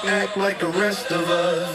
act like the rest of us.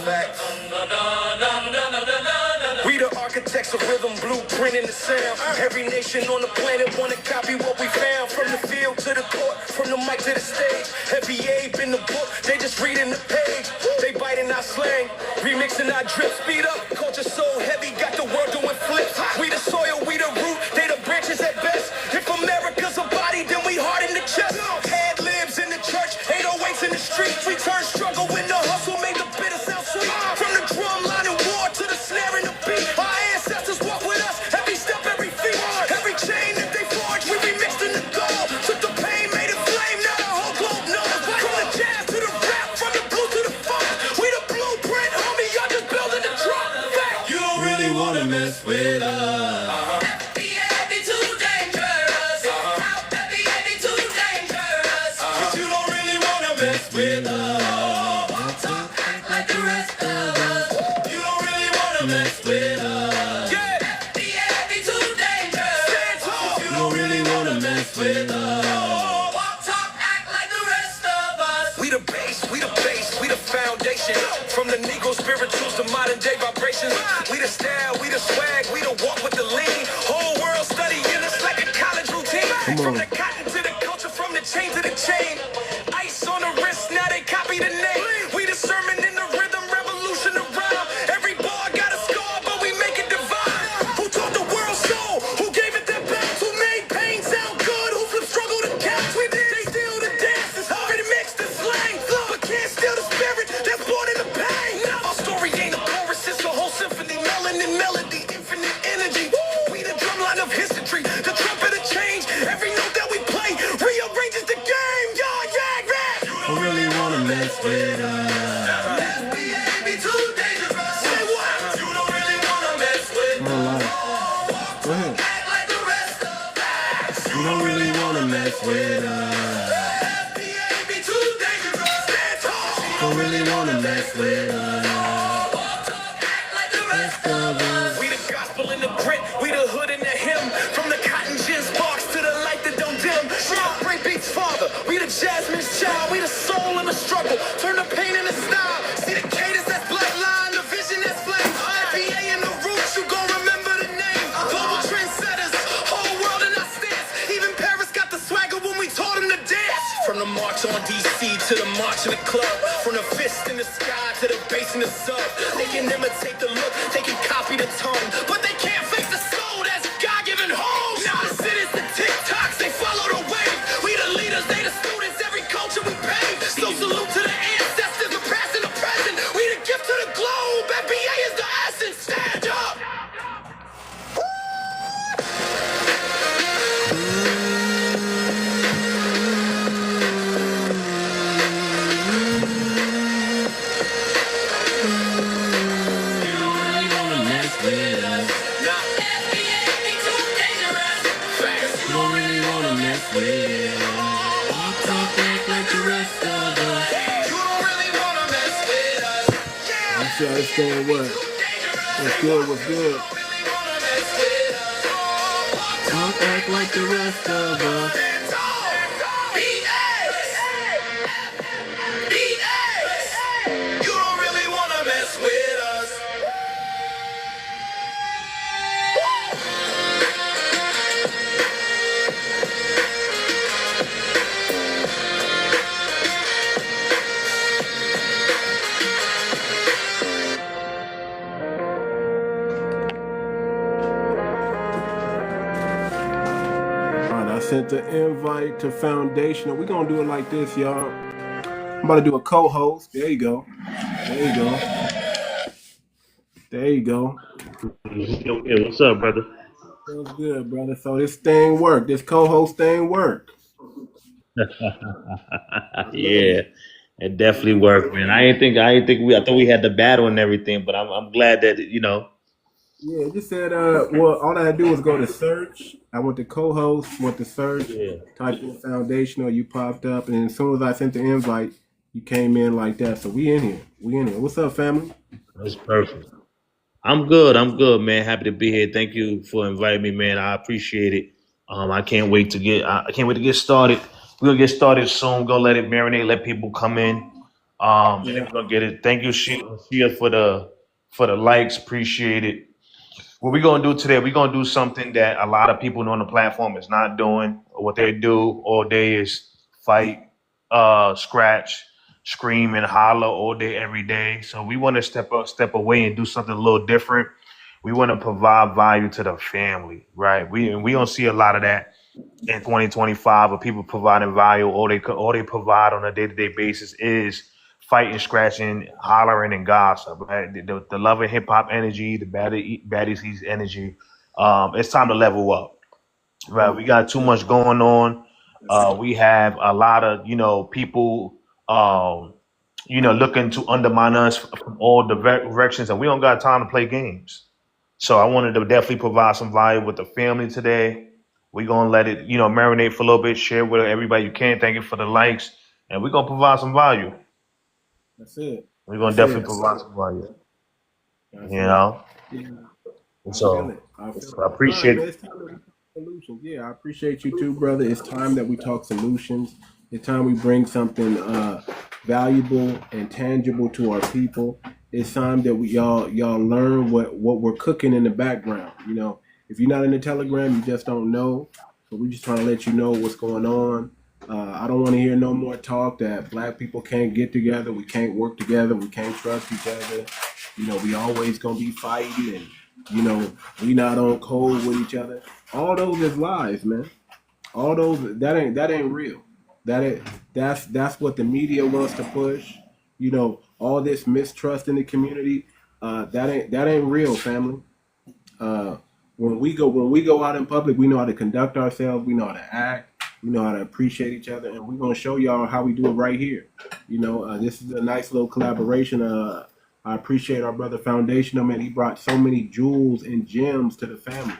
We the architects of rhythm, blueprint in the sound. Every nation on the planet wanna copy what we found. From the field to the court, from the mic to the stage. FBA in the book, they just reading the page. They biting our slang, remixing our drip. Speed up, culture so heavy, got the world doing flips. We the soil, we the root, they the branches at best. If America's a body, then we heart in the chest. Head lives in the church, 808s in the streets. We turn struggle into hustle, make the bitter sound sweet. From the drum line and war to the snare and the beat. Our ancestors walk with us, every step, every feet. Every chain that they forged, we remixed in the gold. Took the pain, made it flame, now the whole globe knows. From the jazz to the rap, from the blues to the funk. We the blueprint, homie, y'all just building the truck. Fact. You don't really wanna mess with us. With us, talk, act like the rest of us. You don't really wanna mess with us. Yeah, be too dangerous. You don't really wanna mess with us. Walk, talk, act like the rest of us. We the base, we the foundation. From the Negro spirituals to modern day vibrations. We the style, we the swag, we the walk with the lean. Whole world studying us like a college routine. From the cotton to the culture, from the chain to the chain. On the wrist, now they copy the name. We the sermon in the rhythm, revolution of rhyme. Every bar got a scar, but we make it divine. Who taught the world soul? Who gave it that bounce? Who made pain sound good? Who flipped struggle to couch? We did. They steal the dance, it's hard to mix the slang, but can't steal the spirit that's born in the pain. Our story ain't a chorus, it's a whole symphony, melanin melody, infinite energy. We the drumline of history, the trumpet of change. Every note that we play rearranges the game. I really wanna mess with us. Be too dangerous. Say what? You don't really wanna mess with us. Go ahead. Act like the rest of us. You don't really wanna mess with us. Be too dangerous. You don't really wanna mess with us. Act like the rest of us. We the gospel in the grit, we the hood in the hymn. From the cotton gin sparks to the light that don't dim. Break beats father, we the 𝗔𝗯ance child, we the soul in the struggle, turn the pain into style. See the cadence that's bloodline, the vision that's flame. FBA in the roots, you gon' remember the name. Global trendsetters, whole world in our stance. Even Paris got the swagger when we taught him to dance. From the march on DC to the march in the club, from the fist in the sky to the bass in the sub. They can imitate the look, they can copy the tone, but they can't fake the soul that's God-given home. Now the cities, the TikToks, they follow the wave. We the leaders, they the students, every culture we pave. So salute to the ancestors, the past and the present. We the gift to the globe, FBA is the essence. Stand up! You don't really wanna mess with us. FBA be too dangerous. You don't really wanna mess with us. It's going what? What's good? What's good? Don't act like the rest of us. You don't really wanna mess with us. Sent the invite to Foundational. We're gonna do it like this, y'all. I'm about to do a co-host. There you go. There you go. There you go. Okay, what's up, brother? Feels good, brother. So this thing work. This co-host thing work. Yeah, it definitely worked, man. I thought we had the battle and everything, but I'm glad that Yeah, it just said well, all I had to do was go to search. I went to co-host, went to search, typed in Foundational, you popped up, and as soon as I sent the invite, you came in like that. So we in here. What's up, family? That's perfect. I'm good, man. Happy to be here. Thank you for inviting me, man. I appreciate it. I can't wait to get started. We're gonna get started soon. Go let it marinate, let people come in. And then we're gonna get it. Thank you, Shia, for the likes. Appreciate it. What we're gonna do today, we're gonna do something that a lot of people on the platform is not doing. What they do all day is fight, scratch, scream, and holler all day, every day. So we want to step away, and do something a little different. We want to provide value to the family, right? We don't see a lot of that in 2025 of people providing value. All they provide on a day to day basis is fighting, scratching, hollering, and gossip. Right? The love and hip hop energy, the baddies he's energy. It's time to level up. Right, we got too much going on. We have a lot of people looking to undermine us from all directions, and we don't got time to play games. So I wanted to definitely provide some value with the family today. We're gonna let it, marinate for a little bit, share with everybody you can. Thank you for the likes, and we're gonna provide some value. That's it. We're gonna That's definitely it. provide some value. That's You it. know, Yeah, and I feel so it. I feel it. I All right, appreciate man. it. It's time that we talk solutions. Yeah, I appreciate you too, brother. It's time that we talk solutions. It's time we bring something valuable and tangible to our people. It's time that we y'all learn what we're cooking in the background. If you're not in the Telegram, you just don't know. So we're just trying to let you know what's going on. I don't want to hear no more talk that black people can't get together, we can't work together, we can't trust each other. We always gonna be fighting, and we not on code with each other. All those is lies, man. All those that ain't real. That's what the media wants to push. All this mistrust in the community. That ain't real, family. Uh, when we go out in public, we know how to conduct ourselves. We know how to act. We know how to appreciate each other, and we're gonna show y'all how we do it right here. This is a nice little collaboration. I appreciate our brother Foundational, man. He brought so many jewels and gems to the family,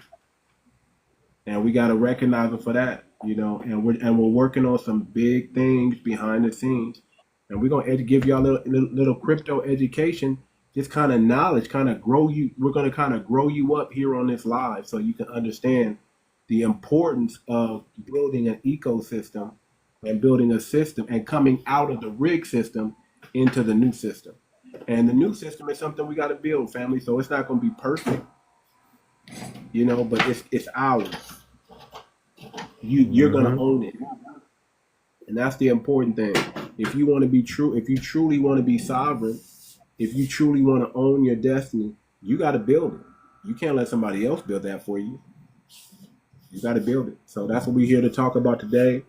and we gotta recognize him for that. And we're working on some big things behind the scenes, and we're gonna give y'all little crypto education, just kind of knowledge, kind of grow you. We're gonna kind of grow you up here on this live, so you can understand the importance of building an ecosystem and building a system and coming out of the rig system into the new system. And the new system is something we got to build, family. So it's not going to be perfect, but it's ours. You're going to Hmm. own it, and that's the important thing. If you want to be true, if you truly want to be sovereign, if you truly want to own your destiny, you got to build it. You can't let somebody else build that for you. You got to build it. So that's what we're here to talk about today.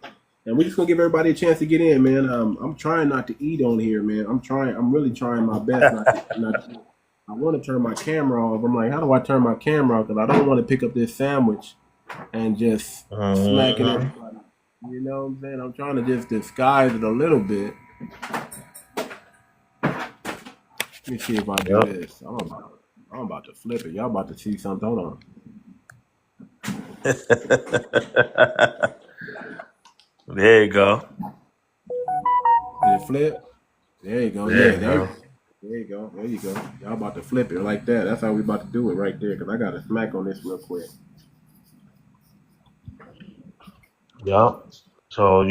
And we're just gonna give everybody a chance to get in, man. I'm trying not to eat on here, man. I'm really trying my best not to. I want to turn my camera off. I'm like, how do I turn my camera off? Because I don't want to pick up this sandwich and just smacking Hmm. everybody. You know what I'm saying? I'm trying to just disguise it a little bit. Let me see if I do Yep. this. I'm about to flip it. Y'all about to see something. Hold on. There you go. Did it flip? There you go. There Yeah, you go. there you go. There you go. Y'all about to flip it like that. That's how we about to do it right there. Cause I got to smack on this real quick. Yeah. So,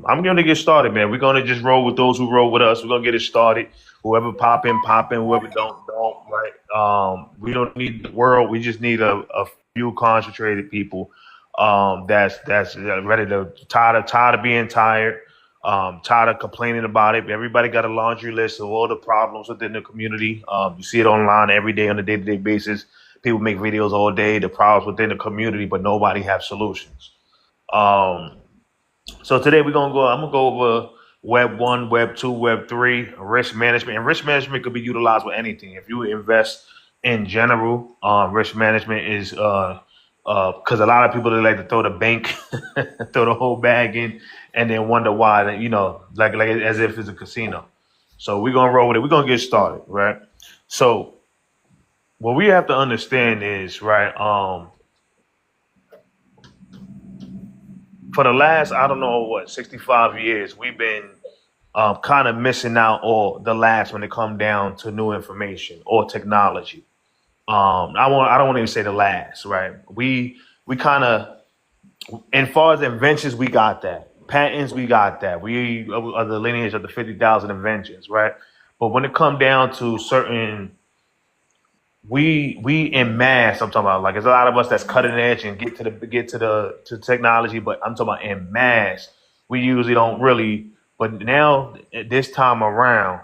I'm going to get started, man. We're going to just roll with those who roll with us. We're going to get it started. Whoever pop in, pop in. Whoever don't, right? We don't need the world. We just need a few concentrated people that's ready to, tired of being tired, tired of complaining about it. Everybody got a laundry list of all the problems within the community. You see it online every day on a day-to-day basis. People make videos all day, the problems within the community, but nobody have solutions. Um, so today I'm gonna go over Web 1, Web 2, Web 3, risk management. And risk management could be utilized with anything. If you invest in general, risk management is because a lot of people, they like to throw the bank, throw the whole bag in, and then wonder why. That like as if it's a casino. So we're gonna roll with it. We're gonna get started, right? So what we have to understand is, right, for the last, I don't know what, 65 years, we've been kind of missing out, or the last, when it come down to new information or technology. I don't want to even say the last, right? We kind of, as far as inventions, we got that. Patents, we got that. We are the lineage of the 50,000 inventions, right? But when it come down to certain, we in mass, I'm talking about, like, there's a lot of us that's cutting edge and get to technology, but I'm talking about in mass, we usually don't really. But now this time around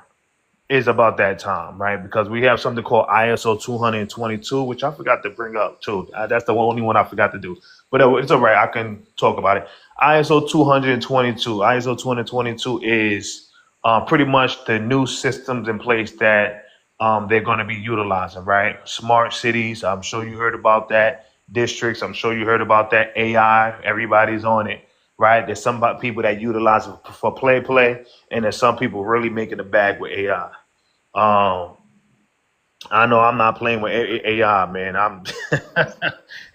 is about that time, right? Because we have something called ISO 222, which I forgot to bring up too. That's the only one I forgot to do, but it's all right. I can talk about it. ISO 222. ISO 222 is pretty much the new systems in place that they're going to be utilizing, right? Smart cities. I'm sure you heard about that. Districts. I'm sure you heard about that. AI. Everybody's on it, right? There's some people that utilize it for play, and there's some people really making a bag with AI. I know I'm not playing with AI, man. I'm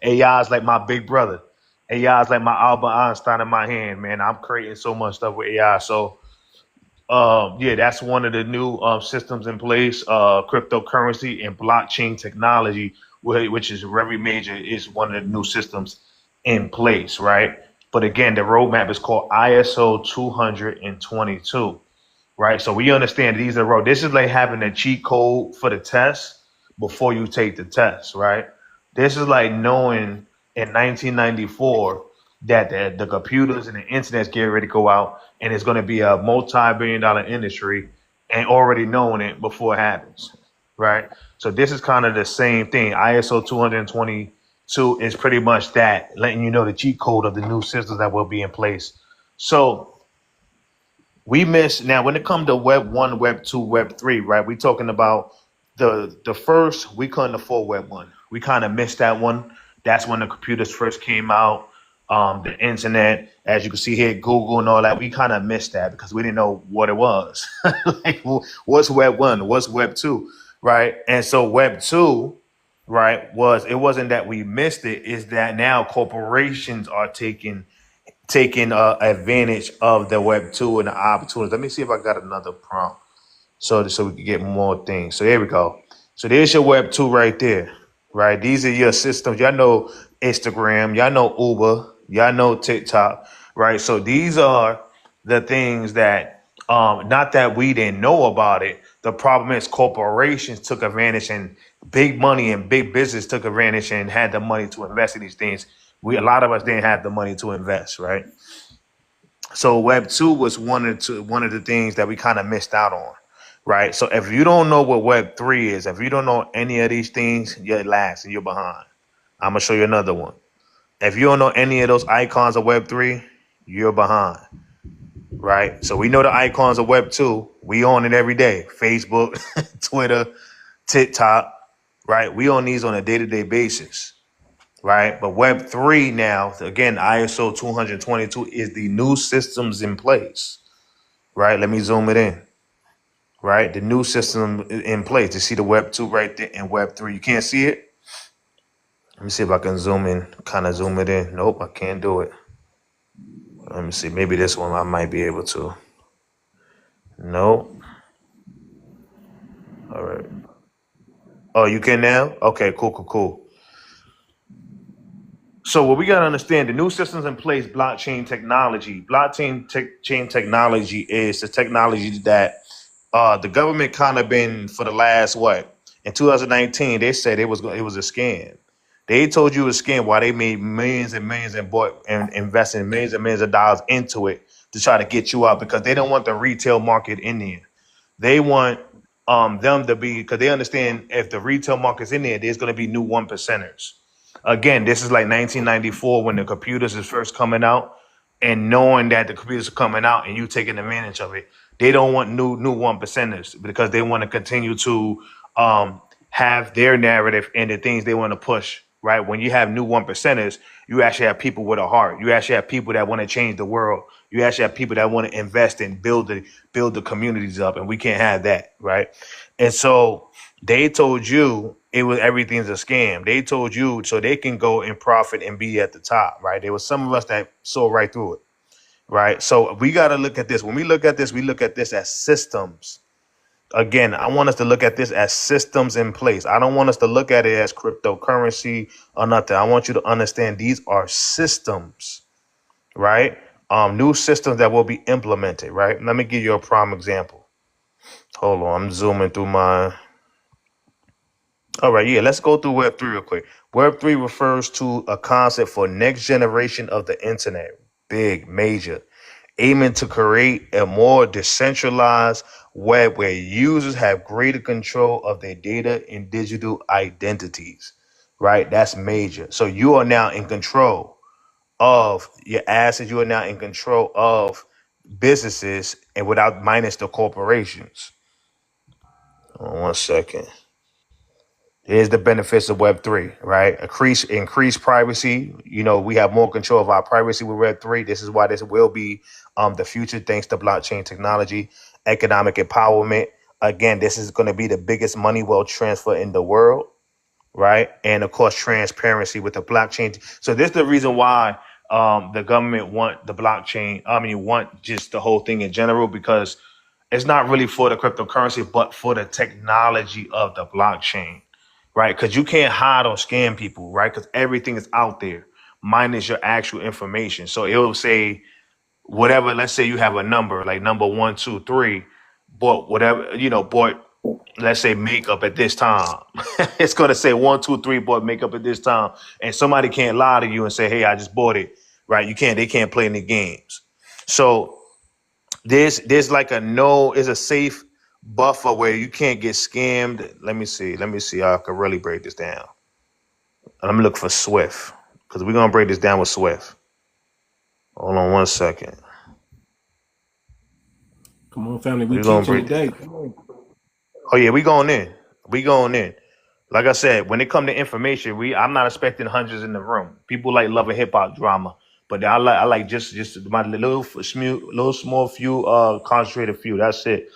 AI is like my big brother. AI is like my Albert Einstein in my hand, man. I'm creating so much stuff with AI. So, yeah, that's one of the new systems in place. Cryptocurrency and blockchain technology, which is very major, is one of the new systems in place, right? But again, the roadmap is called ISO 222. Right, so we understand these are road. This is like having a cheat code for the test before you take the test, right? This is like knowing in 1994 that the computers and the internet's getting ready to go out, and it's going to be a multi-billion-dollar industry, and already knowing it before it happens, right? So this is kind of the same thing. ISO 222 is pretty much that, letting you know the cheat code of the new systems that will be in place. So we miss now when it comes to Web 1, Web 2, Web 3, right? We talking about the first. We couldn't afford Web 1. We kind of missed that one. That's when the computers first came out. The internet, as you can see here, Google and all that. We kind of missed that because we didn't know what it was. Like, what's Web 1? What's Web 2? Right? And so Web 2, right, it wasn't that we missed it. Is that now corporations are taking advantage of the Web 2 and the opportunities. Let me see if I got another prompt so we can get more things. So there we go. So there's your Web 2 right there, right? These are your systems. Y'all know Instagram, y'all know Uber, y'all know TikTok, right? So these are the things that, not that we didn't know about it. The problem is corporations took advantage, and big money and big business took advantage and had the money to invest in these things. A lot of us didn't have the money to invest, right? So Web 2 was one of the things that we kind of missed out on, right? So if you don't know what Web 3 is, if you don't know any of these things, you're last and you're behind. I'm gonna show you another one. If you don't know any of those icons of Web 3, you're behind, right? So we know the icons of Web 2. We own it every day. Facebook, Twitter, TikTok, right? We own these on a day-to-day basis. Right, but Web 3 now, again, ISO 222 is the new systems in place. Right, let me zoom it in. Right, the new system in place. You see the Web 2 right there and Web 3. You can't see it. Let me see if I can zoom in, kind of zoom it in. Nope, I can't do it. Let me see. Maybe this one I might be able to. Nope. All right. Oh, you can now? Okay, cool. So what we got to understand, the new systems in place, blockchain technology. Chain technology is the technology that the government kind of been for the last, in 2019, they said it was a scam. They told you it was a scam while they made millions and millions and invested millions and millions of dollars into it to try to get you out, because they don't want the retail market in there. They want them to be, because they understand if the retail market's in there, there's going to be new one percenters. Again, this is like 1994 when the computers is first coming out, and knowing that the computers are coming out and you taking advantage of it. They don't want new one percenters because they want to continue to have their narrative and the things they want to push. Right? When you have new one percenters, you actually have people with a heart. You actually have people that want to change the world. You actually have people that want to invest and build the communities up, and we can't have that, right? And so they told you everything's a scam. They told you so they can go and profit and be at the top, right? There was some of us that saw right through it, right? So we got to look at this. When we look at this, we look at this as systems. Again, I want us to look at this as systems in place. I don't want us to look at it as cryptocurrency or nothing. I want you to understand these are systems, right? New systems that will be implemented, right? Let me give you a prime example. Hold on, I'm zooming through my. All right, yeah, let's go through Web3 real quick. Web3 refers to a concept for next generation of the internet, big, major, aiming to create a more decentralized web where users have greater control of their data and digital identities, right? That's major. So you are now in control of your assets. You are now in control of businesses and without minus the corporations. Hold on 1 second. Here's the benefits of Web3, right? Increase privacy. You know, we have more control of our privacy with Web3. This is why this will be the future thanks to blockchain technology. Economic empowerment. Again, this is going to be the biggest money wealth transfer in the world, right? And of course, transparency with the blockchain. So this is the reason why the government want the blockchain. I mean, want just the whole thing in general, because it's not really for the cryptocurrency, but for the technology of the blockchain. Right, because you can't hide or scam people, right? Because everything is out there, minus your actual information. So it will say whatever. Let's say you have a number like number 123, bought whatever, bought, let's say makeup at this time. It's gonna say 123 bought makeup at this time, and somebody can't lie to you and say, "Hey, I just bought it." Right? You can't. They can't play any games. So there's like is a safe buffer where you can't get scammed. Let me see how I can really break this down. Let me look for Swift, because we're gonna break this down with Swift. Hold on 1 second. Come on, family. We We're gonna teaching break. today. Come on. Oh yeah, we going in. We going in. Like I said, when it come to information, I'm not expecting hundreds in the room. People like loving hip hop drama, but I like just my little small few concentrated few. That's it.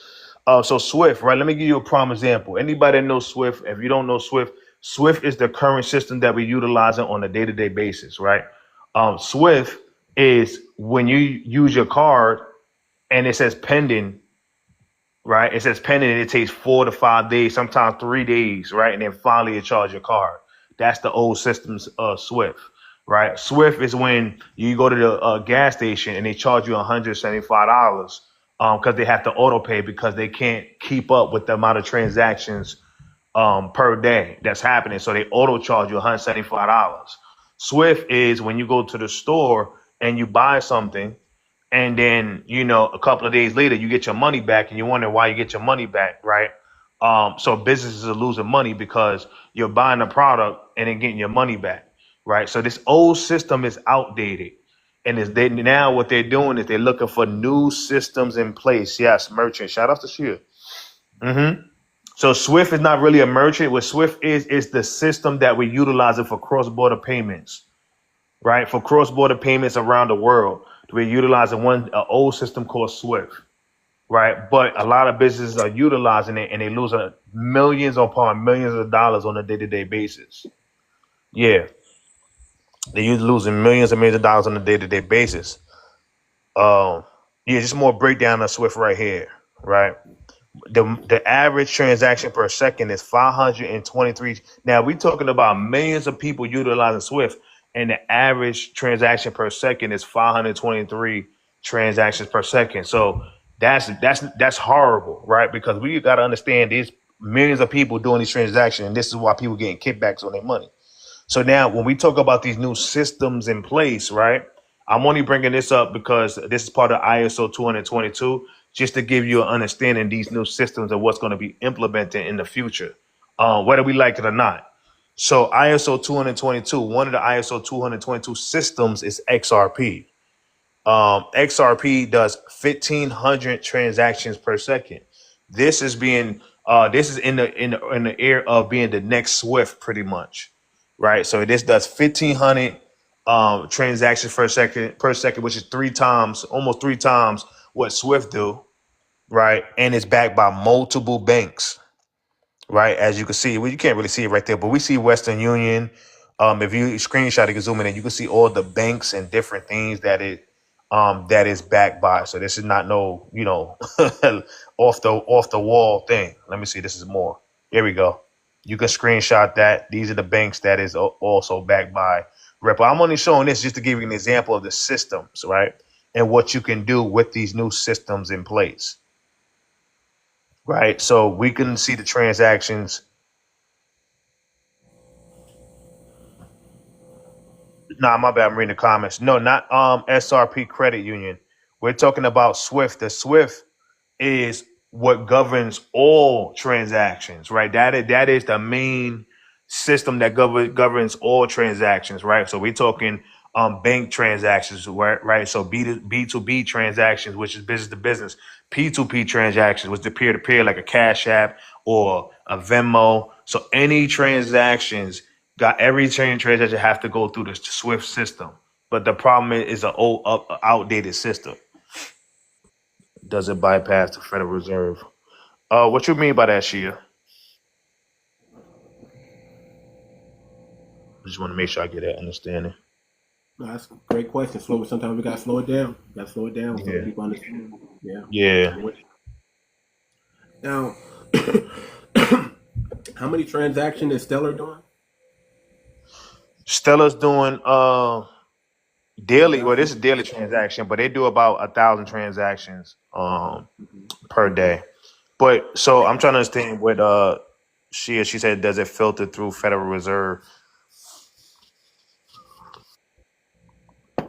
So Swift, right? Let me give you a prime example. Anybody that knows Swift, if you don't know Swift, Swift is the current system that we're utilizing on a day-to-day basis, right? Swift is when you use your card and it says pending, right? It says pending and it takes 4 to 5 days, sometimes 3 days, right? And then finally it charge your card. That's the old system's Swift, right? Swift is when you go to the gas station and they charge you $175 because they have to auto pay because they can't keep up with the amount of transactions per day that's happening. So they auto charge you $175. Swift is when you go to the store and you buy something, and then, a couple of days later, you get your money back and you wonder why you get your money back, right? So businesses are losing money because you're buying a product and then getting your money back, right? So this old system is outdated. And now what they're doing is they're looking for new systems in place. Yes, merchant. Shout out to Sheer. So Swift is not really a merchant. What Swift is the system that we're utilizing for cross-border payments, right? For cross-border payments around the world. We're utilizing an old system called Swift, right? But a lot of businesses are utilizing it and they lose millions upon millions of dollars on a day-to-day basis. Yeah. They're losing millions and millions of dollars on a day-to-day basis. Just more breakdown of Swift right here, right? The average transaction per second is 523. Now we're talking about millions of people utilizing Swift, and the average transaction per second is 523 transactions per second. So that's horrible, right? Because we got to understand there's millions of people doing these transactions, and this is why people getting kickbacks on their money. So now when we talk about these new systems in place, right? I'm only bringing this up because this is part of ISO 222, just to give you an understanding of these new systems and what's going to be implemented in the future, whether we like it or not. So ISO 222, one of the ISO 222 systems is XRP. XRP does 1,500 transactions per second. This is in the air of being the next Swift, pretty much, right? So this does 1,500 transactions per second, which is almost three times what Swift do, right? And it's backed by multiple banks, right? As you can see, well, you can't really see it right there, but we see Western Union. If you screenshot, you can zoom in and you can see all the banks and different things that is backed by. So this is not no, off the wall thing. Let me see. This is more. Here we go. You can screenshot that. These are the banks that is also backed by Ripple. I'm only showing this just to give you an example of the systems, right? and what you can do with these new systems in place. Right. So we can see the transactions. Nah, my bad. I'm reading the comments. No, not SRP Credit Union. We're talking about Swift. The Swift is what governs all transactions, right? That is the main system that governs all transactions, right? So we're talking bank transactions, right? So B2B transactions, which is business to business, P2P transactions, which is peer to peer, like a Cash App or a Venmo. So any transactions every transaction have to go through the Swift system. But the problem is an outdated system. Does it bypass the Federal Reserve? What you mean by that, Shia? I just want to make sure I get that understanding. No, that's a great question. Sometimes we got to slow it down. Got to slow it down so people understand. Yeah. Now, how many transactions is Stellar doing? Stellar's doing daily. Well, this is daily transaction, but they do about 1,000 transactions per day. But so I'm trying to understand what she said. Does it filter through Federal Reserve?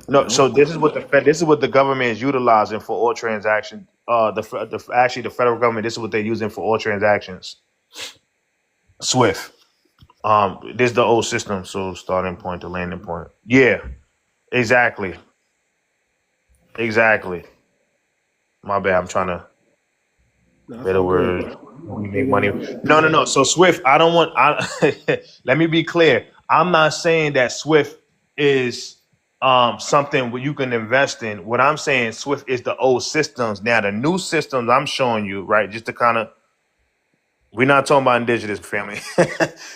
No. So this is what the government is utilizing for all transactions. Actually the federal government. This is what they're using for all transactions. Swift. This is the old system. So starting point to landing point. Yeah. Exactly. My bad. I'm trying to. Better word. We make money. No. So Swift, I don't want. Let me be clear. I'm not saying that Swift is something where you can invest in. What I'm saying, Swift is the old systems. Now the new systems I'm showing you, right? Just to kind of. We're not talking about indigenous family.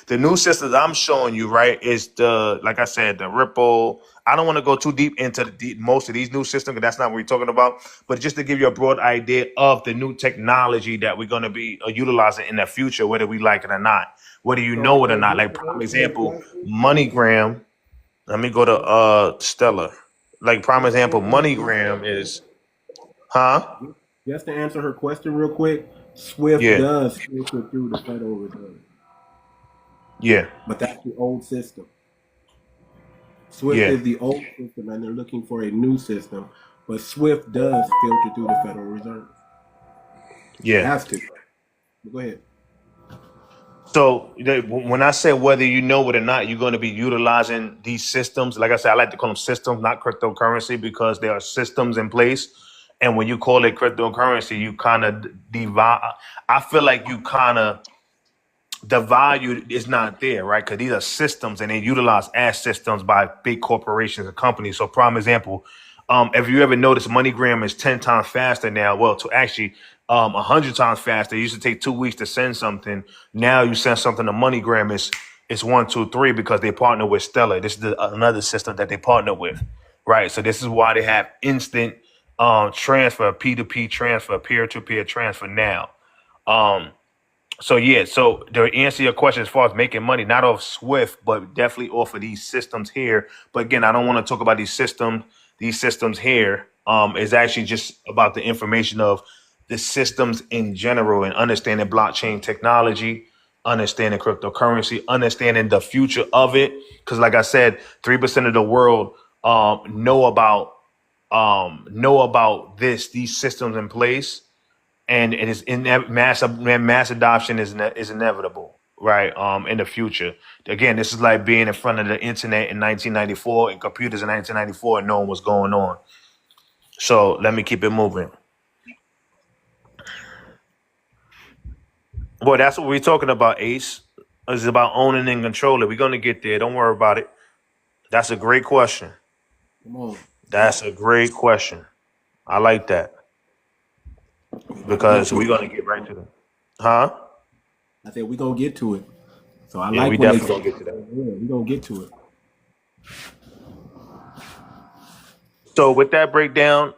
The new systems I'm showing you, right, is like I said, the Ripple. I don't want to go too deep into most of these new systems, because that's not what we're talking about. But just to give you a broad idea of the new technology that we're going to be utilizing in the future, whether we like it or not, whether you know it or not. Like, prime example, MoneyGram. Let me go to Stella. Like, prime example, MoneyGram is, Just to answer her question real quick. Swift does filter through the Federal Reserve. Yeah. But that's the old system. Swift is the old system, and they're looking for a new system. But Swift does filter through the Federal Reserve. Yeah. It has to. Go ahead. So when I say whether you know it or not, you're going to be utilizing these systems. Like I said, I like to call them systems, not cryptocurrency, because there are systems in place. And when you call it cryptocurrency, you kind of divide. I feel like you kind of the value is not there, right? Because these are systems, and they utilize as systems by big corporations and companies. So, prime example, if you ever notice, MoneyGram is 10 times faster now. Well, to actually 100 times faster. It used to take 2 weeks to send something. Now you send something to MoneyGram, it's 1, 2, 3, because they partner with Stellar. This is another system that they partner with, right? So this is why they have instant transfer, P2P transfer, peer-to-peer transfer now. So to answer your question, as far as making money, not off Swift, but definitely off of these systems here. But again, I don't want to talk about these systems. These systems here is actually just about the information of the systems in general, and understanding blockchain technology, understanding cryptocurrency, understanding the future of it. Because like I said, 3% of the world know about these systems in place, and it is mass adoption is inevitable, right? In the future. Again, this is like being in front of the internet in 1994 and computers in 1994 and knowing what's going on. So let me keep it moving. Well, that's what we're talking about, Ace. It's about owning and controlling. We're going to get there. Don't worry about it. That's a great question. Come on. That's a great question. I like that. Because we're going to get right to that. Huh? I said we're going to get to it. So I Yeah, like we when definitely going to get to that. Yeah, we're going to get to it. So with that breakdown,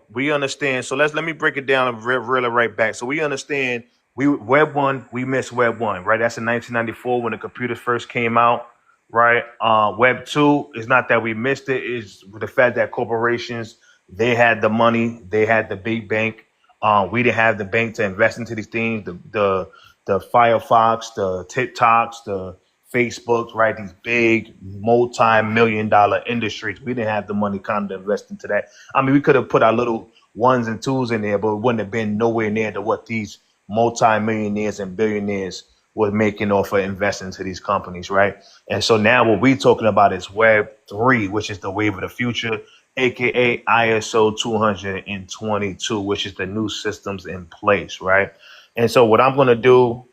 we understand. So let me break it down and reel it right back. So we understand Web 1, we missed Web 1, right? That's in 1994 when the computers first came out, right? Web 2 is not that we missed it, is the fact that corporations They had the money. They had the big bank. We didn't have the bank to invest into these things. The Firefox, the TikToks, the Facebooks, right? These big multi-million-dollar industries. We didn't have the money kind of to invest into that. I mean, we could have put our little ones and twos in there, but it wouldn't have been nowhere near to what these multi-millionaires and billionaires were making off of investing into these companies, right? And so now what we're talking about is Web3, which is the wave of the future, aka ISO 222, which is the new systems in place, right? And so what I'm gonna do,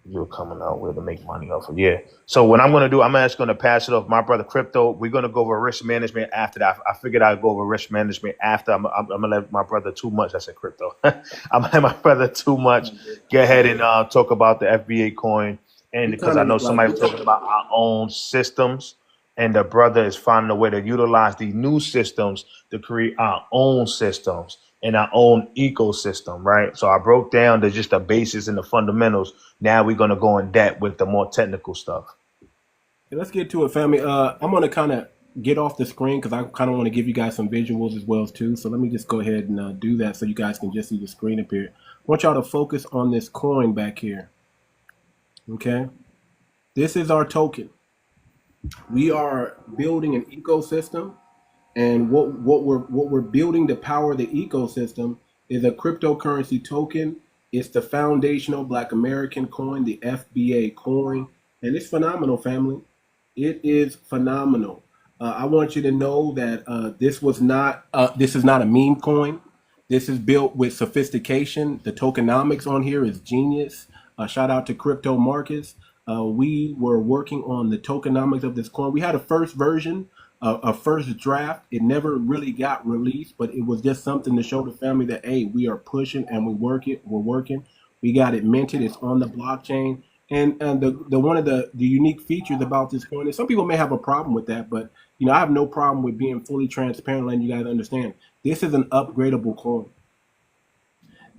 you're coming out where to make money off of, yeah. So what I'm gonna do, I'm just gonna pass it off my brother Crypto. We're gonna go over risk management after that. I figured I'd go over risk management after. I'm gonna let my brother Too Much. I said Crypto. I'm gonna let my brother Too Much get ahead and talk about the FBA coin, and because I know somebody was talking about our own systems. And the brother is finding a way to utilize these new systems to create our own systems and our own ecosystem, right? So I broke down just the basis and the fundamentals. Now we're going to go in depth with the more technical stuff. Okay, let's get to it, family. I'm going to kind of get off the screen because I kind of want to give you guys some visuals as well too. So let me just go ahead and do that so you guys can just see the screen appear. I want y'all to focus on this coin back here. Okay, this is our token. We are building an ecosystem, and what we're building to power the ecosystem is a cryptocurrency token. It's the foundational Black American coin, the FBA coin, and it's phenomenal, family. It is phenomenal. I want you to know that this is not a meme coin. This is built with sophistication. The tokenomics on here is genius. Shout out to Crypto Marcus. We were working on the tokenomics of this coin. We had a first version, a first draft. It never really got released, but it was just something to show the family that, hey, we are pushing and we're working. We got it minted. It's on the blockchain. And the one of the unique features about this coin is some people may have a problem with that, but I have no problem with being fully transparent, letting you guys understand this is an upgradable coin.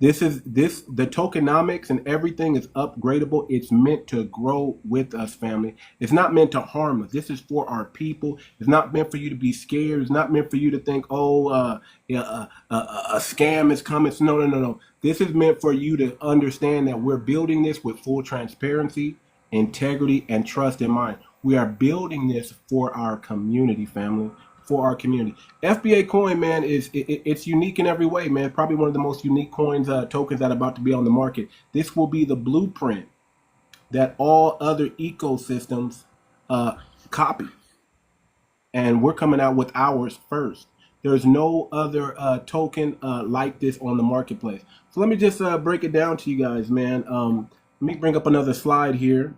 The tokenomics and everything is upgradable. It's meant to grow with us, family. It's not meant to harm us. This is for our people. It's not meant for you to be scared. It's not meant for you to think, a scam is coming. No. This is meant for you to understand that we're building this with full transparency, integrity, and trust in mind. We are building this for our community, family. For our community. FBA coin, man, it's unique in every way, man. Probably one of the most unique coins, tokens that are about to be on the market. This will be the blueprint that all other ecosystems copy. And we're coming out with ours first. There's no other token like this on the marketplace. So let me just break it down to you guys, man. Let me bring up another slide here.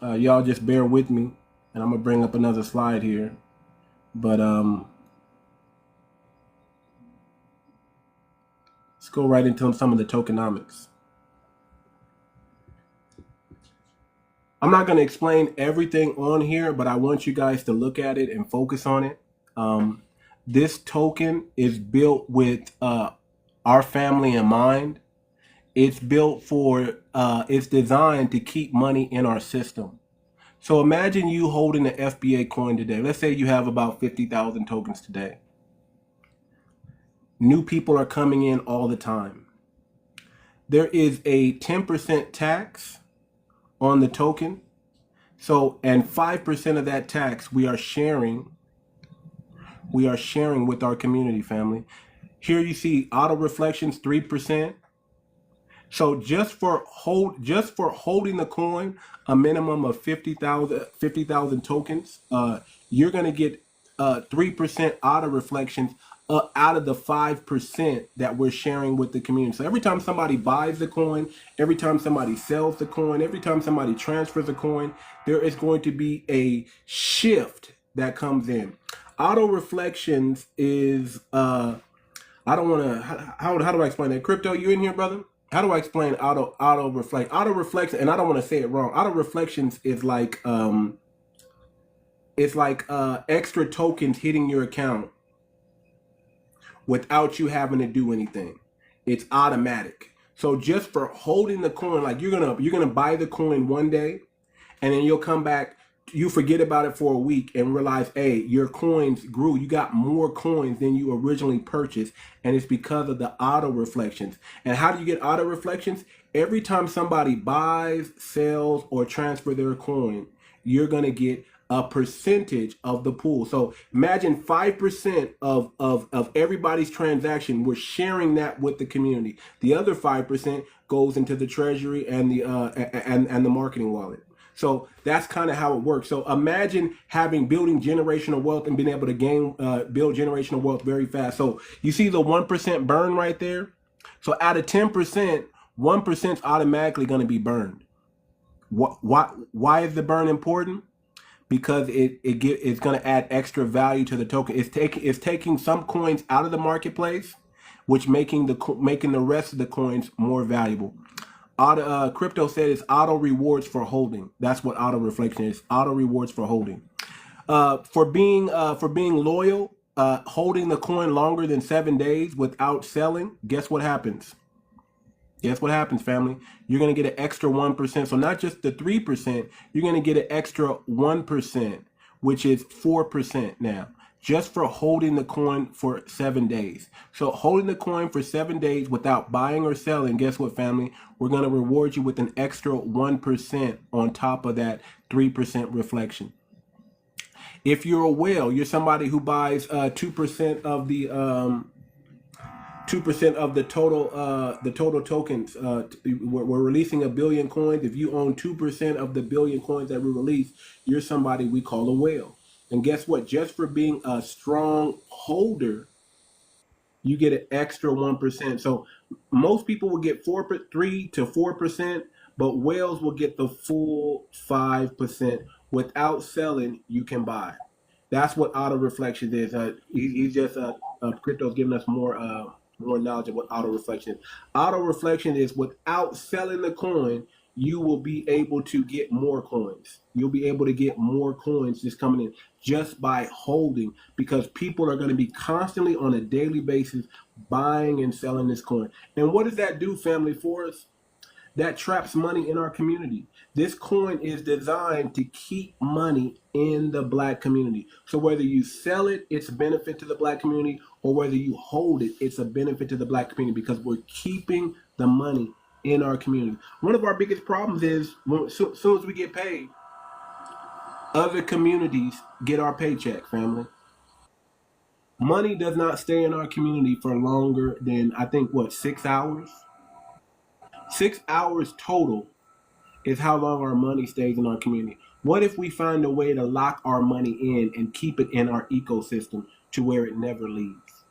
Y'all just bear with me. And I'm going to bring up another slide here. But let's go right into some of the tokenomics. I'm not going to explain everything on here, but I want you guys to look at it and focus on it. This token is built with our family in mind. It's built it's designed to keep money in our system. So imagine you holding the FBA coin today. Let's say you have about 50,000 tokens today. New people are coming in all the time. There is a 10% tax on the token. So, and 5% of that tax we are sharing with our community, family. Here you see auto reflections, 3%. So just for holding the coin, a minimum of 50,000 tokens, you're going to get 3% auto reflections out of the 5% that we're sharing with the community. So every time somebody buys the coin, every time somebody sells the coin, every time somebody transfers a coin, there is going to be a shift that comes in. Auto reflections is I don't want to. How do I explain that? Crypto, you in here, brother? How do I explain auto reflect? Auto reflection, and I don't want to say it wrong. Auto reflections is like extra tokens hitting your account without you having to do anything. It's automatic. So just for holding the coin, like you're gonna buy the coin one day, and then you'll come back you forget about it for a week and realize, hey, your coins grew. You got more coins than you originally purchased, and it's because of the auto reflections. And how do you get auto reflections? Every time somebody buys, sells, or transfer their coin, you're gonna get a percentage of the pool. So imagine 5% of everybody's transaction. We're sharing that with the community. The other 5% goes into the treasury and the marketing wallet. So that's kind of how it works. So imagine building generational wealth and being able to build generational wealth very fast. So you see the 1% burn right there. So out of 10%, 1% is automatically going to be burned. Why is the burn important? Because it's going to add extra value to the token. It's taking some coins out of the marketplace, which making the rest of the coins more valuable. Crypto said it's auto rewards for holding. That's what auto reflection is. Auto rewards for holding. For being loyal, holding the coin longer than 7 days without selling. Guess what happens? Guess what happens, family? You're going to get an extra 1%. So not just the 3%, you're going to get an extra 1%, which is 4% now, just for holding the coin for 7 days. So holding the coin for 7 days without buying or selling, guess what, family? We're going to reward you with an extra 1% on top of that 3% reflection. If you're a whale, you're somebody who buys 2% of the 2% of the total tokens. We're releasing 1 billion coins. If you own 2% of the 1 billion coins that we release, you're somebody we call a whale. And guess what? Just for being a strong holder, you get an extra 1%. So most people will get 3 to 4%, but whales will get the full 5%. Without selling, you can buy. That's what auto reflection is. He's just crypto's giving us more knowledge of what auto reflection is. Auto reflection is without selling the coin, you will be able to get more coins. You'll be able to get more coins just coming in just by holding, because people are going to be constantly on a daily basis buying and selling this coin. And what does that do, family, for us? That traps money in our community. This coin is designed to keep money in the Black community. So whether you sell it, it's a benefit to the Black community, or whether you hold it, it's a benefit to the Black community, because we're keeping the money in our community. One of our biggest problems is as soon as we get paid, other communities get our paycheck, family. Money does not stay in our community for longer than, I think, 6 hours? 6 hours total is how long our money stays in our community. What if we find a way to lock our money in and keep it in our ecosystem to where it never leaves?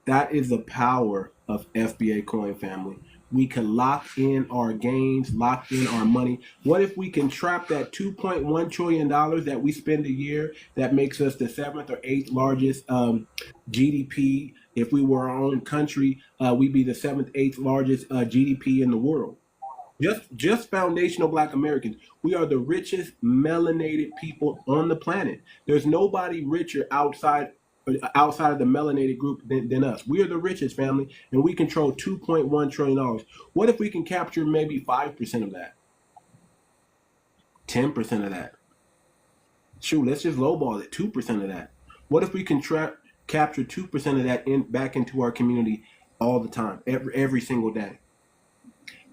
That is the power of FBACOIN, family. We can lock in our gains, lock in our money. What if we can trap that $2.1 trillion that we spend a year that makes us the 7th or 8th largest GDP? If we were our own country, we'd be the 7th, 8th largest GDP in the world. Just foundational Black Americans. We are the richest melanated people on the planet. There's nobody richer outside of the melanated group than us. We are the richest, family, and we control $2.1 trillion. What if we can capture maybe 5% of that? 10% of that? Shoot, let's just lowball it, 2% of that. What if we can capture 2% of that back into our community all the time, every single day?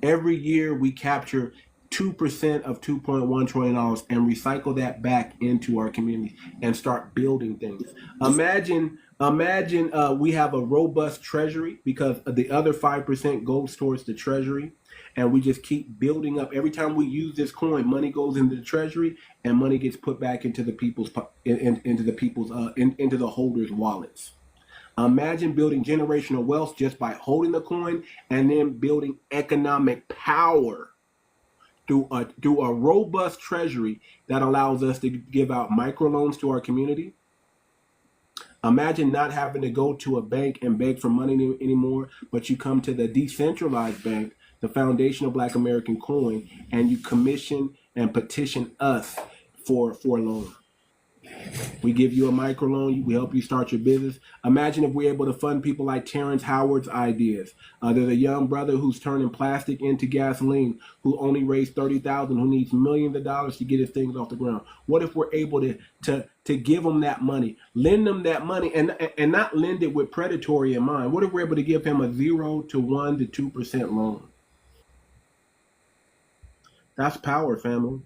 Every year we capture 2% of $2.1 trillion and recycle that back into our community and start building things. Imagine we have a robust treasury, because the other 5% goes towards the treasury, and we just keep building up. Every time we use this coin, money goes into the treasury and money gets put back into the into the holders' wallets. Imagine building generational wealth just by holding the coin, and then building economic power through a robust treasury that allows us to give out microloans to our community. Imagine not having to go to a bank and beg for money anymore, but you come to the decentralized bank, the foundational Black American coin, and you commission and petition us for a loan. We give you a microloan. We help you start your business. Imagine if we're able to fund people like Terrence Howard's ideas. There's a young brother who's turning plastic into gasoline, who only raised $30,000, who needs millions of dollars to get his things off the ground. What if we're able to give them that money, lend them that money, and not lend it with predatory in mind? What if we're able to give him a 0 to 1 to 2% loan? That's power, family.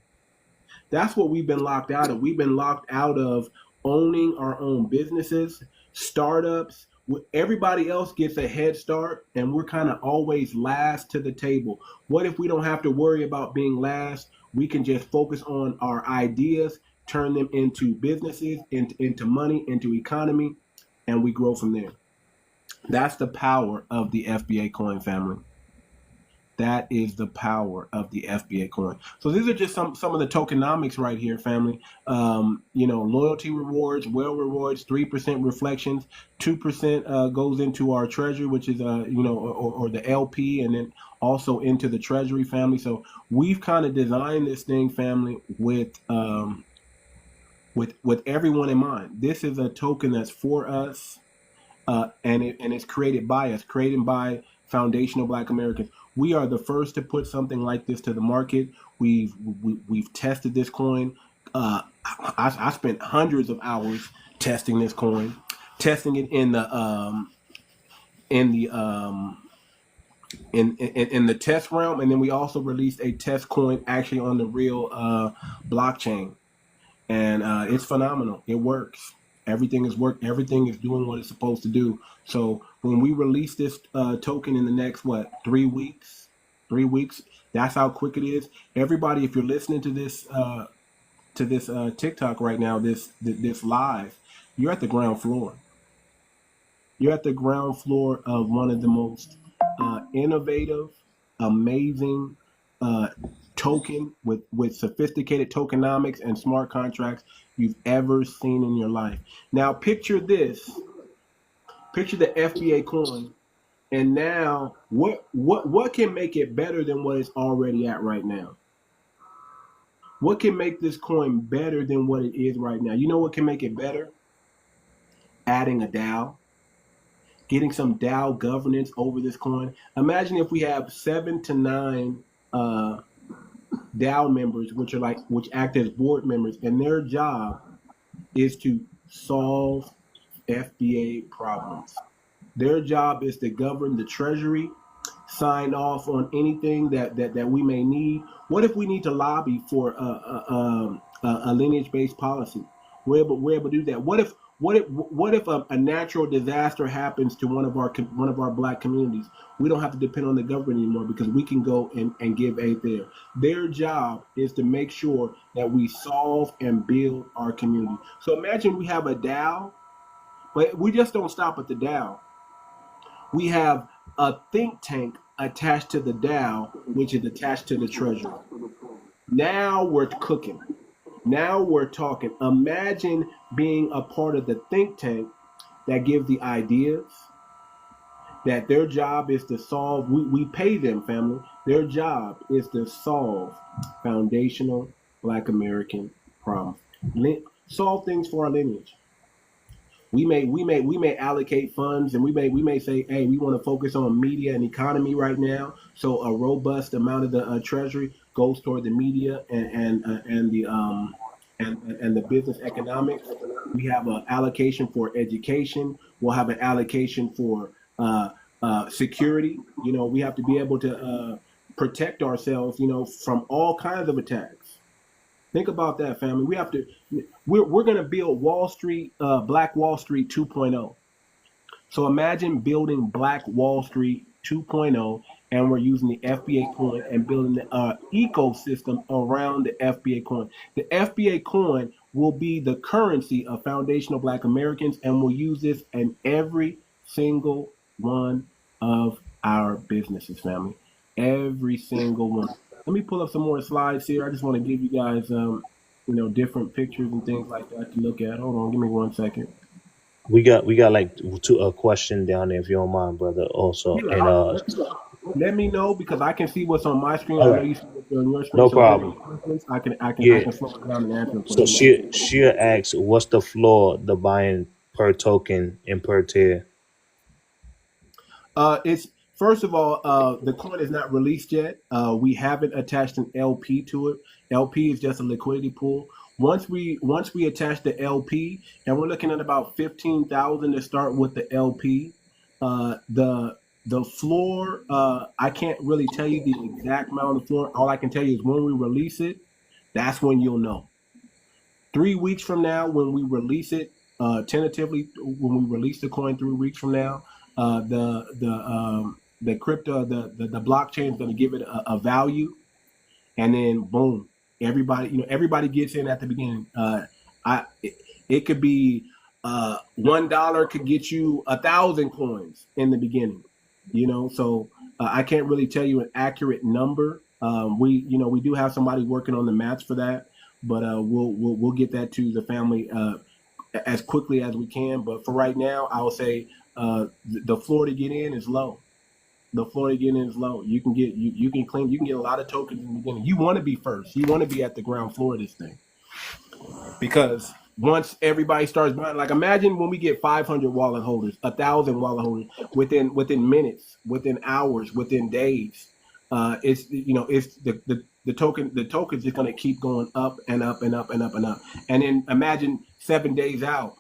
That's what we've been locked out of. We've been locked out of owning our own businesses, startups. Everybody else gets a head start, and we're kind of always last to the table. What if we don't have to worry about being last? We can just focus on our ideas, turn them into businesses, into money, into economy, and we grow from there. That's the power of the FBACOIN family. That is the power of the FBACOIN. So these are just some of the tokenomics right here, family. Loyalty rewards, whale rewards, 3% reflections, 2% goes into our treasury, which is or the LP, and then also into the treasury, family. So we've kind of designed this thing, family, with everyone in mind. This is a token that's for us, and it's created by us, created by foundational Black Americans. We are the first to put something like this to the market. We've tested this coin. I spent hundreds of hours testing this coin, testing it in the test realm, and then we also released a test coin actually on the real blockchain, and it's phenomenal. It works. Everything is doing what it's supposed to do. So when we release this token in the next 3 weeks, that's how quick it is. Everybody, if you're listening to this TikTok right now, this live, you're at the ground floor. You're at the ground floor of one of the most innovative, amazing token with sophisticated tokenomics and smart contracts you've ever seen in your life. Now picture this. Picture the FBACOIN, and now what can make it better than what it's already at right now? What can make this coin better than what it is right now? You know what can make it better? Adding a DAO, getting some DAO governance over this coin. Imagine if we have 7 to 9 DAO members, which act as board members, and their job is to solve FBA problems. Their job is to govern the treasury, sign off on anything that we may need. What if we need to lobby for a lineage-based policy? We're able to do that. What if a natural disaster happens to one of our Black communities? We don't have to depend on the government anymore because we can go and give aid there. Their job is to make sure that we solve and build our community. So imagine we have a DAO, but we just don't stop at the DAO. We have a think tank attached to the DAO, which is attached to the treasury. Now we're cooking. Now we're talking. Imagine being a part of the think tank that gives the ideas, that their job is to solve. We pay them, family. Their job is to solve foundational Black American problems. Solve things for our lineage. We may allocate funds, and we may say, hey, we want to focus on media and economy right now. So a robust amount of the treasury goes toward the media and the business economics. We have an allocation for education. We'll have an allocation for security. We have to be able to protect ourselves, from all kinds of attacks. Think about that, family. We're going to build Wall Street, Black Wall Street 2.0. So imagine building Black Wall Street 2.0, and we're using the FBACOIN and building the ecosystem around the FBACOIN. The FBACOIN will be the currency of foundational Black Americans, and we'll use this in every single one of our businesses, family. Every single one. Let me pull up some more slides here. I just want to give you guys, different pictures and things like that to look at. Hold on, give me 1 second. We got like a question down there if you don't mind, brother. Also, Let me know because I can see what's on my screen. All I know right. you see what's on your screen. No So give me problem. questions. I Yeah. can slow it down and answer them for So you. she'll ask, what's the floor the buying per token and per tier? It's first of all, the coin is not released yet. We haven't attached an LP to it. LP is just a liquidity pool. Once we attach the LP, and we're looking at about 15,000 to start with the LP. The floor, I can't really tell you the exact amount of the floor. All I can tell you is when we release it, that's when you'll know. 3 weeks from now, when we release it, tentatively, when we release the coin 3 weeks from now, the crypto, the blockchain is going to give it a value, and then boom, everybody gets in at the beginning. It could be $1 could get you 1,000 coins in the beginning. So I can't really tell you an accurate number. We do have somebody working on the maths for that, but we'll get that to the family as quickly as we can. But for right now, I will say the floor to get in is low. The floor to get in is low. You can get you can get a lot of tokens in the beginning. You want to be first. You want to be at the ground floor of this thing, because once everybody starts buying, like imagine when we get 500 wallet holders, 1,000 wallet holders within minutes, within hours, within days. It's the token's just going to keep going up and up and up and up and up. And then imagine 7 days out,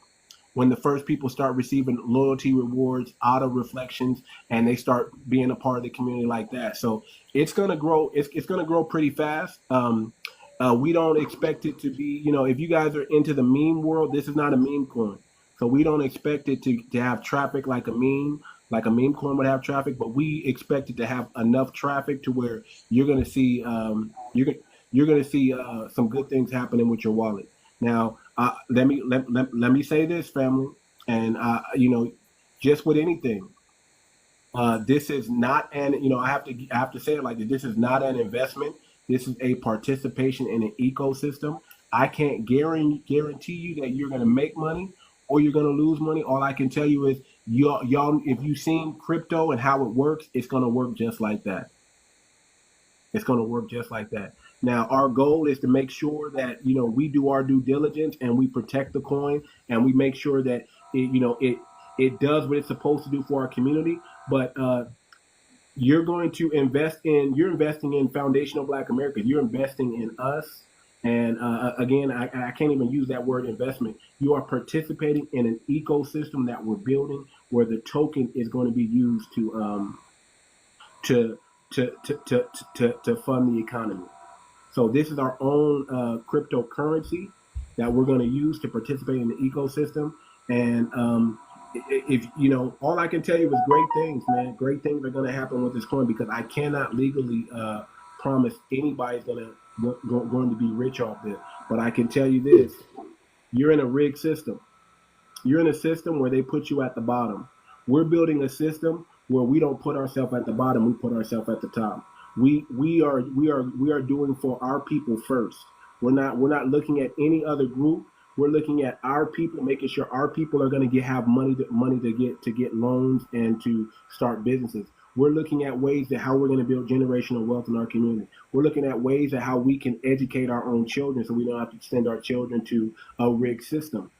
when the first people start receiving loyalty rewards, auto reflections, and they start being a part of the community like that. So it's going to grow. It's going to grow pretty fast. We don't expect it to be, if you guys are into the meme world, this is not a meme coin. So we don't expect it to have traffic like a meme coin would have traffic, but we expect it to have enough traffic to where you're going to see some good things happening with your wallet. Now, let me say this, family, and just with anything, this is not I have to say it like this. This is not an investment. This is a participation in an ecosystem. I can't guarantee you that you're going to make money or you're going to lose money. All I can tell you is y'all, if you've seen crypto and how it works, it's going to work just like that. It's going to work just like that. Now, our goal is to make sure that we do our due diligence and we protect the coin and we make sure that it does what it's supposed to do for our community. But you're investing in foundational Black Americans. You're investing in us. And again, I can't even use that word investment. You are participating in an ecosystem that we're building, where the token is going to be used to fund the economy. So this is our own cryptocurrency that we're going to use to participate in the ecosystem. And if all I can tell you is great things, man. Great things are going to happen with this coin, because I cannot legally promise anybody's going to be rich off this. But I can tell you this: you're in a rigged system. You're in a system where they put you at the bottom. We're building a system where we don't put ourselves at the bottom; we put ourselves at the top. We are doing for our people first. We're not looking at any other group. We're looking at our people, making sure our people are going to have money to get loans and to start businesses. We're looking at ways that how we're going to build generational wealth in our community. We're looking at ways that how we can educate our own children, so we don't have to send our children to a rigged system.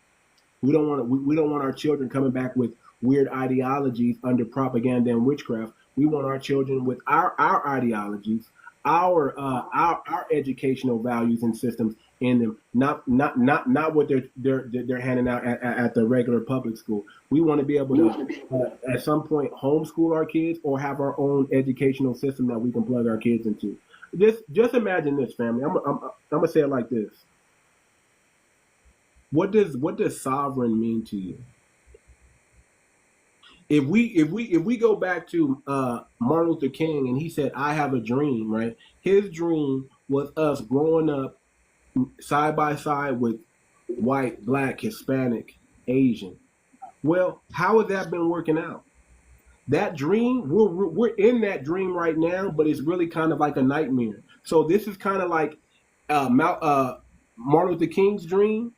We don't want our children coming back with weird ideologies under propaganda and witchcraft. We want our children with our ideologies, our educational values and systems in them, not what they're handing out at the regular public school. We want to be able to at some point homeschool our kids or have our own educational system that we can plug our kids into. Just imagine this, family. I'm gonna say it like this. What does sovereign mean to you? If we go back to Martin Luther King, and he said, "I have a dream," right? His dream was us growing up side by side with white, Black, Hispanic, Asian. Well, how has that been working out? That dream, we're in that dream right now, but it's really kind of like a nightmare. So this is kind of like Martin Luther King's dream.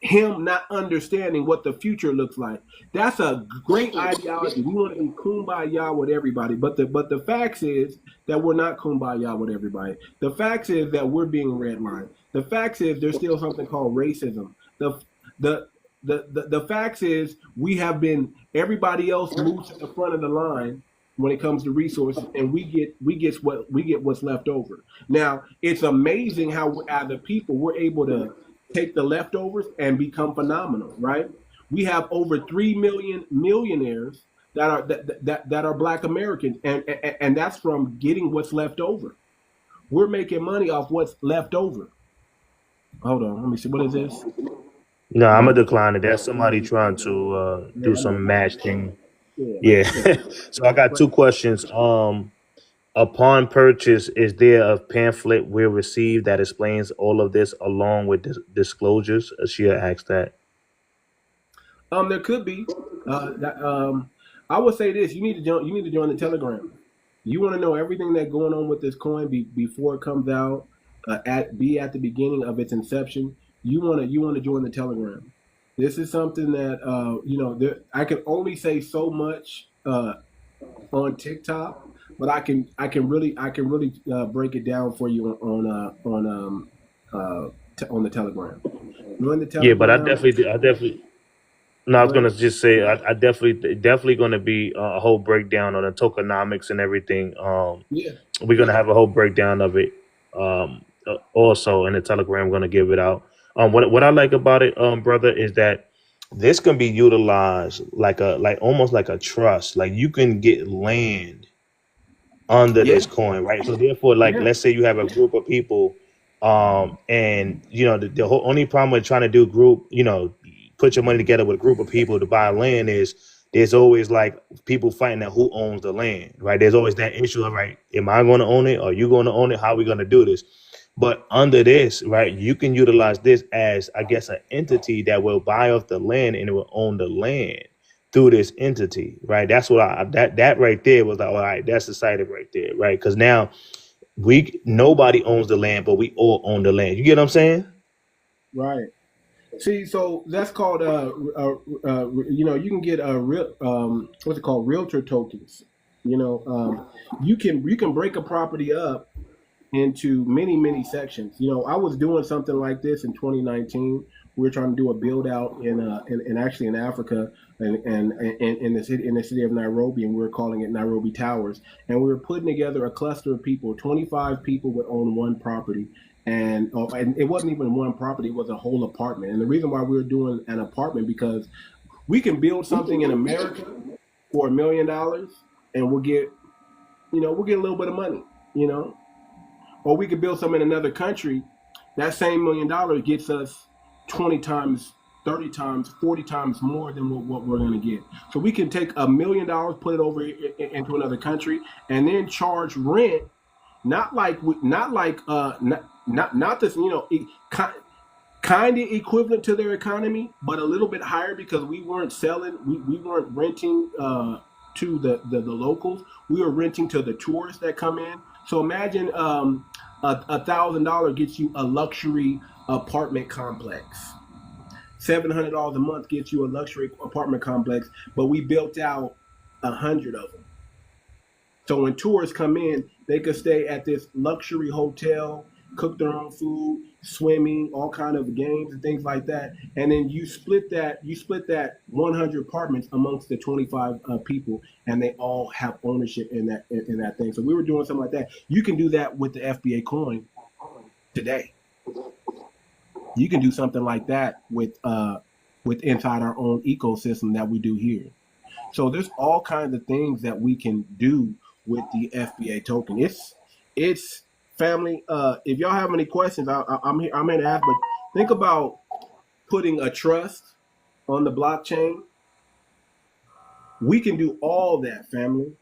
him not understanding what the future looks like. That's a great ideology. We want to be kumbaya with everybody, but the facts is that we're not kumbaya with everybody. The facts is that we're being redlined. The facts is there's still something called racism. The facts is we have been, everybody else moves to the front of the line when it comes to resources, and we get what's left over. Now it's amazing how as a people we're able to take the leftovers and become phenomenal, right? We have over 3 million millionaires that are Black Americans, and that's from getting what's left over. We're making money off what's left over. Hold on, let me see. What is this? No, I'm gonna decline it. That's somebody trying to do some match thing. Yeah. So I got two questions. Upon purchase, is there a pamphlet we receive that explains all of this along with disclosures? She asked that. There could be. I would say this: you need to join the Telegram. You want to know everything that's going on with this coin before it comes out, at the beginning of its inception. You want to join the Telegram. This is something that I can only say so much on TikTok, but I can really break it down for you on the Telegram. Join the Telegram. Yeah, but I definitely. No, I was gonna just say I definitely gonna be a whole breakdown on the tokenomics and everything. Yeah. We're gonna have a whole breakdown of it. Also in the Telegram, gonna give it out. What I like about it, brother, is that this can be utilized like almost like a trust. Like you can get land under this coin, right? So therefore, like let's say you have a group of people, and the whole only problem with trying to do group, put your money together with a group of people to buy land is there's always like people fighting at who owns the land, right? There's always that issue of, right, am I going to own it? Are you going to own it? How are we going to do this? But under this, right, you can utilize this as, I guess, an entity that will buy off the land and it will own the land through this entity, right? That's what that right there was like, all right, that's decided right there, right? Because now nobody owns the land, but we all own the land. You get what I'm saying? Right. See, so that's called you can get what's it called, realtor tokens. You can break a property up into many sections. I was doing something like this in 2019. We were trying to do a build out in actually in Africa and in the city of Nairobi, and we were calling it Nairobi Towers. And we were putting together a cluster of people. 25 people would own one property. And it wasn't even one property, it was a whole apartment. And the reason why we were doing an apartment, because we can build something in America for $1 million and we'll get a little bit of money, or we could build something in another country. That same $1 million gets us 20 times, 30 times, 40 times more than what we're going to get. So we can take $1 million, put it over into another country, and then charge rent, not this, kind of equivalent to their economy, but a little bit higher, because we weren't selling, we weren't renting to the locals. We were renting to the tourists that come in. So imagine $1,000 gets you a luxury apartment complex. $700 a month gets you a luxury apartment complex, but we built out 100 of them. So when tourists come in, they could stay at this luxury hotel, cook their own food, swimming, all kind of games and things like that. And then you split that 100 apartments amongst the 25 people, and they all have ownership in that thing. So we were doing something like that. You can do that with the FBACOIN today. You can do something like that with inside our own ecosystem that we do here. So there's all kinds of things that we can do with the FBA token. It's family. If y'all have any questions, I'm here to ask. But think about putting a trust on the blockchain. We can do all that, family.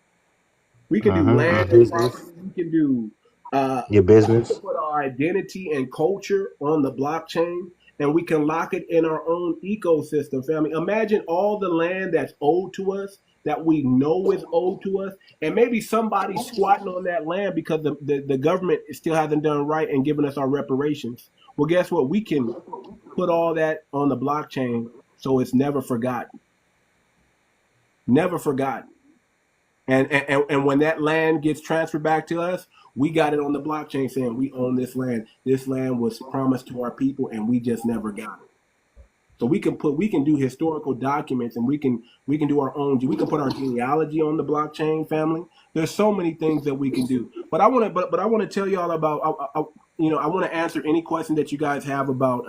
We can do land and property. We can do your business. We can put our identity and culture on the blockchain, and we can lock it in our own ecosystem, family. Imagine all the land that's owed to us that we know is owed to us, and maybe somebody's squatting on that land because the government still hasn't done right and given us our reparations. Well, guess what? We can put all that on the blockchain so it's never forgotten. Never forgotten. And when that land gets transferred back to us, we got it on the blockchain saying we own this land. This land was promised to our people and we just never got it. So we can do historical documents, and we can do our own. We can put our genealogy on the blockchain, family. There's so many things that we can do. But I want to tell y'all about. I want to answer any question that you guys have about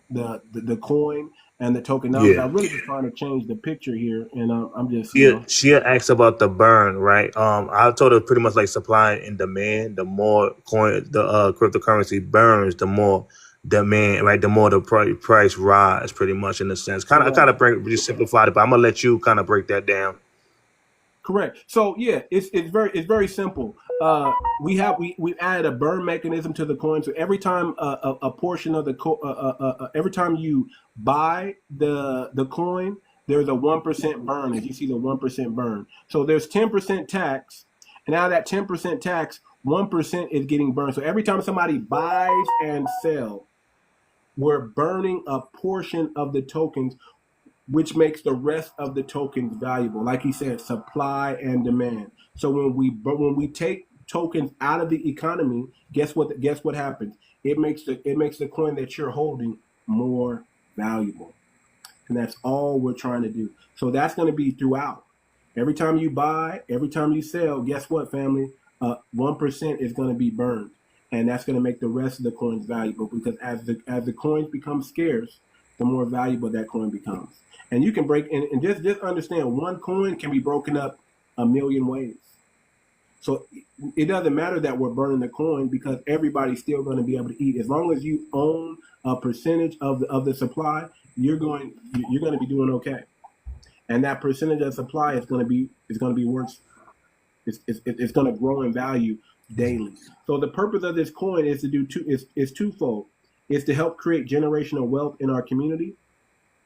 the coin and the tokenomics. Yeah. I'm really just trying to change the picture here, and I'm just. She asked about the burn, right? I told her pretty much like supply and demand. The more coin, the cryptocurrency burns, the more demand, right? The more the price rise, pretty much in a sense. Kind of just simplified it, but I'm gonna let you kind of break that down. Correct. So yeah, it's very simple. We've added a burn mechanism to the coin. So every time a portion of the every time you buy the coin, there's a 1% burn. As you see, the 1% burn. So there's 10% tax, and out of that 10% tax, 1% is getting burned. So every time somebody buys and sells, we're burning a portion of the tokens, which makes the rest of the tokens valuable. Like he said, supply and demand. So when we take tokens out of the economy, guess what happens? It makes the coin that you're holding more valuable. And that's all we're trying to do. So that's going to be throughout. Every time you buy, every time you sell, guess what, family? 1% is going to be burned. And that's going to make the rest of the coins valuable, because as the coins become scarce, the more valuable that coin becomes. And you can break and just understand, one coin can be broken up a million ways. So it doesn't matter that we're burning the coin, because everybody's still going to be able to eat. As long as you own a percentage of the supply, you're going to be doing okay. And that percentage of supply is going to be worth. It's going to grow in value daily. So the purpose of this coin is is twofold. It's to help create generational wealth in our community.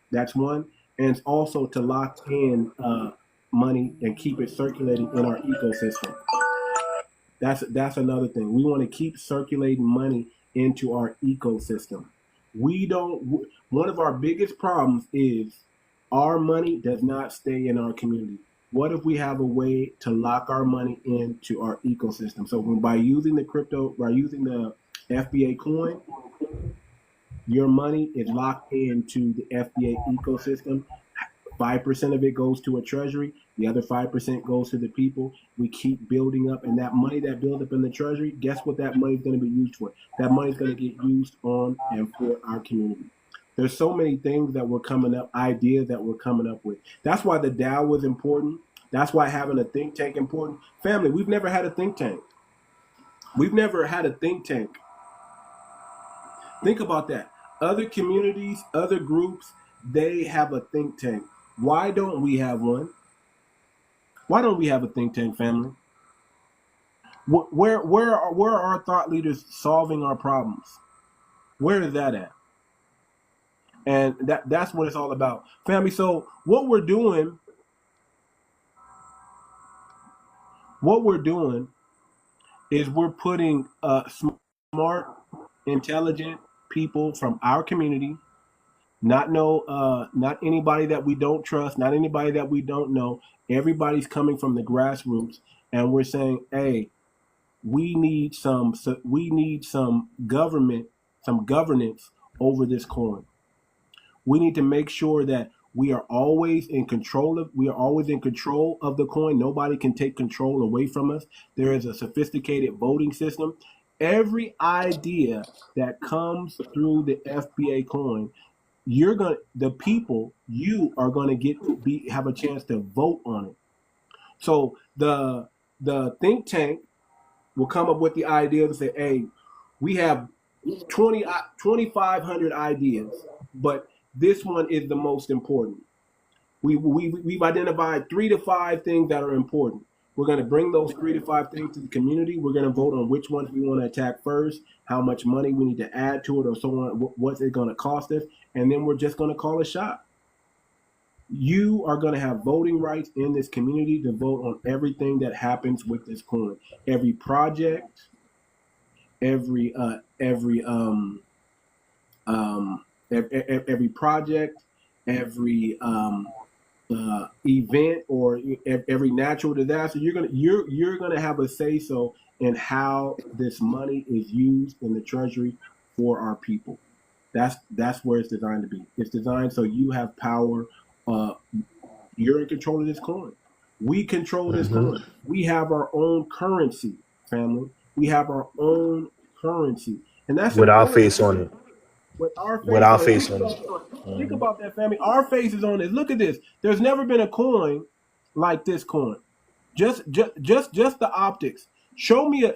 That's one. And it's also to lock in money and keep it circulating in our ecosystem. That's another thing. We want to keep circulating money into our ecosystem. One of our biggest problems is our money does not stay in our community. What if we have a way to lock our money into our ecosystem? So by using the FBA coin, your money is locked into the FBA ecosystem. 5% of it goes to a treasury. The other 5% goes to the people. We keep building up, and that money that builds up in the treasury, guess what that money is going to be used for? That money is going to get used on and for our community. There's so many things that we're coming up, ideas that we're coming up with. That's why the DAO was important. That's why having a think tank important. Family, we've never had a think tank. We've never had a think tank. Think about that. Other communities, other groups, they have a think tank. Why don't we have one? Why don't we have a think tank, family? Where are our thought leaders solving our problems? Where is that at? And that's what it's all about, family. So what we're doing is we're putting smart, intelligent people from our community, not anybody that we don't trust, not anybody that we don't know. Everybody's coming from the grassroots, and we're saying, hey, we need some governance over this coin. We need to make sure that we are always in control of the coin. Nobody can take control away from us. There is a sophisticated voting system. Every idea that comes through the FBA coin, you are going to have a chance to vote on it. So the think tank will come up with the idea to say, hey, we have 2,500 ideas, but this one is the most important. We've identified 3 to 5 things that are important. We're going to bring those 3 to 5 things to the community. We're going to vote on which ones we want to attack first, how much money we need to add to it, or so on, what's it going to cost us, and then we're just going to call a shot. You are going to have voting rights in this community to vote on everything that happens with this coin. Every project, every every project, every event, or every natural disaster. You're gonna have a say so in how this money is used in the treasury for our people. That's where it's designed to be. It's designed so you have power. You're in control of this coin. We control this coin. We have our own currency, family. We have our own currency, and that's With our important. face on it. With our face With our on it. face on it. Think about that, family. Our face is on it. Look at this. There's never been a coin like this coin. Just the optics. Show me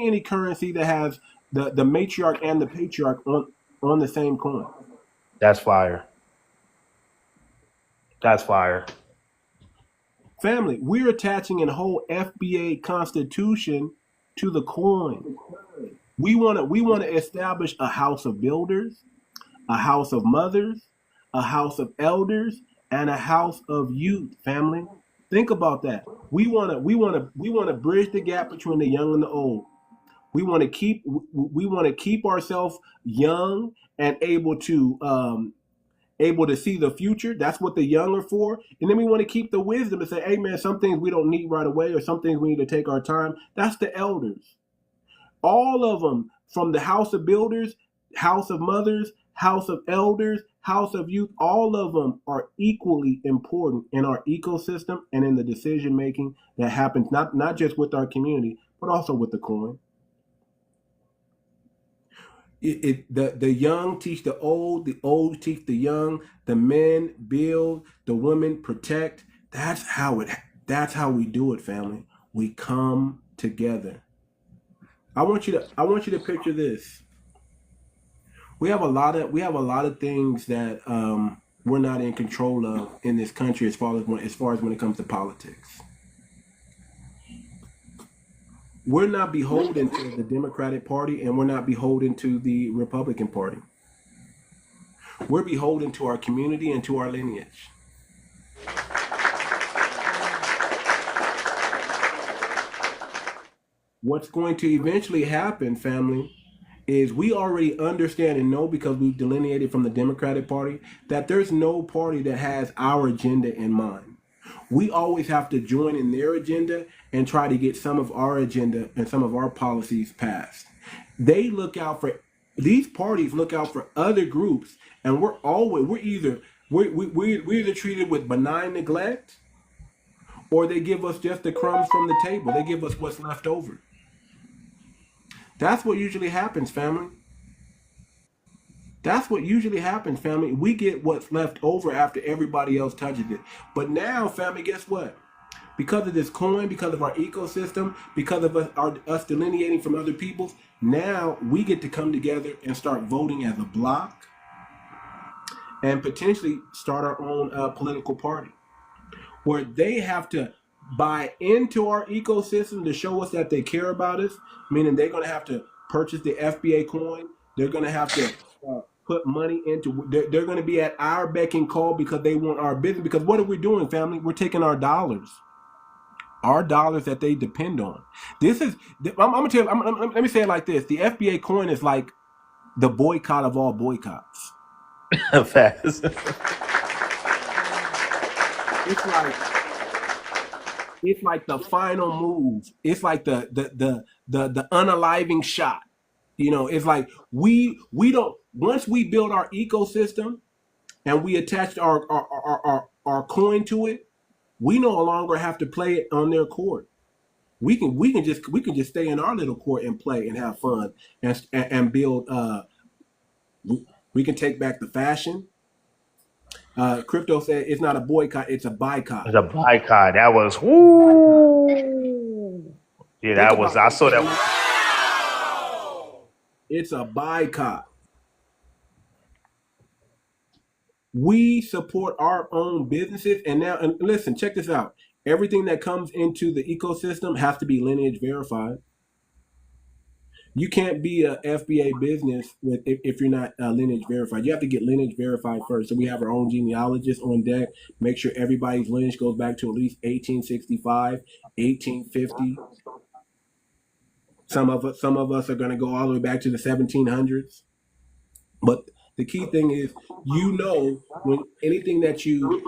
any currency that has the matriarch and the patriarch on the same coin. That's fire. That's fire. Family, we're attaching a whole FBA constitution to the coin. We want to establish a house of builders, a house of mothers, a house of elders, and a house of youth. Family, think about that. We want to bridge the gap between the young and the old. We want to keep ourselves young and able to see the future. That's what the young are for. And then we want to keep the wisdom to say, hey man, some things we don't need right away, or some things we need to take our time. That's the elders. All of them, from the house of builders, house of mothers, house of elders, house of youth, all of them are equally important in our ecosystem and in the decision making that happens not just with our community, but also with the coin. The young teach the old teach the young, the men build, the women protect. That's how we do it, family. We come together. I want you to picture this. We have a lot of things that we're not in control of in this country as far as when it comes to politics. We're not beholden to the Democratic Party, and we're not beholden to the Republican Party. We're beholden to our community and to our lineage. What's going to eventually happen, family, is we already understand and know, because we've delineated from the Democratic Party, that there's no party that has our agenda in mind. We always have to join in their agenda and try to get some of our agenda and some of our policies passed. These parties look out for other groups, and we're either treated with benign neglect, or they give us just the crumbs from the table. They give us what's left over. That's what usually happens, family. That's what usually happens, family. We get what's left over after everybody else touches it. But now, family, guess what? Because of this coin, because of our ecosystem, because of us delineating from other peoples, now we get to come together and start voting as a block and potentially start our own political party, where they have to buy into our ecosystem to show us that they care about us, meaning they're going to have to purchase the FBA coin. They're going to have to put money into, they're going to be at our beck and call because they want our business. Because what are we doing, family? We're taking our dollars that they depend on. This is, I'm going to tell you, let me say it like this. The FBA coin is like the boycott of all boycotts. Fast. It's like the final move. It's like the unaliving shot. You know, it's like we don't, once we build our ecosystem and we attach our coin to it, we no longer have to play it on their court. We can just stay in our little court and play and have fun and build. We can take back the fashion. Crypto said it's not a boycott, it's a boycott. It's a boycott. That was woo. Yeah, that was. I saw that. It's a boycott. We support our own businesses, and listen, check this out. Everything that comes into the ecosystem has to be lineage verified. You can't be a FBA business if you're not lineage verified. You have to get lineage verified first. So we have our own genealogist on deck. Make sure everybody's lineage goes back to at least 1865, 1850. Some of us are going to go all the way back to the 1700s. But the key thing is, when anything that you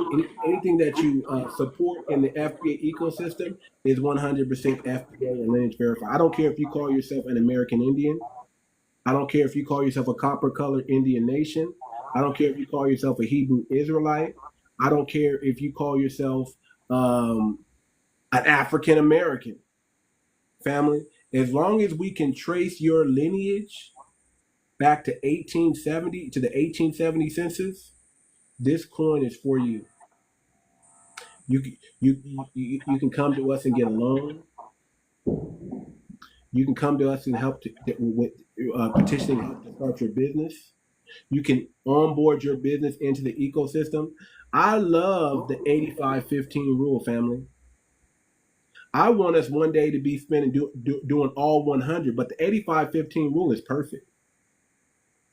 support in the FBA ecosystem is 100% FBA and lineage verified. I don't care if you call yourself an American Indian. I don't care if you call yourself a copper-colored Indian nation. I don't care if you call yourself a Hebrew Israelite. I don't care if you call yourself an African American. Family, as long as we can trace your lineage back to 1870, to the 1870 census, this coin is for you. You can come to us and get a loan. You can come to us and help with petitioning help to start your business. You can onboard your business into the ecosystem. I love the 85-15 rule, family. I want us one day to be spending doing all 100, but the 85-15 rule is perfect.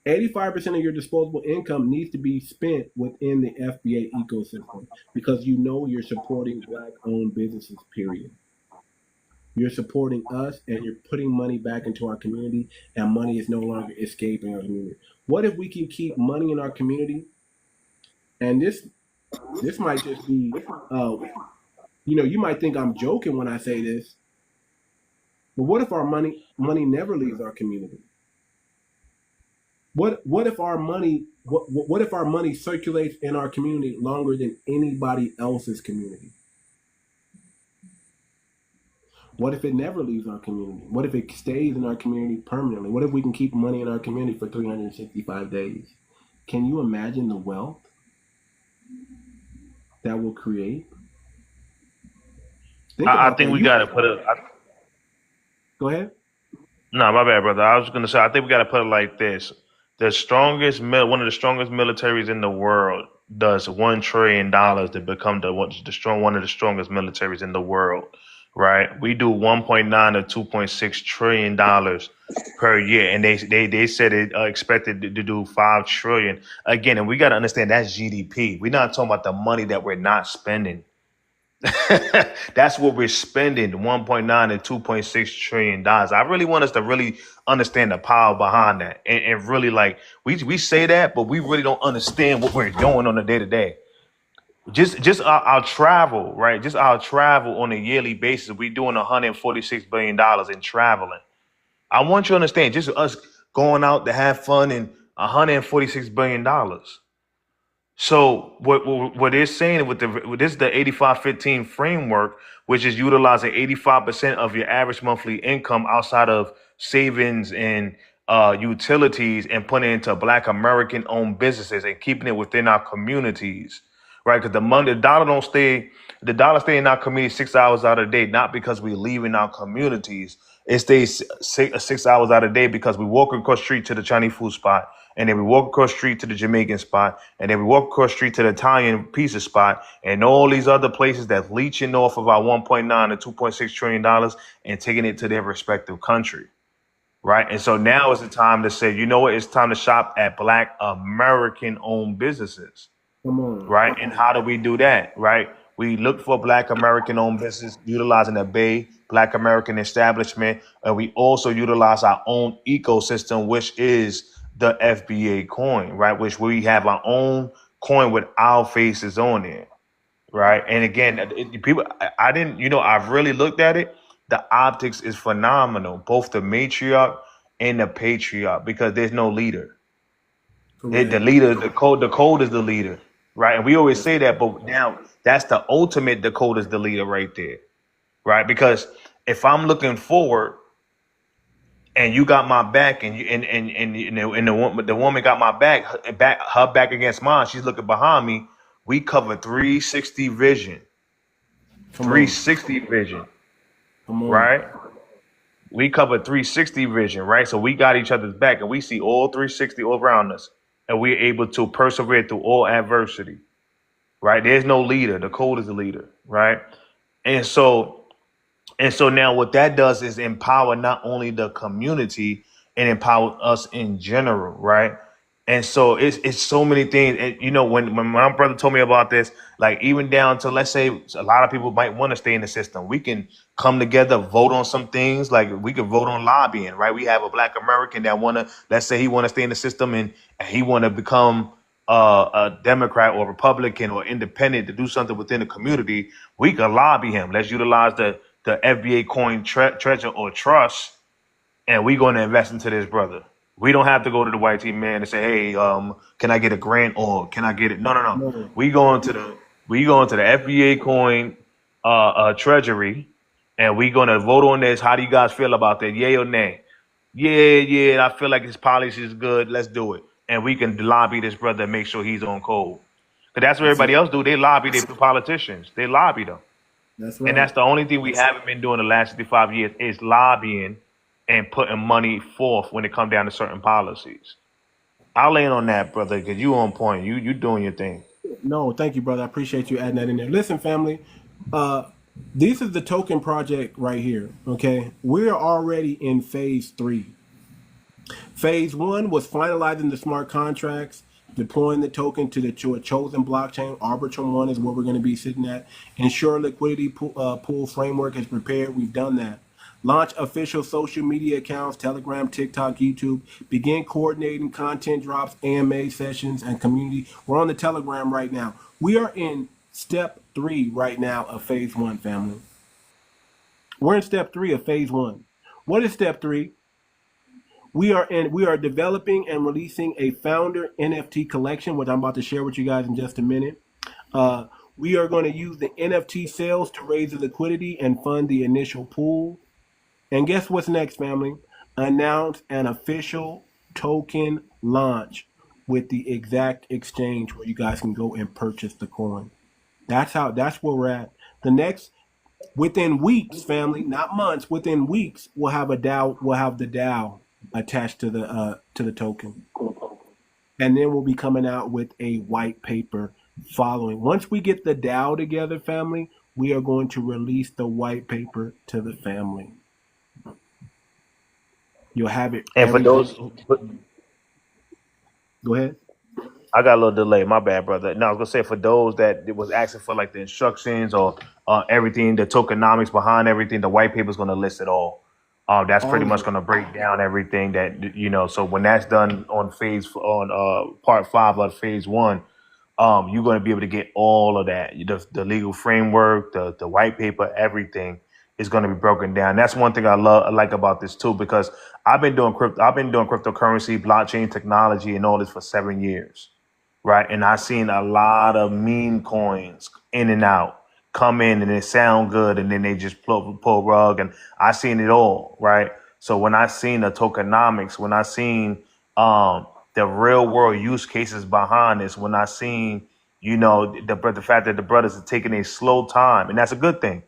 85% of your disposable income needs to be spent within the FBA ecosystem because you're supporting Black-owned businesses, period. You're supporting us and you're putting money back into our community, and money is no longer escaping our community. What if we can keep money in our community? And this might just be, you might think I'm joking when I say this, but what if our money never leaves our community? What if our money circulates in our community longer than anybody else's community? What if it never leaves our community? What if it stays in our community permanently? What if we can keep money in our community for 365 days? Can you imagine the wealth that will create? I think we got to put it. Go ahead. No, my bad, brother. I was going to say, I think we got to put it like this. One of the strongest militaries in the world does $1 trillion to become one of the strongest militaries in the world, right? We do 1.9 to 2.6 trillion dollars per year, and they said it expected to do 5 trillion again. And we got to understand that's GDP. We're not talking about the money that we're not spending. That's what we're spending, 1.9 to 2.6 trillion dollars. I really want us to really understand the power behind that, and really, like, we say that, but we really don't understand what we're doing on a day to day. Just our travel, right? Just our travel on a yearly basis, we're doing $146 billion in traveling. I want you to understand, just us going out to have fun and $146 billion. So what they're saying with this is the 85-15 framework, which is utilizing 85% of your average monthly income outside of savings and utilities and putting it into Black American owned businesses and keeping it within our communities, right? Because the dollar stay in our community 6 hours out of the day, not because we leave in our communities. It stays 6 hours out of the day because we walk across the street to the Chinese food spot, and then we walk across the street to the Jamaican spot, and then we walk across the street to the Italian pizza spot, and all these other places that's leeching off of our 1.9 to 2.6 trillion dollars and taking it to their respective country, right? And so now is the time to say, you know what? It's time to shop at Black American-owned businesses, right? And how do we do that, right? We look for Black American-owned business utilizing the Bay Black American establishment, and we also utilize our own ecosystem, which is the FBA coin, right? Which we have our own coin with our faces on it, right? And again, I've really looked at it. The optics is phenomenal, both the matriarch and the patriarch, because there's no leader. The leader, the code is the leader, right? And we always say that, but now that's the ultimate. The code is the leader right there, right? Because if I'm looking forward, and you got my back, and the woman got my back, her back against mine. She's looking behind me. We cover 360 vision. 360 vision, right? We cover 360 vision, right? So we got each other's back, and we see all 360 all around us, and we're able to persevere through all adversity, right? There's no leader. The code is the leader, right? And so And so now what that does is empower not only the community and empower us in general, right? And so it's so many things. And you know, when my brother told me about this, like even down to, let's say a lot of people might want to stay in the system. We can come together, vote on some things. Like we can vote on lobbying, right? We have a Black American that wanna, let's say he wanna stay in the system and he wanna become a Democrat or Republican or independent to do something within the community. We could lobby him. Let's utilize the FBACOIN treasure or trust, and we're going to invest into this brother. We don't have to go to the white team man and say, "Hey, can I get a grant or can I get it?" No, no, no. No. We going to the FBACOIN treasury, and we going to vote on this. How do you guys feel about that? Yay or nay? Yeah. I feel like his policy is good. Let's do it, and we can lobby this brother and make sure he's on code. Because that's what That's everybody it. else do. They lobby their politicians. They lobby them. That's And right. that's the only thing we haven't been doing the last 65 years is lobbying and putting money forth when it comes down to certain policies. I'll land on that, brother, because you on point. You doing your thing. No, thank you, brother. I appreciate you adding that in there. Listen, family, uh, this is the token project right here. Okay, we're already in phase 3. Phase 1 was finalizing the smart contracts, deploying the token to a chosen blockchain. Arbitrum 1 is where we're going to be sitting at. Ensure liquidity pool framework is prepared. We've done that. Launch official social media accounts, Telegram, TikTok, YouTube. Begin coordinating content drops, AMA sessions, and community. We're on the Telegram right now. We are in step 3 right now of phase 1, family. We're in step 3 of phase 1. What is step 3? We are developing and releasing a founder NFT collection, which I'm about to share with you guys in just a minute. We are going to use the NFT sales to raise the liquidity and fund the initial pool. And guess what's next, family? Announce an official token launch with the exact exchange where you guys can go and purchase the coin. That's where we're at. The next, within weeks, family, not months, within weeks, we'll have the DAO attached to the token. And then we'll be coming out with a white paper following. Once we get the DAO together, family, we are going to release the white paper to the family. You'll have it. And for those, Go ahead. I got a little delay. My bad, brother. No, I was gonna say for those that was asking for like the instructions or everything, the tokenomics behind everything, the white paper is gonna list it all. That's All pretty of much it. gonna break down everything that you know. So when that's done on part 5 of phase 1, you're gonna be able to get all of that. The legal framework, the white paper, everything is gonna be broken down. That's one thing I like about this too, because I've been doing cryptocurrency, blockchain technology, and all this for 7 years, right? And I seen a lot of meme coins in and out, come in and they sound good, and then they just pull rug, and I seen it all, right? So when I seen the tokenomics, when I seen the real world use cases behind this, when I seen the fact that the brothers are taking a slow time, and that's a good thing.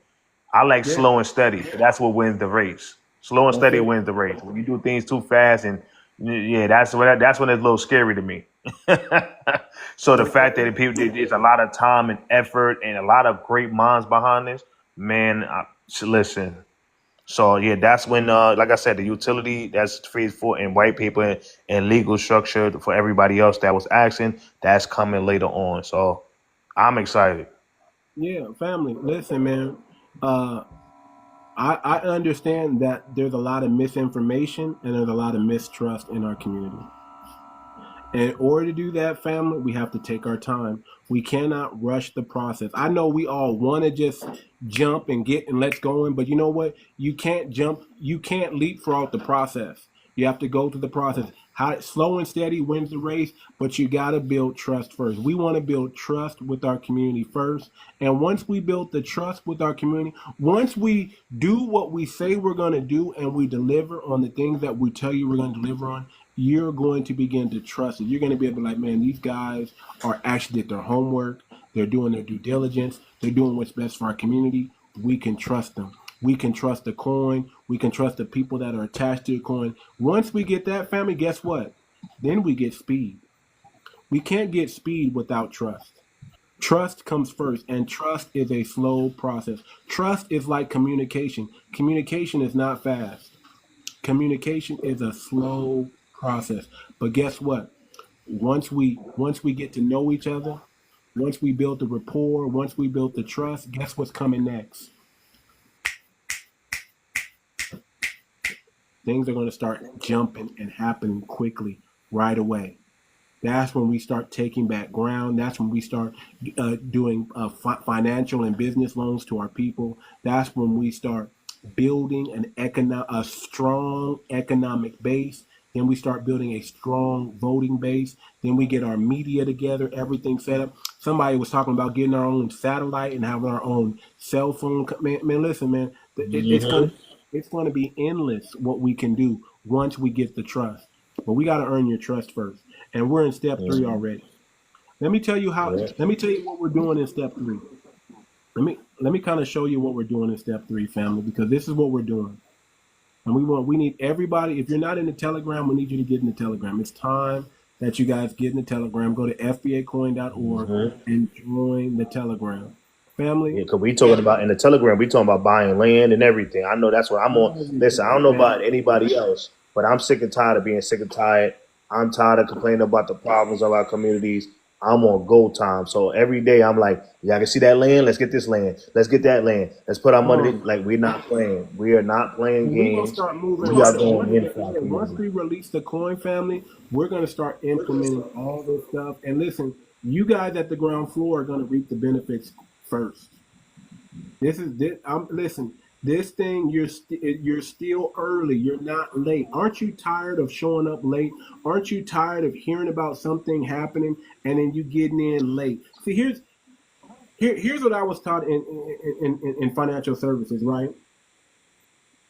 I like Yeah, slow and steady. That's what wins the race. Slow and that's steady it. wins the race. When you do things too fast, and yeah, that's when it's a little scary to me. So the That's fact that there's a lot of time and effort and a lot of great minds behind this, man. Listen. So yeah, that's when, like I said, the utility, that's phase 4, and white paper and legal structure for everybody else that was asking. That's coming later on. So I'm excited. Yeah, family. Listen, man. Uh, I understand that there's a lot of misinformation and there's a lot of mistrust in our community. In order to do that, family, we have to take our time. We cannot rush the process. I know we all want to just jump and get and let's go in, but you know what? You can't jump. You can't leapfrog the process. You have to go through the process. How slow and steady wins the race, but you got to build trust first. We want to build trust with our community first. And once we build the trust with our community, once we do what we say we're going to do and we deliver on the things that we tell you we're going to deliver on, you're going to begin to trust it. You're going to be able to be like, man, these guys are actually did their homework. They're doing their due diligence. They're doing what's best for our community. We can trust them. We can trust the coin. We can trust the people that are attached to the coin. Once we get that, family, guess what? Then we get speed. We can't get speed without trust. Trust comes first, and trust is a slow process. Trust is like communication. Communication is not fast. Communication is a slow process. But guess what? Once we get to know each other, once we build the rapport, once we build the trust, guess what's coming next? Things are going to start jumping and happening quickly right away. That's when we start taking back ground. That's when we start doing financial and business loans to our people. That's when we start building a strong economic base. Then we start building a strong voting base. Then we get our media together, everything set up. Somebody was talking about getting our own satellite and having our own cell phone. Man, listen, man, it's going to be endless what we can do once we get the trust. But we got to earn your trust first. And we're in step 3 already. Let me tell you what we're doing in step 3. Let me kind of show you what we're doing in step 3, family, because this is what we're doing. And we need everybody. If you're not in the Telegram, we need you to get in the Telegram. It's time that you guys get in the Telegram. Go to FBACOIN.org and join the Telegram. Family. Yeah, because we talking about in the Telegram, we talking about buying land and everything. I know that's what I'm on. Listen, I don't know about anybody else, but I'm sick and tired of being sick and tired. I'm tired of complaining about the problems of our communities. I'm on go time. So every day I'm like, y'all can see that land? Let's get this land. Let's get that land. Let's put our money in. Like, we're not playing. We are not playing games. Start moving. We are going in. Once we release the coin, family, we're going to start implementing all this stuff. And listen, you guys at the ground floor are going to reap the benefits first. Listen. This thing, you're still early. You're not late. Aren't you tired of showing up late? Aren't you tired of hearing about something happening and then you getting in late? See, here's what I was taught in financial services, right?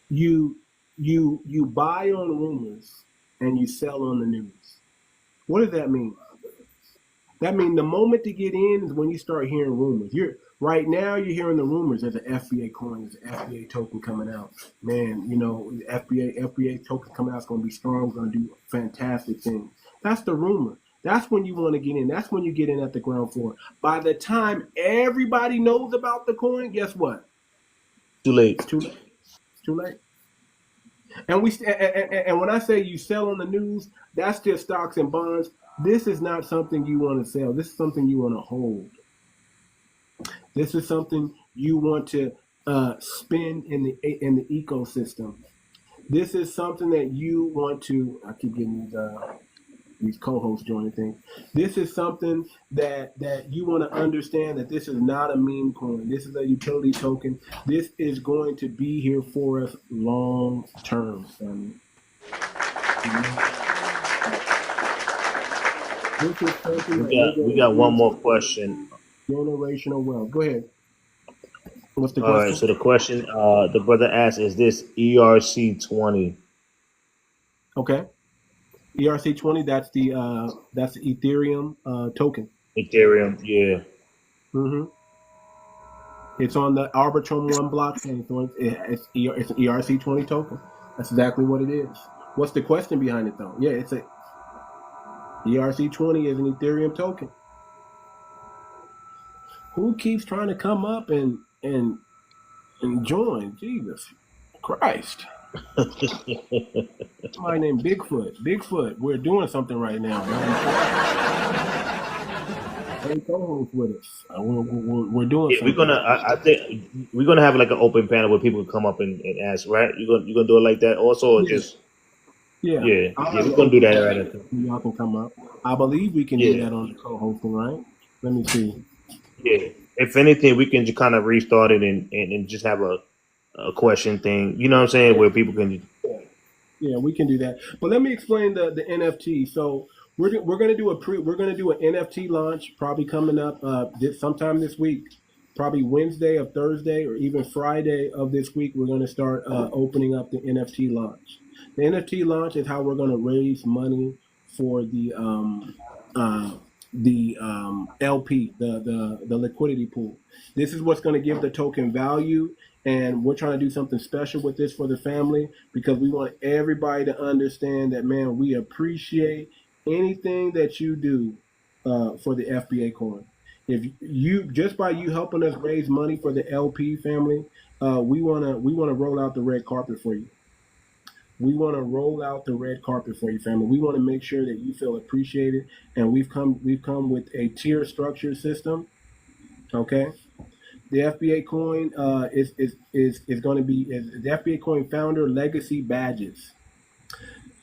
You buy on rumors and you sell on the news. What does that mean? That means the moment to get in is when you start hearing rumors. Right now, you're hearing the rumors. There's an FBA coin, there's an FBA token coming out. Man, you know, the FBA token coming out is going to be strong, going to do fantastic things. That's the rumor. That's when you want to get in. That's when you get in at the ground floor. By the time everybody knows about the coin, guess what? Too late. It's too late. It's too late. And when I say you sell on the news, that's just stocks and bonds. This is not something you want to sell. This is something you want to hold. This is something you want to spend in the ecosystem. This is something that you want to. I keep getting these co-hosts joining things. This is something that you want to understand that this is not a meme coin. This is a utility token. This is going to be here for us long term, family. We got one more question. Generational wealth. Go ahead. What's the question? All right. So the question the brother asked is this 𝗖𝗂𝗂𝘁. Okay. 𝗖𝗂𝗂𝘁𝘂𝘁. That's the Ethereum token. Ethereum. Yeah. It's on the Arbitrum 1 blockchain. So it's an 𝗖𝗂𝗂𝘁𝘂 token. That's exactly what it is. What's the question behind it though? Yeah, it's a 𝗖𝗂𝗂𝘁𝘂𝘁 is an Ethereum token. Who keeps trying to come up and join? Jesus Christ. Somebody named Bigfoot. Bigfoot, we're doing something right now. Hey, co-host with us. We're doing something. We're gonna. I think we're gonna have like an open panel where people can come up and ask. Right? You're gonna do it like that also, or just. Yeah. We're gonna do that right after. Y'all can come up. I believe we can do that on the co-hosting, right? Let me see. Yeah. If anything, we can just kind of restart it and just have a question thing. You know what I'm saying? Where people can. Yeah, we can do that. But let me explain the NFT. So we're gonna do an NFT launch probably coming up sometime this week. Probably Wednesday or Thursday or even Friday of this week. We're gonna start opening up the NFT launch. The NFT launch is how we're going to raise money for the LP, the liquidity pool. This is what's going to give the token value, and we're trying to do something special with this for the family because we want everybody to understand that, man, we appreciate anything that you do for the FBA coin. If you just by you helping us raise money for the LP family, we wanna roll out the red carpet for you. We want to roll out the red carpet for you, family. We want to make sure that you feel appreciated, and we've come with a tier structure system. Okay, the FBA coin is going to be the FBA coin founder legacy badges.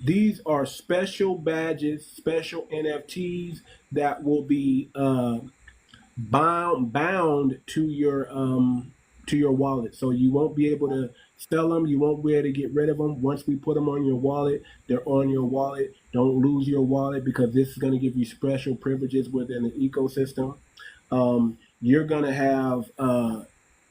These are special badges, special NFTs that will be bound to your wallet, so you won't be able to sell them. You won't be able to get rid of them. Once we put them on your wallet, they're on your wallet. Don't lose your wallet, because this is going to give you special privileges within the ecosystem. You're going to have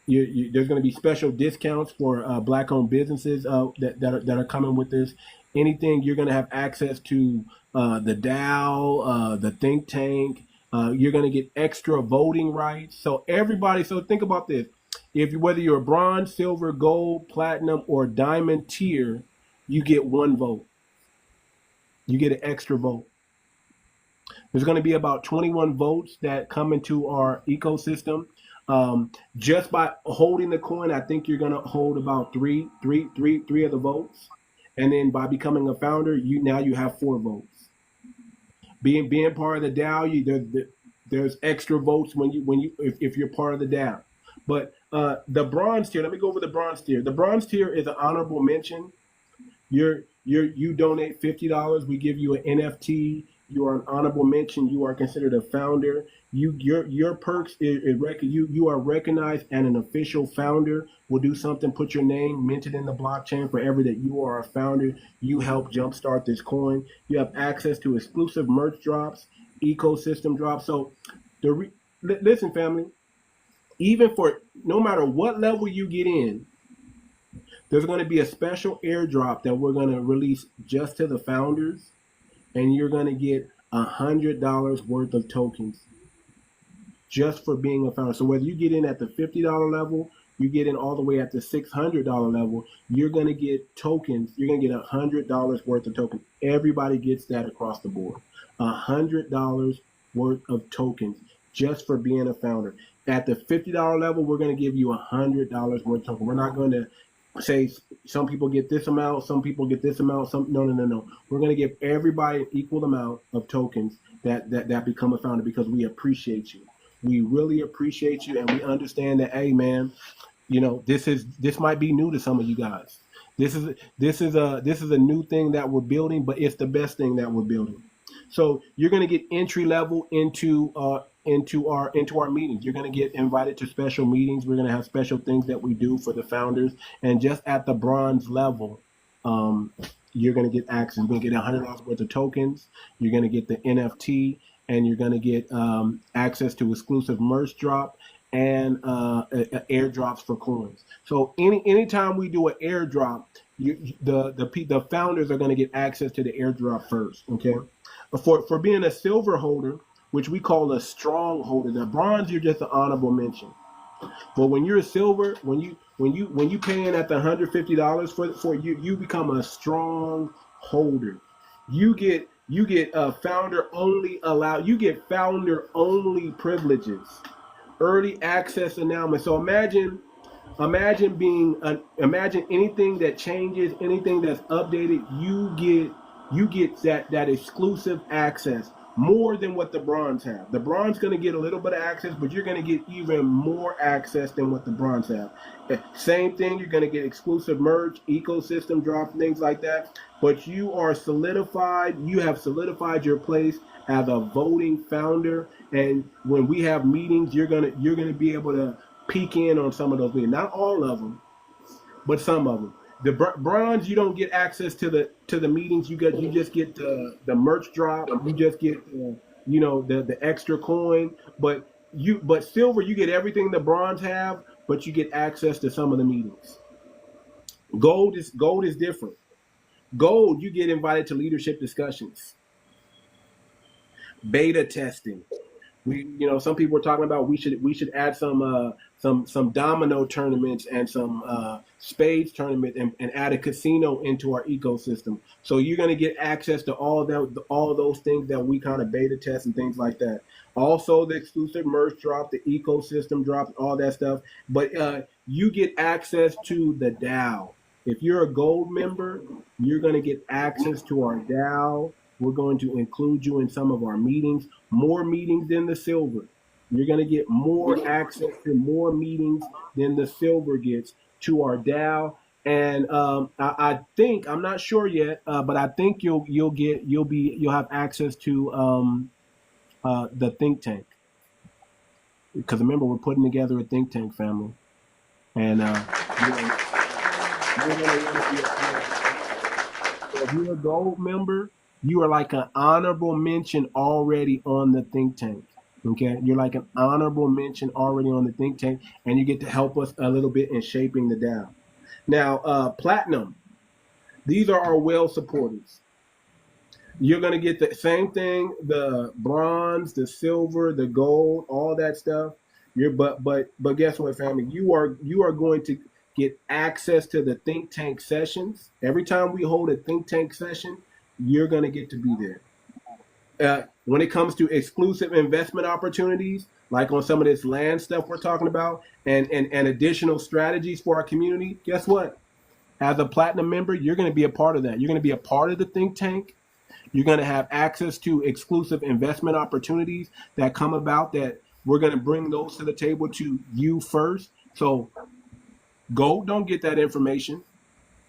there's going to be special discounts for black-owned businesses that are coming with this. Anything, you're going to have access to the DAO, the think tank. You're going to get extra voting rights. So everybody, so think about this. Whether you're a bronze, silver, gold, platinum, or diamond tier, you get one vote. You get an extra vote. There's going to be about 21 votes that come into our ecosystem. Just by holding the coin, I think you're going to hold about three of the votes, and then by becoming a founder, you have 4 votes. Being part of the DAO, there's extra votes if you're part of the DAO. But the bronze tier, let me go over the bronze tier. The bronze tier is an honorable mention. You donate $50, we give you an NFT. You are an honorable mention. You are considered a founder. Your perks you are recognized as an official founder. We'll do something, put your name minted in the blockchain forever that you are a founder. You help jumpstart this coin. You have access to exclusive merch drops, ecosystem drops. So listen, family, even for no matter what level you get in, there's going to be a special airdrop that we're going to release just to the founders, and you're going to get $100 worth of tokens just for being a founder. So whether you get in at the $50 level, you get in all the way at the $600 level, you're going to get tokens. You're going to get $100 worth of tokens. Everybody gets that across the board. $100 worth of tokens just for being a founder. At the $50 level, we're going to give you $100 worth of tokens. We're not going to say some people get this amount, some people get this amount. No. We're going to give everybody an equal amount of tokens that become a founder, because we appreciate you. We really appreciate you, and we understand that, hey man, this might be new to some of you guys. This is a new thing that we're building, but it's the best thing that we're building. So you're going to get entry level into our meetings. You're going to get invited to special meetings. We're going to have special things that we do for the founders. And just at the bronze level, you're going to get access. You're going to get $100 worth of tokens. You're going to get the NFT, and you're going to get access to exclusive merch drop and airdrops for coins. So anytime we do an airdrop, the founders are going to get access to the airdrop first. Okay, for being a silver holder, which we call a strong holder. The bronze, you're just an honorable mention. But when you're a silver, when you pay in at the $150 for you become a strong holder. You get founder only privileges, early access announcement. So imagine anything that changes, anything that's updated, you get that exclusive access. More than what the bronze have. The bronze going to get a little bit of access, but you're going to get even more access than what the bronze have. Same thing, you're going to get exclusive merch, ecosystem drops, things like that. But you are solidified. You have solidified your place as a voting founder. And when we have meetings, you're gonna be able to peek in on some of those meetings. Not all of them, but some of them. The bronze, you don't get access to the meetings. You just get the merch drop. You just get the extra coin. But silver, you get everything the bronze have, but you get access to some of the meetings. Gold is different. Gold, you get invited to leadership discussions, beta testing, Some people were talking about we should add some domino tournaments and some spades tournament and add a casino into our ecosystem. So you're going to get access to all those things that we kind of beta test and things like that. Also, the exclusive merch drop, the ecosystem drops, all that stuff. But you get access to the DAO. If you're a gold member, you're going to get access to our DAO. We're going to include you in some of our meetings, more meetings than the silver. You're going to get more access to more meetings than the silver gets to our DAO. And I think, I'm not sure yet, but I think you'll have access to the think tank, because remember, we're putting together a think tank, family, and if you're a gold member, you are like an honorable mention already on the think tank. Okay, you're like an honorable mention already on the think tank, and you get to help us a little bit in shaping the DAO. Now, platinum, these are our whale supporters. You're going to get the same thing, the bronze, the silver, the gold, all that stuff. But guess what, family? You are going to get access to the think tank sessions. Every time we hold a think tank session, you're going to get to be there. When it comes to exclusive investment opportunities, like on some of this land stuff we're talking about, and additional strategies for our community, guess what? As a platinum member, you're going to be a part of that. You're going to be a part of the think tank. You're going to have access to exclusive investment opportunities that come about, that we're going to bring those to the table to you first. So gold don't get that information.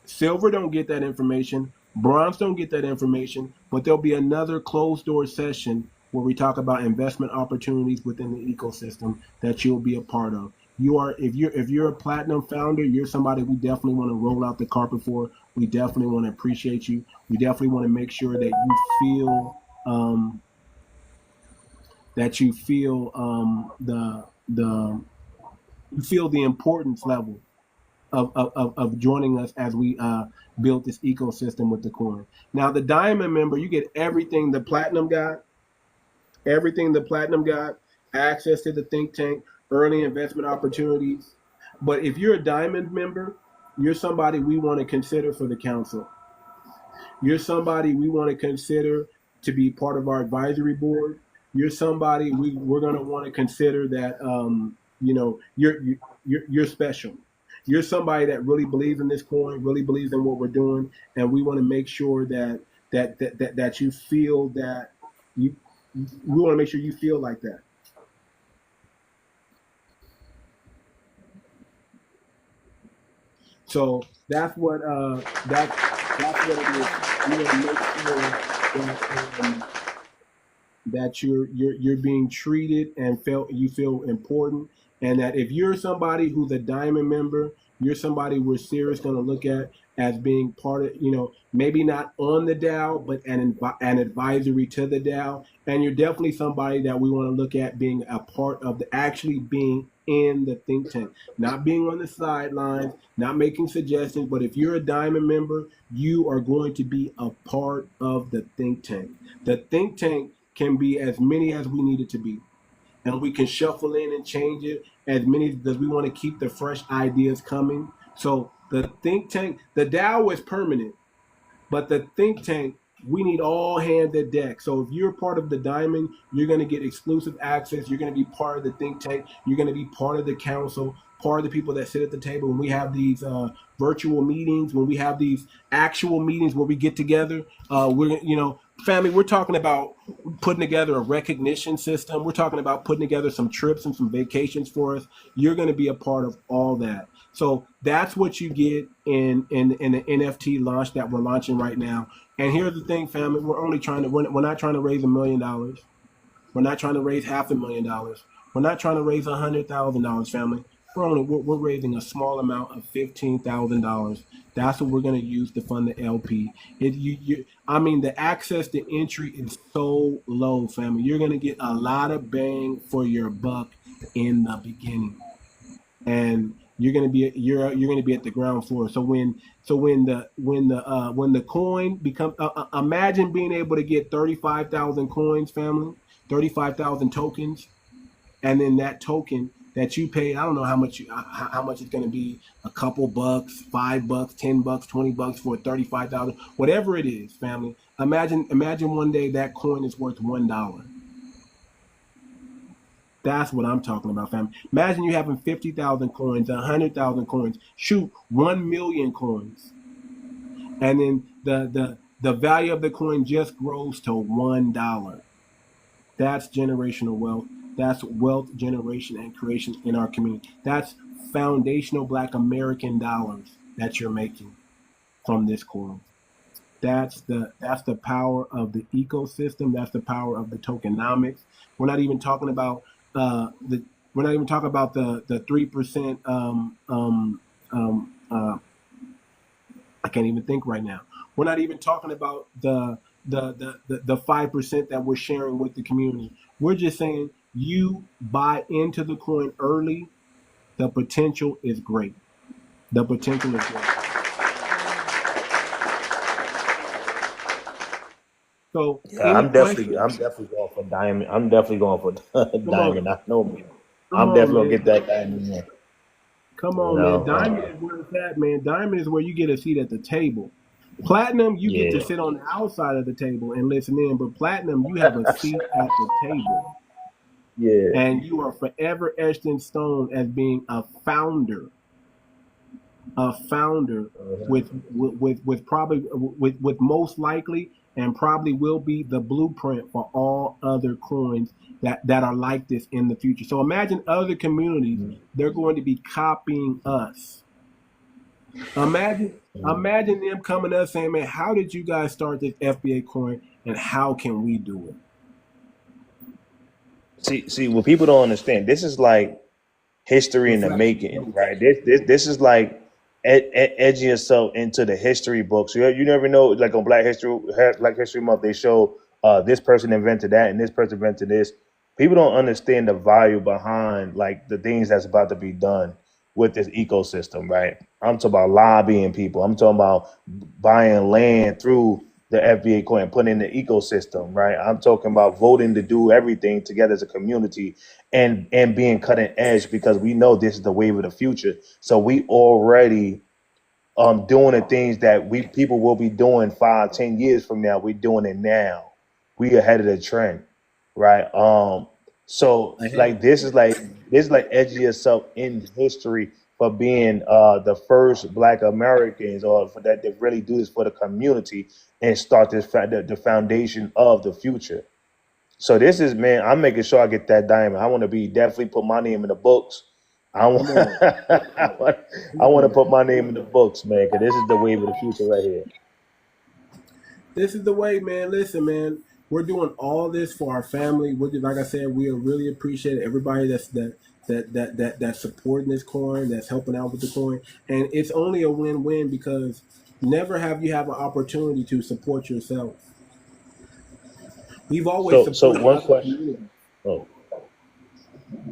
Silver don't get that information. Bronze don't get that information. But there'll be another closed door session where we talk about investment opportunities within the ecosystem that you'll be a part of. If you're a platinum founder, you're somebody we definitely want to roll out the carpet for. We definitely want to appreciate you. We definitely want to make sure that you feel the importance level of joining us as we build this ecosystem with the coin. Now, the diamond member, you get everything the platinum got, access to the think tank, early investment opportunities. But if you're a diamond member, you're somebody we want to consider for the council. You're somebody we want to consider to be part of our advisory board. You're somebody we're going to want to consider that you're special. You're somebody that really believes in this coin, really believes in what we're doing, and we want to make sure that you feel that we want to make sure you feel like that. So that's what it is. You want to make sure that you're being treated and you feel important, and that if you're somebody who's a diamond member, you're somebody we're serious going to look at as being part of, maybe not on the DAO, but an advisory to the DAO. And you're definitely somebody that we want to look at being a part of actually being in the think tank, not being on the sidelines, not making suggestions. But if you're a diamond member, you are going to be a part of the think tank. The think tank can be as many as we need it to be, and we can shuffle in and change it as many because we want to keep the fresh ideas coming. So the think tank, the DAO is permanent, but the think tank, we need all hands at deck. So if you're part of the diamond, you're going to get exclusive access. You're going to be part of the think tank. You're going to be part of the council, part of the people that sit at the table. When we have these virtual meetings, when we have these actual meetings where we get together, family, we're talking about putting together a recognition system. We're talking about putting together some trips and some vacations for us. You're going to be a part of all that. So that's what you get in the NFT launch that we're launching right now. And here's the thing, family, we're not trying to raise $1 million. We're not trying to raise $500,000. We're not trying to raise $100,000, family. We're raising a small amount of $15,000. That's what we're going to use to fund the LP. The access to entry is so low, family. You're going to get a lot of bang for your buck in the beginning, and you're going to be at the ground floor. So when the coin becomes, imagine being able to get 35,000 coins, family. 35,000 tokens, and then that token that you pay, I don't know how much it's going to be, a couple bucks, $5, $10, $20 for 35,000, whatever it is, family. Imagine one day that coin is worth $1. That's what I'm talking about, family. Imagine you having 50,000 coins, 100,000 coins, shoot, 1 million coins, and then the value of the coin just grows to $1. That's generational wealth. That's wealth generation and creation in our community. That's foundational Black American dollars that you're making from this coin. That's the power of the ecosystem. That's the power of the tokenomics. We're not even talking about the 3%. I can't even think right now. We're not even talking about the 5% that we're sharing with the community. We're just saying you buy into the coin early. The potential is great. The potential is great. So yeah, I'm definitely going for diamond. I'm definitely going for diamond. I know, man. I'm definitely gonna get that diamond. Man. Come on, man. Diamond is where it's at, man. Diamond is where you get a seat at the table. Platinum, you get to sit on the outside of the table and listen in, but platinum, you have a seat at the table. Yeah. And you are forever etched in stone as being a founder with probably with most likely and probably will be the blueprint for all other coins that are like this in the future. So imagine other communities, they're going to be copying us. Imagine them coming to us saying, man, how did you guys start this FBA coin and how can we do it? See, what people don't understand, this is like history in the making, right? This is like edging yourself into the history books. You never know, like on Black History Month, they show this person invented that and this person invented this. People don't understand the value behind like the things that's about to be done with this ecosystem, right? I'm talking about lobbying people. I'm talking about buying land through the FBA coin, putting in the ecosystem, right? I'm talking about voting to do everything together as a community and being cutting edge because we know this is the wave of the future. So we already doing the things that people will be doing 5-10 years from now. We're doing it now. We ahead of the trend, right? So like this is like edging yourself in history for being the first Black Americans or for that to really do this for the community and start this the foundation of the future. So this is, man, I'm making sure I get that diamond. I want to be definitely put my name in the books. I want to put my name in the books, man, because this is the wave of the future right here. This is the way, man. Listen, man, we're doing all this for our family. Like I said, we really appreciate everybody that's supporting this coin, that's helping out with the coin, and it's only a win-win because never have you have an opportunity to support yourself. We've always so one question. Oh,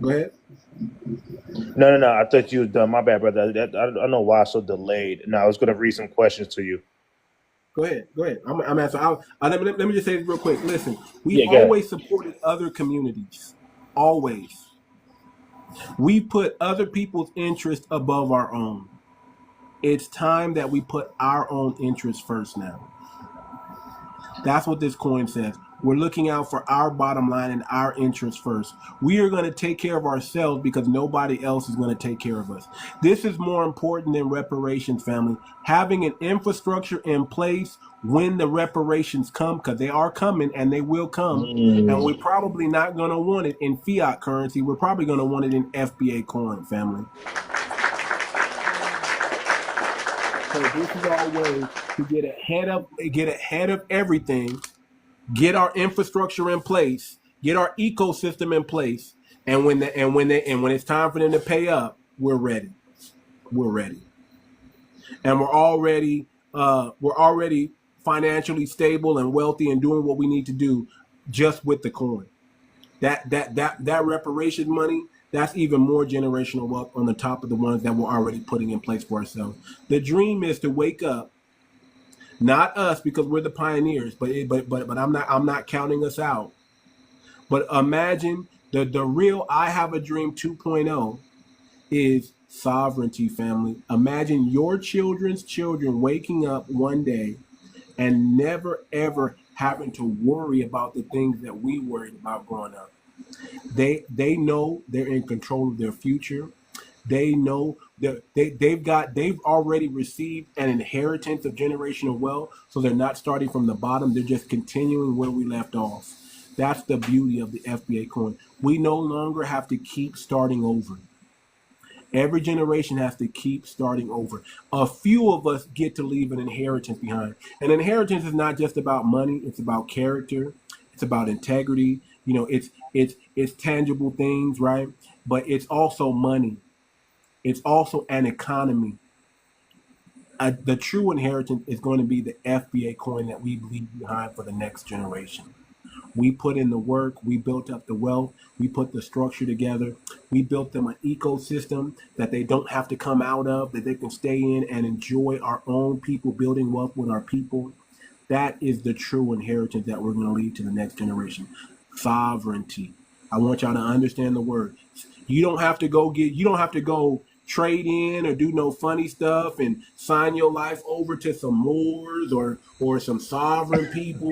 go ahead. No. I thought you was done. My bad, brother. I don't know why I'm so delayed. No, I was going to read some questions to you. Go ahead. I'm answering. Let me just say this real quick. Listen, we've always supported other communities. Always. We put other people's interests above our own. It's time that we put our own interests first now. That's what this coin says. We're looking out for our bottom line and our interests first. We are going to take care of ourselves because nobody else is going to take care of us. This is more important than reparations, family. Having an infrastructure in place when the reparations come, because they are coming and they will come, and we're probably not going to want it in fiat currency. We're probably going to want it in FBA coin, family. So this is our way to get ahead of everything. Get our infrastructure in place, get our ecosystem in place, and when it's time for them to pay up, we're ready. And we're already financially stable and wealthy and doing what we need to do just with the coin. That reparation money, that's even more generational wealth on the top of the ones that we're already putting in place for ourselves. The dream is to wake up. Not us because we're the pioneers, but I'm not counting us out. But imagine the real I Have a Dream 2.0 is sovereignty, family. Imagine your children's children waking up one day and never ever having to worry about the things that we worried about growing up. They know they're in control of their future. They know that they've already received an inheritance of generational wealth, so they're not starting from the bottom. They're just continuing where we left off. That's the beauty of the FBA coin. We no longer have to keep starting over. Every generation has to keep starting over. A few of us get to leave an inheritance behind. An inheritance is not just about money, it's about character, it's about integrity. You know, it's tangible things, right? But it's also money. It's also an economy. The true inheritance is going to be the FBA coin that we leave behind for the next generation. We put in the work, we built up the wealth, we put the structure together, we built them an ecosystem that they don't have to come out of, that they can stay in and enjoy our own people, building wealth with our people. That is the true inheritance that we're going to leave to the next generation. Sovereignty. I want y'all to understand the word. You don't have to go trade in or do no funny stuff and sign your life over to some Moors or some sovereign people.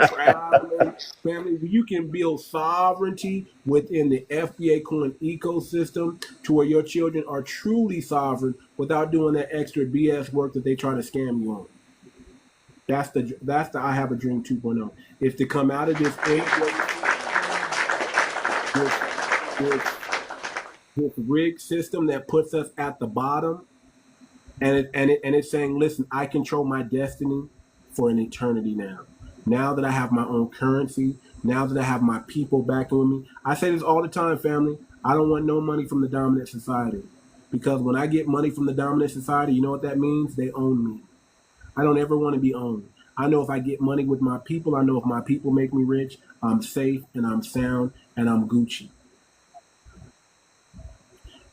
Traveling. Family, you can build sovereignty within the FBA coin ecosystem to where your children are truly sovereign without doing that extra BS work that they try to scam you on. That's the I Have a Dream 2.0. Is to come out of this this rigged system that puts us at the bottom, and it's saying, listen, I control my destiny for an eternity now. Now that I have my own currency, now that I have my people backing with me. I say this all the time, family. I don't want no money from the dominant society, because when I get money from the dominant society, you know what that means? They own me. I don't ever want to be owned. I know if I get money with my people, I know if my people make me rich, I'm safe and I'm sound and I'm Gucci.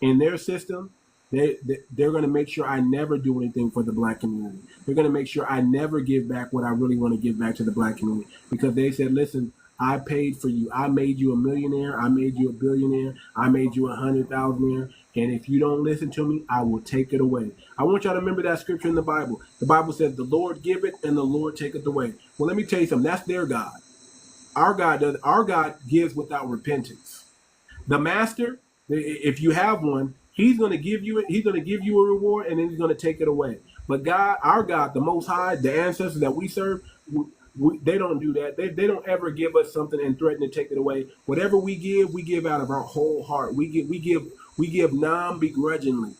In their system, they're going to make sure I never do anything for the black community. They're going to make sure I never give back what I really want to give back to the black community, because they said, listen, I paid for you. I made you a millionaire. I made you a billionaire. I made you 100,000-aire. And if you don't listen to me, I will take it away. I want y'all to remember that scripture in the Bible. The Bible says, the Lord giveth and the Lord taketh away. Well, let me tell you something. That's their God. Our God gives without repentance. The master, if you have one, he's going to give you it. He's going to give you a reward, and then he's going to take it away. But God, our God, the Most High, the ancestors that we serve, they don't do that. They don't ever give us something and threaten to take it away. Whatever we give out of our whole heart. We give non-begrudgingly.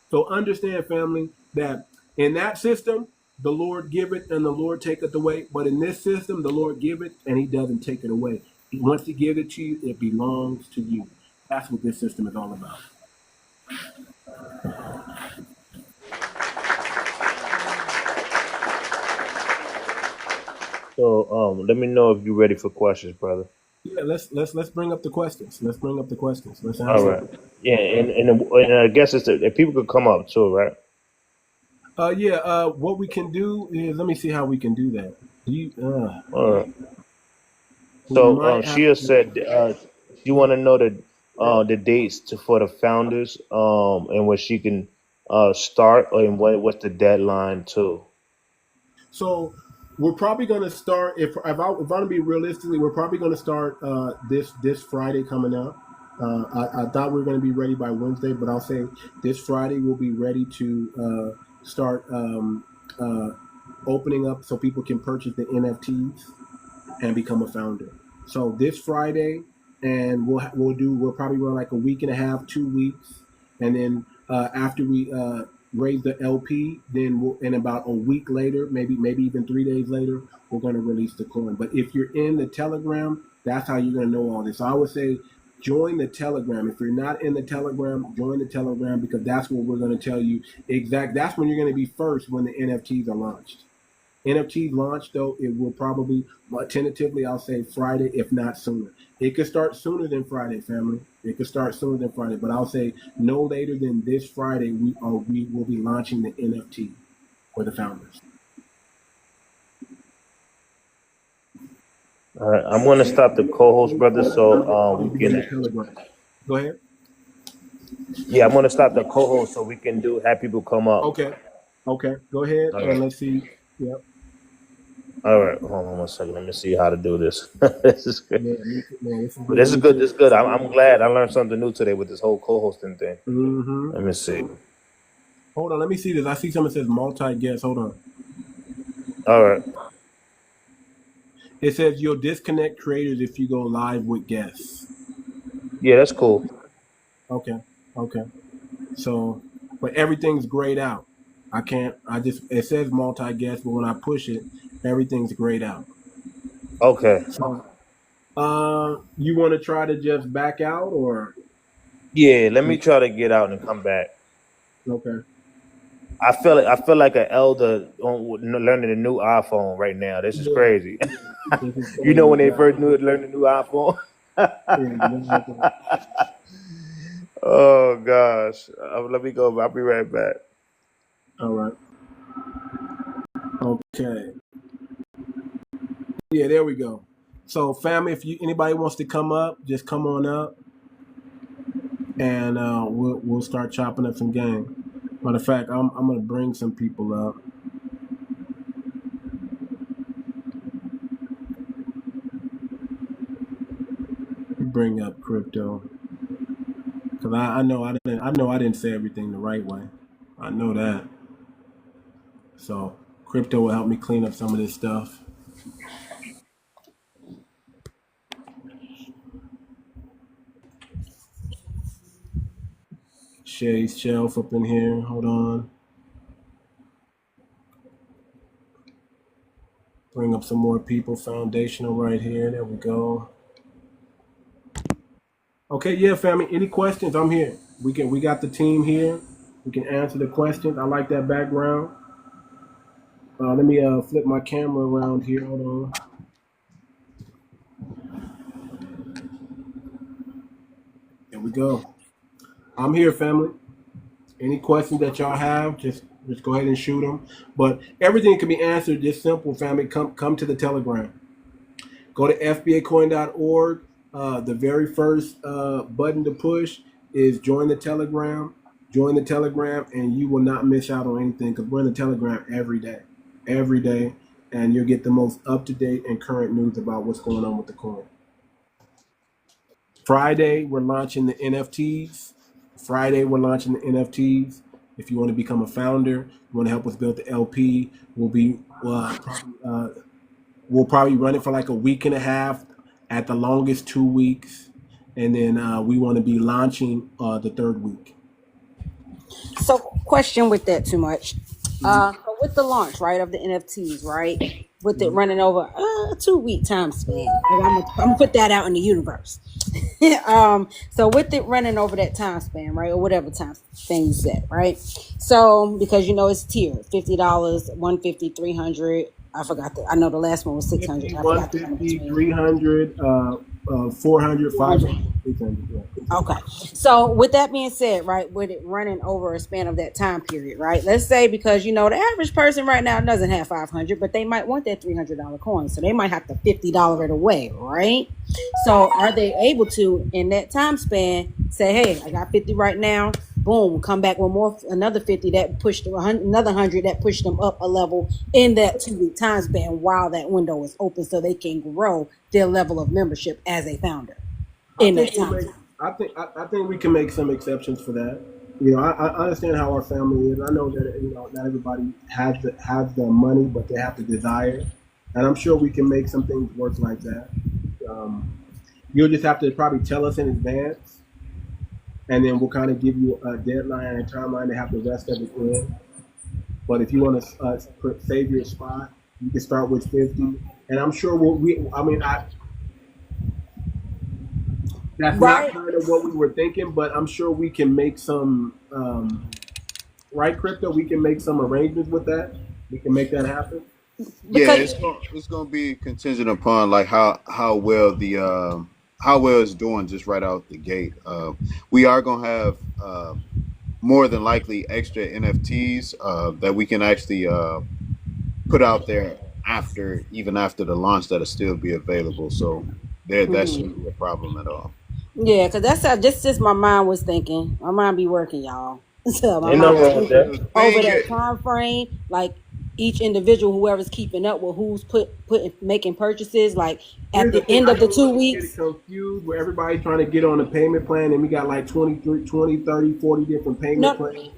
So understand, family, that in that system, the Lord giveth and the Lord taketh away. But in this system, the Lord giveth and he doesn't take it away. Once he gives it to you, it belongs to you. That's what this system is all about. So let me know if you're ready for questions, brother. Yeah, let's bring up the questions. Let's bring up the questions. Let's All right. Yeah, and I guess it's if people could come up too, right? What we can do is, let me see how we can do that. All right. So Shia said you want to know the dates for the founders and when she can start, and what's the deadline too. So we're probably going to start, if I'm going to be realistically, we're probably going to start this Friday coming up. I thought we were going to be ready by Wednesday, but I'll say this Friday we'll be ready to start opening up so people can purchase the NFTs and become a founder. So this Friday, and we'll probably run like a week and a half, 2 weeks, and then after we raise the LP, then in about a week later, maybe even 3 days later, we're going to release the coin. But if you're in the Telegram, that's how you're going to know all this. So I would say join the Telegram. If you're not in the Telegram, join the Telegram, because that's what we're going to tell you that's when you're going to be first when the NFTs are launched. NFTs launch, though, it will probably, tentatively, I'll say Friday, if not sooner. It could start sooner than Friday, family. It could start sooner than Friday, but I'll say no later than this Friday, we will be launching the NFT for the founders. All right, I'm gonna stop the co-host, brother, so we can. Go ahead. Yeah, I'm gonna stop the co-host so we can have people come up. Okay. Okay. Go ahead All and right. let's see. Yep. All right, hold on 1 second. Let me see how to do this. This is good. Yeah, this But this is good. This is good. I'm glad I learned something new today with this whole co-hosting thing. Mm-hmm. Let me see. Hold on. Let me see this. I see something that says multi-guest. Hold on. All right. It says you'll disconnect creators if you go live with guests. Yeah, that's cool. Okay. Okay. So, but everything's grayed out. It says multi-guest, but when I push it, everything's grayed out. Okay. So, you want to try to just back out or? Yeah, let me try to get out and come back. Okay. I feel like an elder learning a new iPhone right now. This is crazy. You know when they first learned the new iPhone? Oh gosh. Let me go. I'll be right back. All right. Okay. Yeah, there we go. So, family, if anybody wants to come up, just come on up, and we'll start chopping up some game. Matter of fact, I'm gonna bring some people up. Bring up crypto, because I know I didn't say everything the right way. I know that. So crypto will help me clean up some of this stuff. Shay's shelf up in here. Hold on. Bring up some more people. Foundational right here. There we go. Okay, yeah, family. Any questions? I'm here. We got the team here. We can answer the questions. I like that background. Let me flip my camera around here. Hold on. There we go. I'm here, family. Any questions that y'all have, just go ahead and shoot them. But everything can be answered just simple, family. Come to the Telegram. Go to FBACOIN.org. The very first button to push is join the Telegram. Join the Telegram, and you will not miss out on anything because we're in the Telegram every day, and you'll get the most up-to-date and current news about what's going on with the coin. Friday, we're launching the NFTs. If you want to become a founder, you want to help us build the LP, we'll probably run it for like a week and a half, at the longest 2 weeks, and then we want to be launching the third week. So, question with that too much. So with the launch, right, of the NFTs, right, with it running over a 2 week time span, I'm gonna put that out in the universe. So with it running over that time span, right, or whatever time span you set, right? So because it's tiered, $50, $150, $300. I forgot I know the last one was $600. 150, 300, 400, 500, 600. Yeah. Okay. So with that being said, right, with it running over a span of that time period, right? Let's say because the average person right now doesn't have 500, but they might want that $300 coin, so they might have to $50 it away, right? So are they able to, in that time span, say, hey, I got 50 right now. Boom, come back with another 50 that pushed another 100 that pushed them up a level in that 2 week time span while that window is open, so they can grow their level of membership as a founder in that time. I think we can make some exceptions for that. I understand how our family is. I know that not everybody has the money, but they have the desire, and I'm sure we can make some things work like that. You'll just have to probably tell us in advance, and then we'll kind of give you a deadline and a timeline to have the rest of it in. But if you want to save your spot, you can start with 50, and I'm sure that's not kind of what we were thinking, but I'm sure we can make some, right, Crypto? We can make some arrangements with that. We can make that happen. Yeah, it's gonna be contingent upon like how well it's doing just right out the gate. We are gonna have more than likely extra NFTs that we can actually put out there even after the launch, that'll still be available. So that shouldn't be a problem at all. Yeah, because that's how just my mind was thinking. My mind be working, y'all. So my Ain't mind no was wrong with thinking that. over that time frame, like each individual, whoever's keeping up with who's making purchases, like at the end of the 2 weeks. Confused where everybody's trying to get on a payment plan, and we got like 20, 30, 40 different payment plans.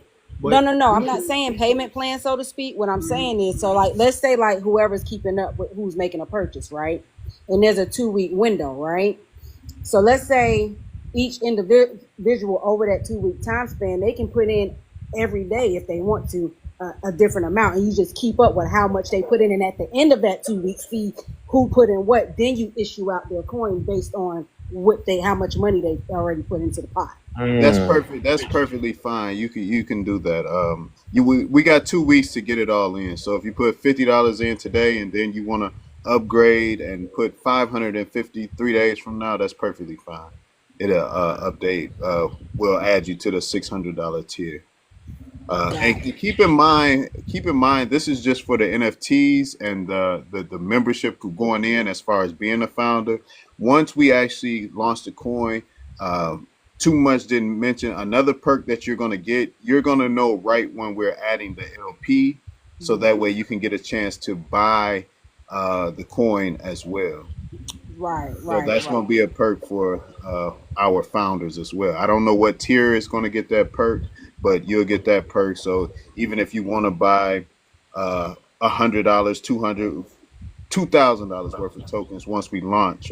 But No. I'm not saying payment plan, so to speak. What I'm saying is, so like, let's say like whoever's keeping up with who's making a purchase, right? And there's a 2 week window, right? So let's say each individual over that 2 week time span, they can put in every day if they want to a different amount, and you just keep up with how much they put in. And at the end of that 2 weeks, see who put in what. Then you issue out their coin based on how much money they already put into the pot. That's perfect. That's perfectly fine. You can do that. We got 2 weeks to get it all in. So if you put $50 in today, and then you want to upgrade and put 550 3 days from now, that's perfectly fine. It'll update. We'll add you to the $600 tier. And keep in mind, this is just for the NFTs and the membership going in as far as being a founder. Once we actually launch the coin, Too Much didn't mention another perk that you're going to get. You're going to know right when we're adding the LP, so that way you can get a chance to buy the coin as well. Right. So that's going to be a perk for our founders as well. I don't know what tier is going to get that perk, but you'll get that perk. So even if you want to buy $100, $200, $2,000 worth of tokens once we launch,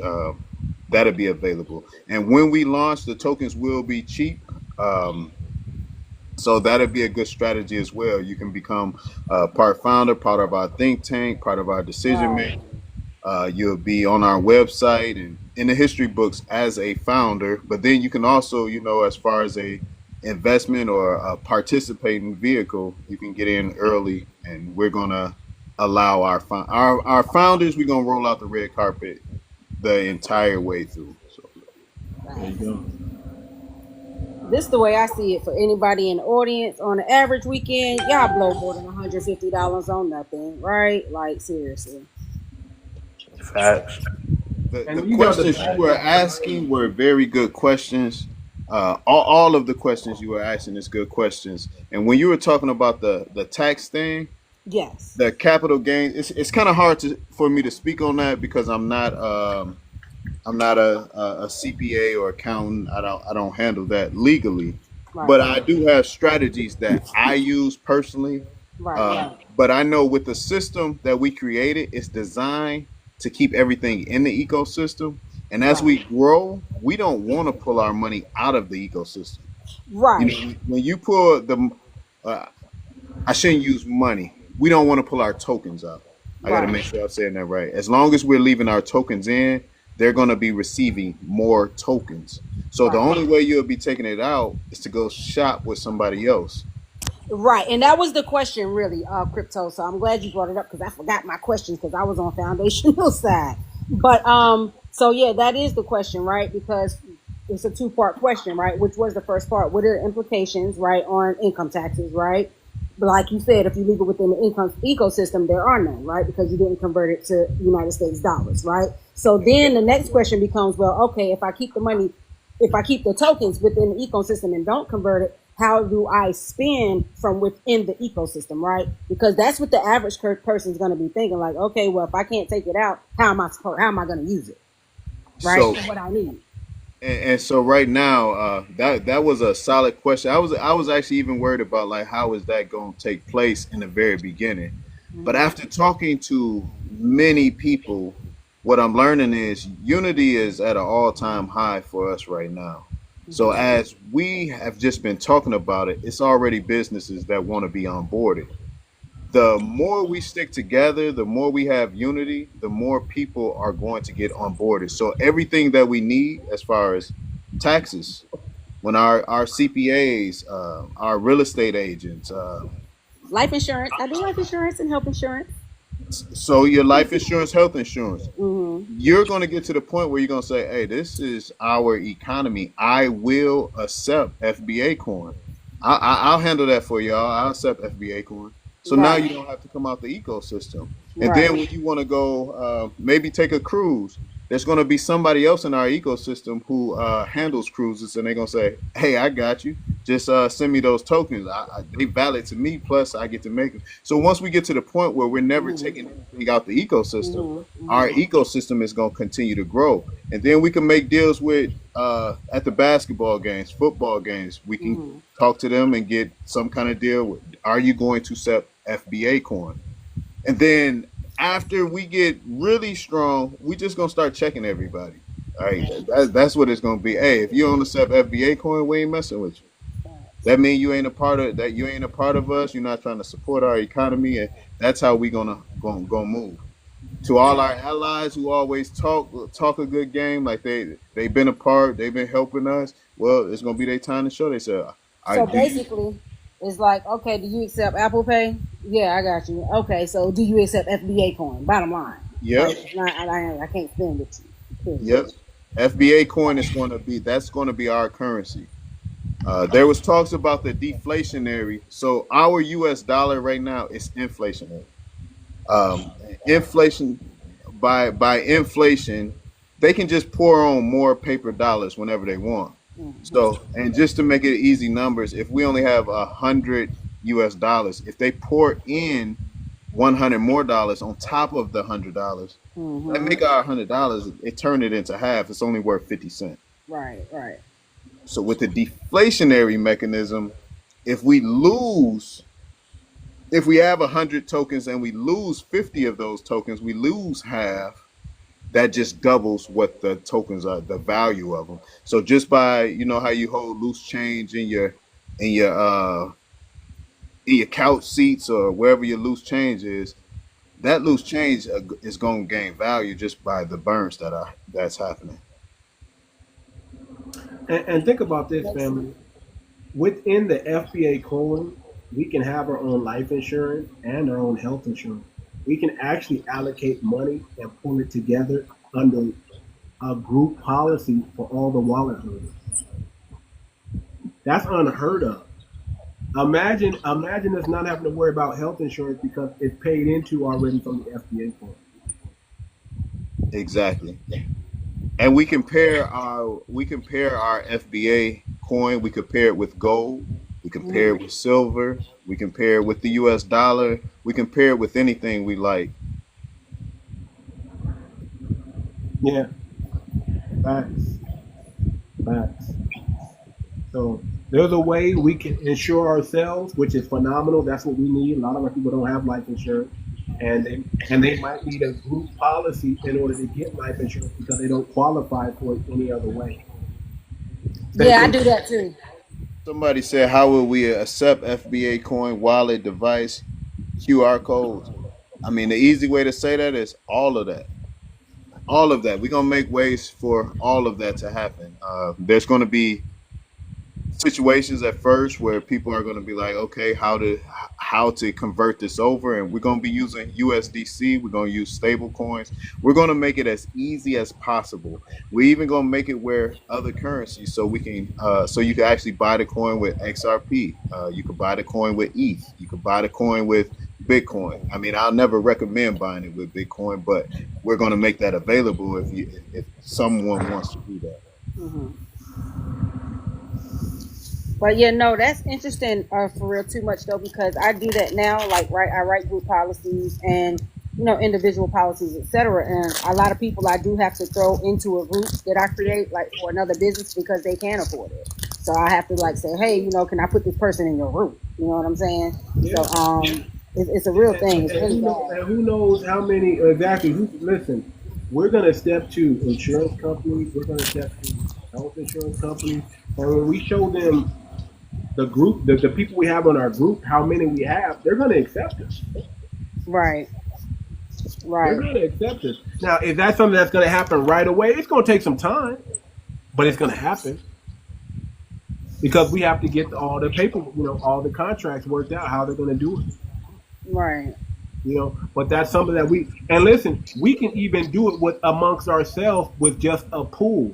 that'll be available. And when we launch, the tokens will be cheap. So that'll be a good strategy as well. You can become part founder, part of our think tank, part of our decision making. You'll be on our website and in the history books as a founder, but then you can also, as far as a investment or a participating vehicle, you can get in early, and we're going to allow our founders, we're going to roll out the red carpet the entire way through. So there you go. This is the way I see it for anybody in the audience. On the average weekend, y'all blow more than $150 on nothing, right? Like, seriously. Facts. The questions you were asking were very good questions. All of the questions you were asking is good questions. And when you were talking about the tax thing, yes, the capital gains, it's kind of hard for me to speak on that because I'm not a CPA or accountant. I don't handle that legally, but I do have strategies that I use personally. But I know with the system that we created, it's designed to keep everything in the ecosystem. And as we grow, we don't want to pull our money out of the ecosystem. Right. When you pull I shouldn't use money. We don't want to pull our tokens out. I got to make sure I'm saying that right. As long as we're leaving our tokens in, they're going to be receiving more tokens. So the only way you'll be taking it out is to go shop with somebody else. Right. And that was the question, really, crypto. So I'm glad you brought it up because I forgot my questions because I was on foundational side. But so yeah, that is the question, right? Because it's a 2-part question, right? Which was the first part? What are the implications, right, on income taxes, right? But like you said, if you leave it within the income ecosystem, there are none, right? Because you didn't convert it to United States dollars, right? So then the next question becomes, well, okay, if I keep the tokens within the ecosystem and don't convert it, how do I spend from within the ecosystem, right? Because that's what the average person is going to be thinking. Like, okay, well, if I can't take it out, how am I going to use it, right? So, what I need. And so right now, that was a solid question. I was actually even worried about like how is that going to take place in the very beginning. But after talking to many people, what I'm learning is unity is at an all-time high for us right now. So as we have just been talking about it, it's already businesses that want to be onboarded. The more we stick together, the more we have unity, the more people are going to get onboarded. So everything that we need as far as taxes, when our CPAs, our real estate agents, life insurance. I do life insurance and health insurance. So your life insurance, health insurance, you're going to get to the point where you're going to say, hey, this is our economy. I will accept FBACOIN. I'll handle that for y'all. I'll accept FBACOIN. So now Right. you don't have to come out the ecosystem. And Right. then when you want to go maybe take a cruise, there's going to be somebody else in our ecosystem who handles cruises, and they're going to say, hey, I got you. Just send me those tokens. They valid to me, plus I get to make them. So once we get to the point where we're never taking anything out the ecosystem, our ecosystem is going to continue to grow. And then we can make deals with at the basketball games, football games. We can talk to them and get some kind of deal with, are you going to accept FBACOIN? And then after we get really strong, we just gonna start checking everybody. All right, that's what it's gonna be. Hey, if you don't accept FBACOIN, we ain't messing with you. That means you ain't a part of that. You ain't a part of us. You're not trying to support our economy, and that's how we gonna move. To all our allies who always talk a good game, like they've been a part, they've been helping us. Well, it's gonna be their time to show. They said, So basically, it's like, okay, do you accept Apple Pay? Yeah, I got you. Okay, so do you accept FBACOIN? Bottom line. Yep. Like, it's not, I can't spend with you. Yep. FBACOIN is going to be our currency. There was talks about the deflationary. So our U.S. dollar right now is inflationary. Inflation by inflation, they can just pour on more paper dollars whenever they want. So, and just to make it easy numbers, if we only have 100 U.S. dollars, if they pour in 100 more dollars on top of the $100, that make our $100, it turn it into half. It's only worth 50 cents. Right, right. So with the deflationary mechanism, if we have 100 tokens and we lose 50 of those tokens, we lose half. That just doubles what the tokens are, the value of them. So just by, you know how you hold loose change in your couch seats or wherever your loose change is, that loose change is going to gain value just by the burns that's happening. And think about this, family. Within the FBACOIN, we can have our own life insurance and our own health insurance. We can actually allocate money and pull it together under a group policy for all the wallet holders. That's unheard of. Imagine us not having to worry about health insurance because it's paid into already from the FBACOIN. Exactly. And we compare our FBA coin. We compare it with gold. We compare it with silver. We compare it with the U.S. dollar. We compare it with anything we like. Yeah. Facts. So there's a way we can insure ourselves, which is phenomenal. That's what we need. A lot of our people don't have life insurance, and they might need a group policy in order to get life insurance because they don't qualify for it any other way. Yeah, I do that too. Somebody said, how will we accept FBACOIN wallet device QR codes? I mean, the easy way to say that is all of that. All of that. We're going to make ways for all of that to happen. There's going to be situations at first where people are going to be like, okay, how to convert this over, and we're going to be using USDC. We're going to use stable coins. We're going to make it as easy as possible. We're even going to make it where other currencies, so we can so you can actually buy the coin with XRP. You can buy the coin with ETH. You can buy the coin with Bitcoin. I mean, I'll never recommend buying it with Bitcoin, but we're going to make that available if someone wants to do that. But yeah, no, that's interesting for real too much though, because I do that now. Like, I write group policies and, you know, individual policies, etc. And a lot of people I do have to throw into a group that I create, like for another business, because they can't afford it. So I have to like say, hey, you know, can I put this person in your group? You know what I'm saying? Yeah. So it's a real thing. It's really bad. And who knows how many exactly? Listen, we're gonna step to insurance companies. We're gonna step to health insurance companies, and when we show them the group, the people we have on our group, how many we have, they're going to accept us. Right. They're going to accept us. Now, is that something that's going to happen right away? It's going to take some time, but it's going to happen because we have to get all the paper, you know, all the contracts worked out, how they're going to do it. Right. You know, but that's something that and listen, we can even do it with amongst ourselves with just a pool.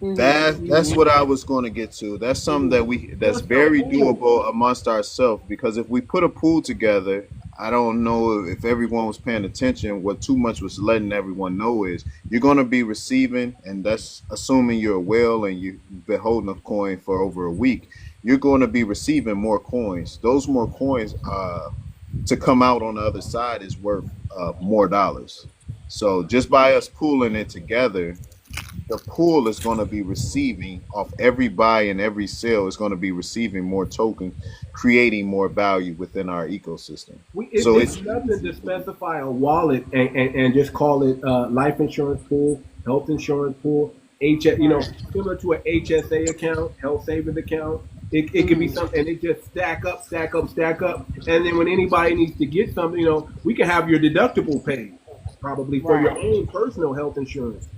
That's what I was going to get to. That's something that's very doable amongst ourselves, because if we put a pool together, I don't know if everyone was paying attention. What Too Much was letting everyone know is you're going to be receiving, and that's assuming you're a whale and you've been holding a coin for over a week. You're going to be receiving more coins. Those more coins to come out on the other side is worth more dollars. So just by us pooling it together, the pool is going to be receiving off every buy and every sale is going to be receiving more tokens, creating more value within our ecosystem. It's nothing to specify a wallet and just call it life insurance pool, health insurance pool, similar to an HSA account, health savings account. It could be something, and it just stack up. And then when anybody needs to get something, we can have your deductible paid, probably for your own personal health insurance.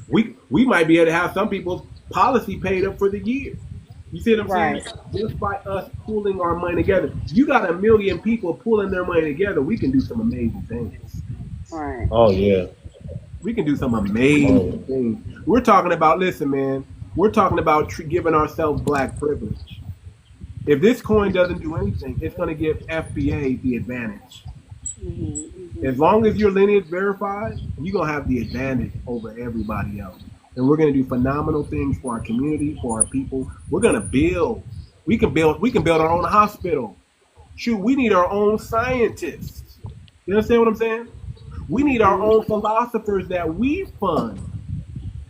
We might be able to have some people's policy paid up for the year. You see what I'm saying? Just by us pooling our money together. You got 1 million people pooling their money together, we can do some amazing things. Right. Oh yeah. We can do some amazing things. We're talking about, listen, man, we're talking about giving ourselves black privilege. If this coin doesn't do anything, it's going to give FBA the advantage. As long as your lineage verified, you're going to have the advantage over everybody else. And we're going to do phenomenal things for our community, for our people. We're going to build. We can build our own hospital. Shoot, we need our own scientists. You understand what I'm saying? We need our own philosophers that we fund.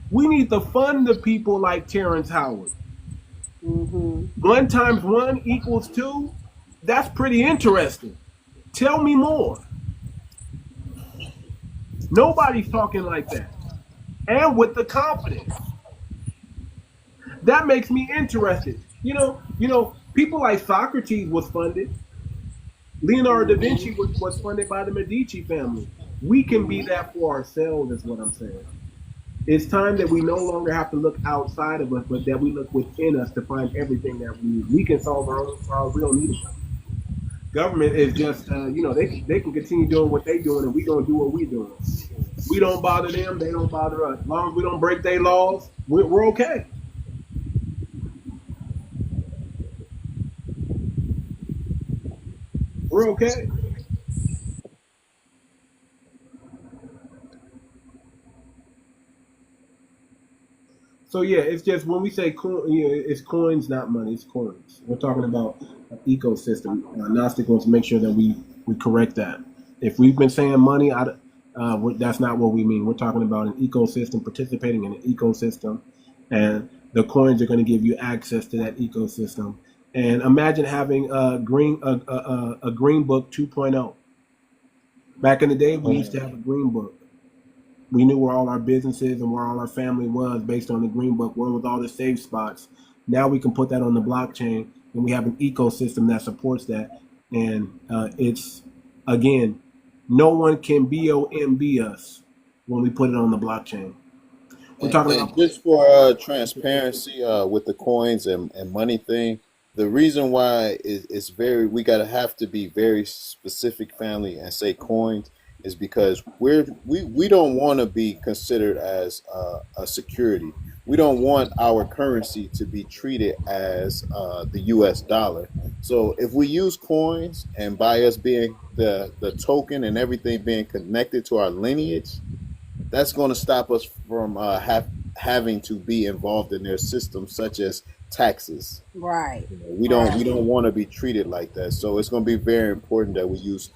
We need to fund the people like Terrence Howard. 1 times 1 equals 2. That's pretty interesting. Tell me more. Nobody's talking like that. And with the confidence. That makes me interested. People like Socrates was funded. Leonardo da Vinci was funded by the Medici family. We can be that for ourselves, is what I'm saying. It's time that we no longer have to look outside of us, but that we look within us to find everything that we need. We can solve our real needs. Government is just, they can continue doing what they're doing, and we gonna do what we're doing. We don't bother them, they don't bother us. As long as we don't break their laws, we're okay. We're okay. So yeah, it's just when we say coin, it's coins, not money. It's coins. We're talking about an ecosystem. Gnostic wants to make sure that we correct that. If we've been saying money, that's not what we mean. We're talking about an ecosystem, participating in an ecosystem, and the coins are going to give you access to that ecosystem. And imagine having a green book 2.0. Back in the day, we used to have a green book. We knew where all our businesses and where all our family was based on the green book, where was all the safe spots. Now we can put that on the blockchain, and we have an ecosystem that supports that. And it's, again, no one can BOMB us when we put it on the blockchain. We're talking about just for transparency with the coins and money thing. The reason why we gotta have to be very specific, family, and say coins is because we don't want to be considered as a security. We don't want our currency to be treated as the U.S. dollar. So if we use coins, and by us being the token and everything being connected to our lineage, that's going to stop us from having to be involved in their systems, such as taxes. Right. We don't want to be treated like that. So it's going to be very important that we use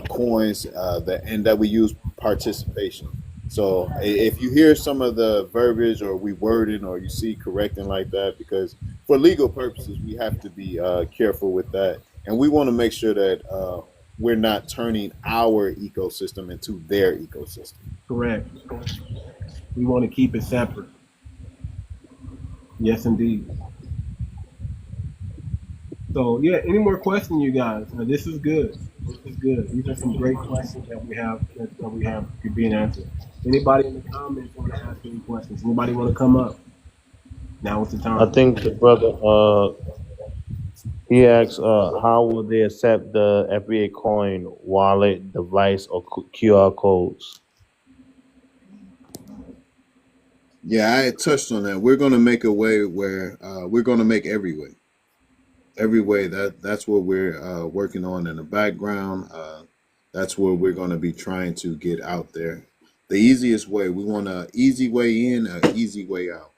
coins and that we use participation. So if you hear some of the verbiage or we wording or you see correcting like that, because for legal purposes we have to be careful with that, and we want to make sure that we're not turning our ecosystem into their ecosystem. correct. We want to keep it separate. Yes, indeed. So yeah, any more questions, you guys? This is good. This is good. These are some great questions that we have being answered. Anybody in the comments want to ask any questions? Anybody want to come up? Now is the time. I think the brother he asks how will they accept the FBACOIN wallet, device, or QR codes? Yeah, I touched on that. We're going to make a way where we're going to make every way. That's what we're working on in the background. That's what we're going to be trying to get out there. The easiest way. We want an easy way in, an easy way out.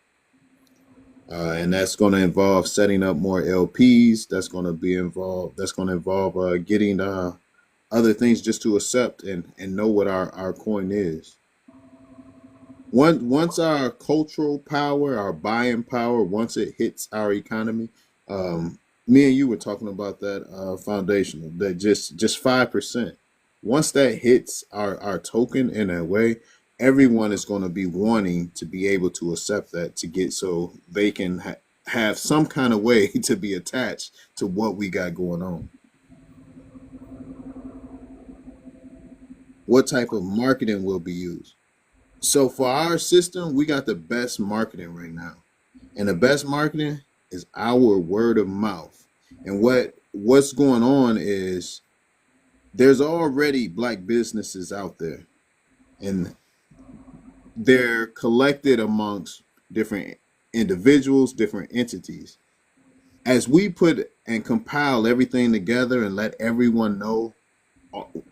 And that's going to involve setting up more LPs. That's going to be involved. That's going to involve getting other things just to accept and know what our coin is. Once our cultural power, our buying power, once it hits our economy, me and you were talking about that foundational, that just 5%. Once that hits our token in that way, everyone is going to be wanting to be able to accept that to get so they can have some kind of way to be attached to what we got going on. What type of marketing will be used? So for our system, we got the best marketing right now. And the best marketing is our word of mouth. And what's going on is there's already black businesses out there. And they're collected amongst different individuals, different entities. As we put and compile everything together and let everyone know,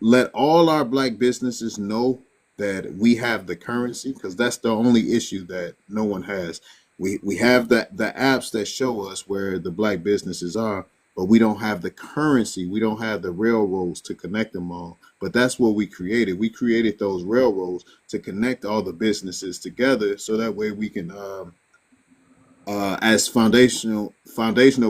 let all our black businesses know that we have the currency, because that's the only issue that no one has. We have the apps that show us where the black businesses are, but we don't have the currency. We don't have the railroads to connect them all. But that's what we created. We created those railroads to connect all the businesses together, so that way we can, as foundational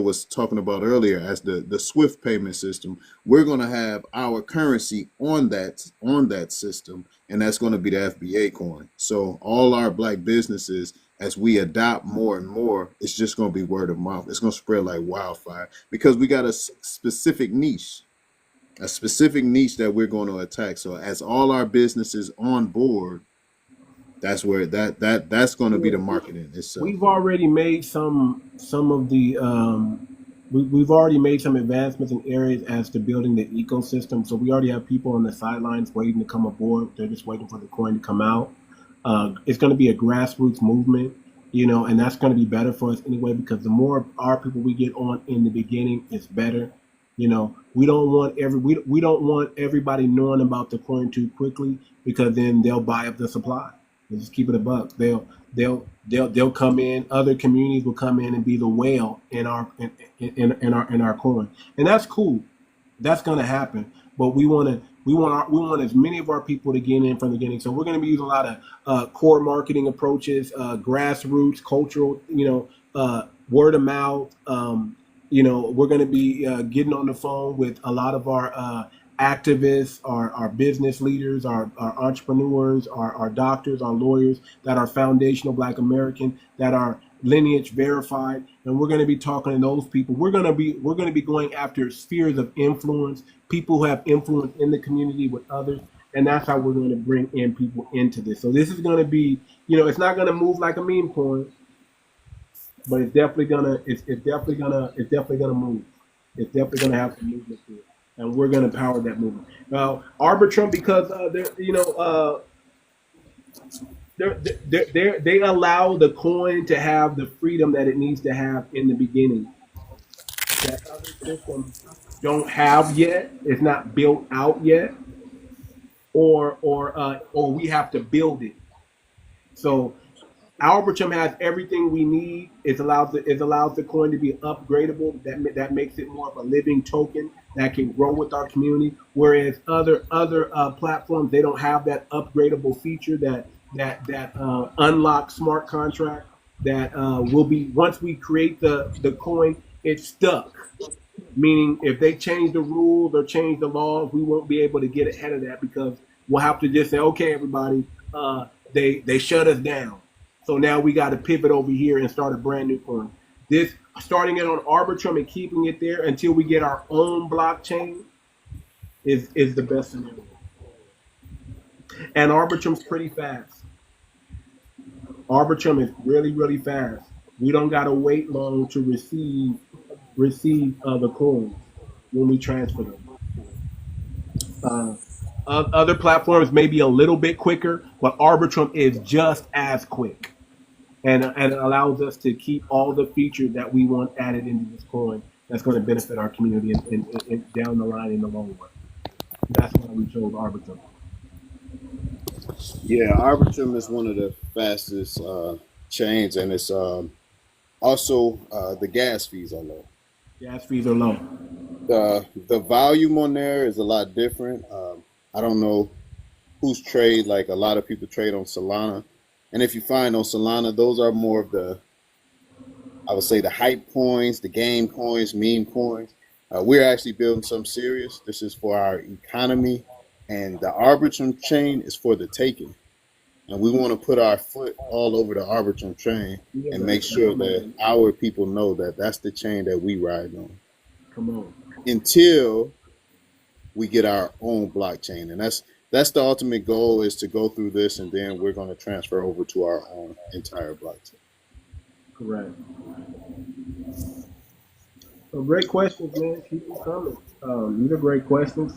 was talking about earlier, as the Swift payment system, we're going to have our currency on that system, and that's going to be the FBA coin. So all our black businesses, as we adopt more and more, it's just going to be word of mouth. It's going to spread like wildfire, because we got a specific niche that we're going to attack. So as all our businesses on board, that's where that's going to be the marketing itself. We've already made some of the we've already made some advancements in areas as to building the ecosystem. So we already have people on the sidelines waiting to come aboard. They're just waiting for the coin to come out. It's going to be a grassroots movement, and that's going to be better for us anyway, because the more our people we get on in the beginning, it's better. We don't want we don't want everybody knowing about the coin too quickly, because then they'll buy up the supply. We'll just keep it a buck. They'll come in. Other communities will come in and be the whale in our coin, and that's cool. That's going to happen. But we want as many of our people to get in from the beginning. So we're going to be using a lot of core marketing approaches, grassroots, cultural, word of mouth. We're going to be getting on the phone with a lot of our activists, our business leaders, our entrepreneurs, our doctors, our lawyers that are foundational Black American, that are lineage verified, and we're going to be talking to those people. We're going to be going after spheres of influence, people who have influence in the community with others, and that's how we're going to bring in people into this. So this is going to be, it's not going to move like a meme coin, but it's definitely gonna move. It's definitely gonna have some movement to it, and we're gonna power that movement. Arbitrum, because they allow the coin to have the freedom that it needs to have in the beginning, that other systems don't have yet. It's not built out yet, or we have to build it. So Arbitrum has everything we need. It allows the coin to be upgradable. That makes it more of a living token that can grow with our community. Whereas other platforms, they don't have that upgradable feature that unlocks smart contract that will be, once we create the coin, it's stuck. Meaning, if they change the rules or change the laws, we won't be able to get ahead of that, because we'll have to just say, okay, everybody, they shut us down. So now we got to pivot over here and start a brand new coin. This, starting it on Arbitrum and keeping it there until we get our own blockchain, is the best scenario. And Arbitrum's pretty fast. Arbitrum is really, really fast. We don't got to wait long to receive the coins when we transfer them. Other platforms may be a little bit quicker, but Arbitrum is just as quick. and it allows us to keep all the features that we want added into this coin. That's going to benefit our community and down the line in the long run. That's why we chose Arbitrum. Yeah, Arbitrum is one of the fastest chains, and it's also the gas fees are low. Gas fees are low. The volume on there is a lot different. I don't know who's trade, like a lot of people trade on Solana. And if you find on Solana, those are more of the, I would say, the hype coins, the game coins, meme coins. We're actually building some serious. This is for our economy, and the Arbitrum chain is for the taking. And we want to put our foot all over the Arbitrum chain and make sure that our people know that that's the chain that we ride on. Come on. Until we get our own blockchain, and that's the ultimate goal, is to go through this, and then we're going to transfer over to our own entire blockchain. Correct. So great questions, man. Keep them coming. These are great questions.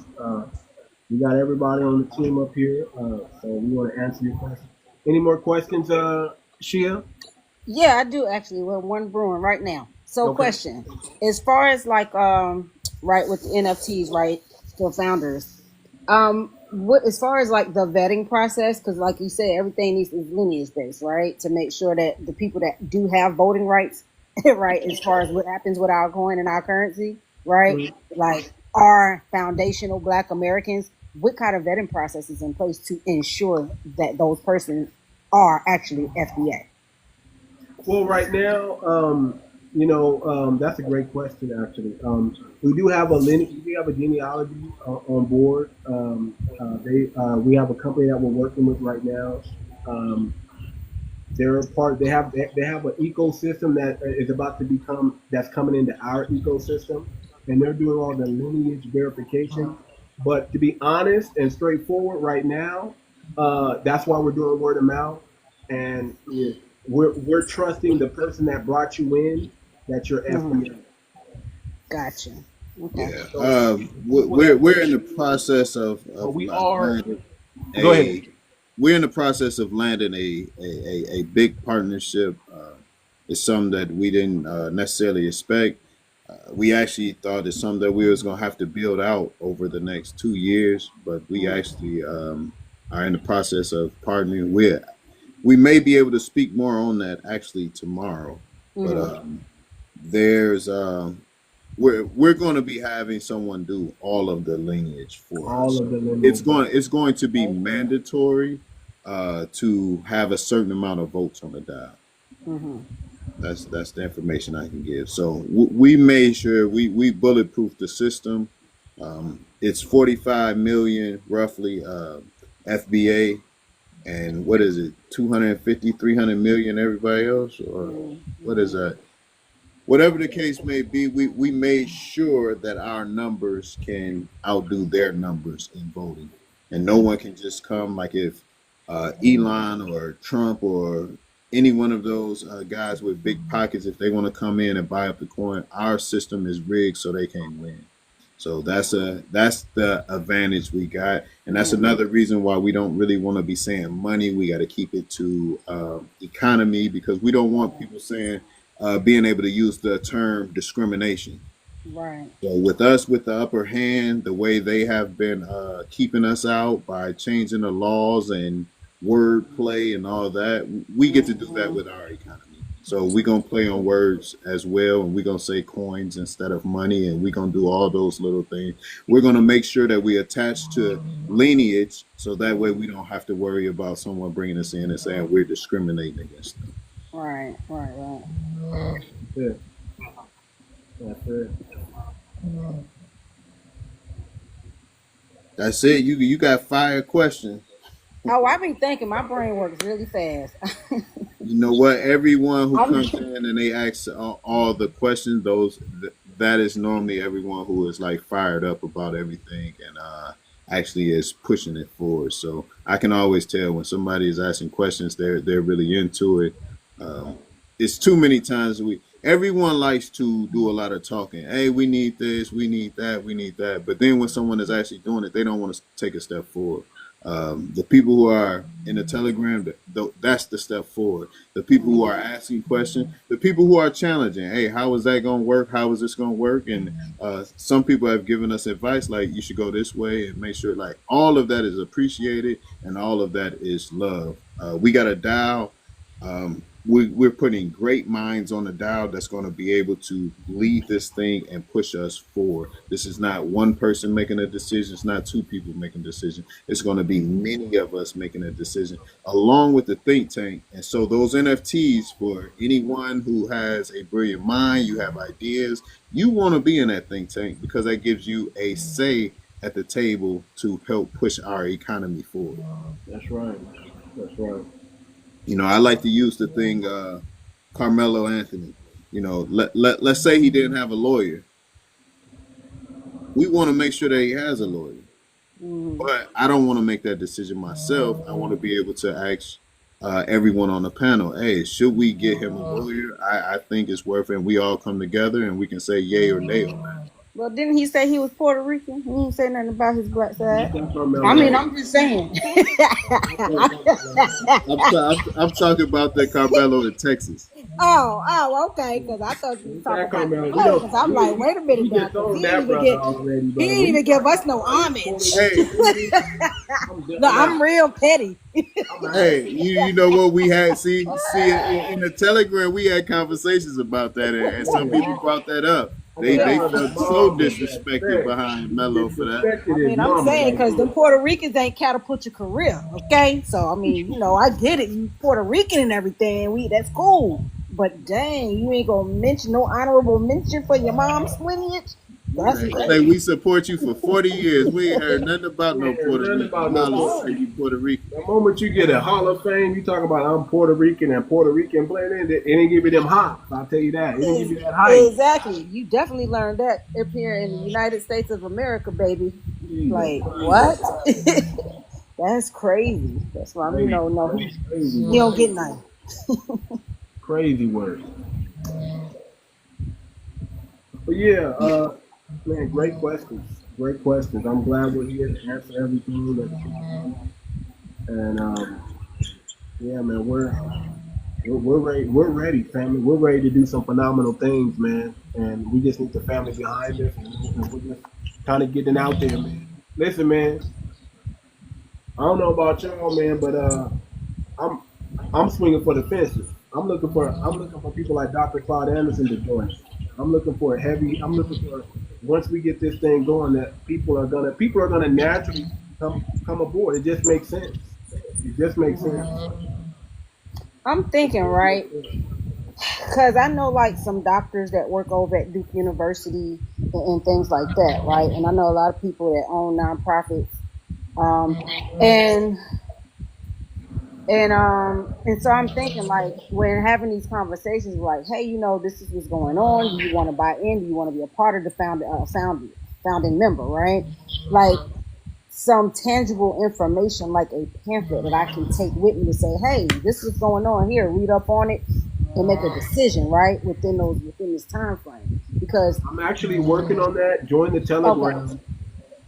We got everybody on the team up here, so we want to answer your questions. Any more questions, Shia? Yeah, I do actually. Well, one brewing right now. So, Okay. question: as far as like, right with the NFTs, right, for founders, what as far as like the vetting process? Because, like you said, everything is lineage based, right? To make sure that the people that do have voting rights, right, as far as what happens with our coin and our currency, right, like are foundational Black Americans. What kind of vetting process is in place to ensure that those persons are actually FBA? Well, right now, that's a great question. Actually, we do have a genealogy on board. We have a company that we're working with right now. They're part. They have an ecosystem that is about to that's coming into our ecosystem, and they're doing all the lineage verification. But to be honest and straightforward, right now, that's why we're doing word of mouth, and we're trusting the person that brought you in, that you're FBA. Gotcha. Okay. Yeah. We're in the process of we are. landing Go ahead. We're in the process of landing a big partnership. It's something that we didn't necessarily expect. We actually thought it's something that we was gonna have to build out over the next 2 years, but we actually are in the process of partnering. We may be able to speak more on that actually tomorrow, but there's we're going to be having someone do all of the lineage for us. It's going to be mandatory to have a certain amount of votes on the dial. That's the information I can give. So we made sure we bulletproofed the system. It's 45 million roughly FBA, and what is it, 250, 300 million everybody else, or what is that? Whatever the case may be, we made sure that our numbers can outdo their numbers in voting, and no one can just come, like if Elon or Trump or any one of those guys with big pockets, if they want to come in and buy up the coin, our system is rigged so they can't win. So that's the advantage we got, and that's another reason why we don't really want to be saying money. We got to keep it to economy, because we don't want people saying being able to use the term discrimination. Right. So with us, with the upper hand, the way they have been keeping us out by changing the laws and wordplay and all that, we get to do that with our economy. So we're going to play on words as well, and we're going to say coins instead of money, and we're going to do all those little things. We're going to make sure that we attach to lineage, so that way we don't have to worry about someone bringing us in and saying we're discriminating against them. Right. That's it. That's it. You got fire questions. Oh, I've been thinking. My brain works really fast. You know what? Everyone who comes in and they ask all the questions, that is normally everyone who is like fired up about everything and actually is pushing it forward. So I can always tell when somebody is asking questions, they're really into it. It's too many times everyone likes to do a lot of talking. Hey, we need this, we need that, we need that. But then when someone is actually doing it, they don't want to take a step forward. The people who are in the Telegram, that's the step forward. The people who are asking questions, the people who are challenging, hey, how is that going to work? How is this going to work? And some people have given us advice like you should go this way, and make sure like all of that is appreciated and all of that is love. We got a dial. We're putting great minds on the dial that's going to be able to lead this thing and push us forward. This is not one person making a decision. It's not two people making a decision. It's going to be many of us making a decision along with the think tank. And so those NFTs, for anyone who has a brilliant mind, you have ideas, you want to be in that think tank because that gives you a say at the table to help push our economy forward. That's right. That's right. You know, I like to use the thing, Carmelo Anthony. You know, let's say he didn't have a lawyer. We want to make sure that he has a lawyer. But I don't want to make that decision myself. I want to be able to ask everyone on the panel, hey, should we get him a lawyer? I think it's worth it. And we all come together and we can say yay or nay on that. Well, didn't he say he was Puerto Rican? He didn't say nothing about his black side. I mean, I'm just saying. I'm talking about that Carmelo in Texas. Oh, okay. Because I thought you were talking about because I'm like, wait a minute now. He didn't even give us no homage. Hey, No, I'm real petty. hey, you know what we had? See in the Telegram, we had conversations about that, and some people brought that up. They felt so disrespected behind Melo for that. I mean, I'm saying because the Puerto Ricans ain't catapult your career, okay? So I mean, you know, I get it. You Puerto Rican and everything. That's cool. But dang, you ain't gonna mention no honorable mention for your mom's lineage. That's Hey, we support you for 40 years. We ain't heard nothing about no Puerto Rican. You Puerto Rican. The moment you get a Hall of Fame, you talk about I'm Puerto Rican and Puerto Rican playing it ain't give you them hops. I'll tell you that. It didn't give you that hype. Exactly. You definitely learned that up here in the United States of America, baby. Like what? That's crazy. That's why I mean, no, you don't get nothing. Crazy word. But yeah, man, great questions. Great questions. I'm glad we're here to answer everything. And yeah, man, we're ready. We're ready, family. We're ready to do some phenomenal things, man. And we just need the family behind us, and we're just kind of getting out there, man. Listen, man. I don't know about y'all, man, but I'm swinging for the fences. I'm looking for people like Dr. Claude Anderson to join us. I'm looking for once we get this thing going, that people are gonna naturally come aboard. It just makes sense. It just makes sense. I'm thinking, right? Because I know like some doctors that work over at Duke University and things like that, right? And I know a lot of people that own nonprofits, and so I'm thinking, like, when having these conversations, like, hey, you know, this is what's going on. Do you want to buy in? Do you want to be a part of the founding member, right? Like some tangible information, like a pamphlet that I can take with me to say, hey, this is going on here. Read up on it and make a decision, right, within this time frame. Because I'm actually working on that. Join the Telegram. Okay.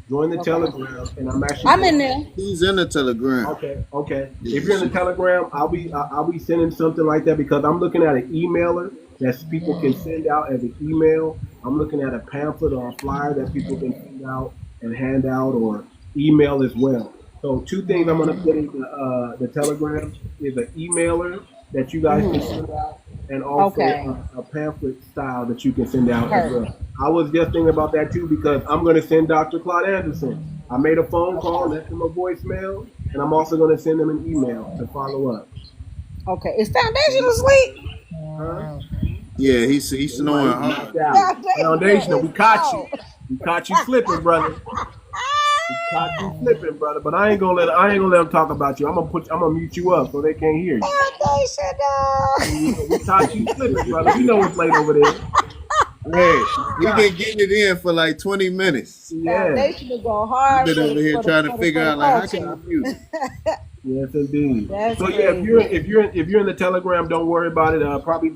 Join the Telegram, and I'm in there. He's in the Telegram. Okay. If you're in the Telegram, I'll be sending something like that because I'm looking at an emailer that people can send out as an email. I'm looking at a pamphlet or a flyer that people can send out and hand out or email as well. So two things I'm going to put in the Telegram is an emailer that you guys can send out, and also a pamphlet style that you can send out as well. I was just thinking about that too because I'm going to send Dr. Claude Anderson. I made a phone call, left him a voicemail, and I'm also going to send him an email to follow up. Okay, is Foundation asleep? Huh? Yeah, he's snoring. Foundational, we caught you. We caught you slipping, brother. We caught you slipping, brother. But I ain't gonna let them talk about you. I'm gonna mute you up so they can't hear you. Foundational. We caught you slipping, brother. You know it's late over there. Hey, we've been getting it in for like 20 minutes. Yeah. Foundation go hard. We've been over here trying to figure out like how can I mute? Yes, indeed. That's so crazy. Yeah, if you're in the Telegram, don't worry about it. Probably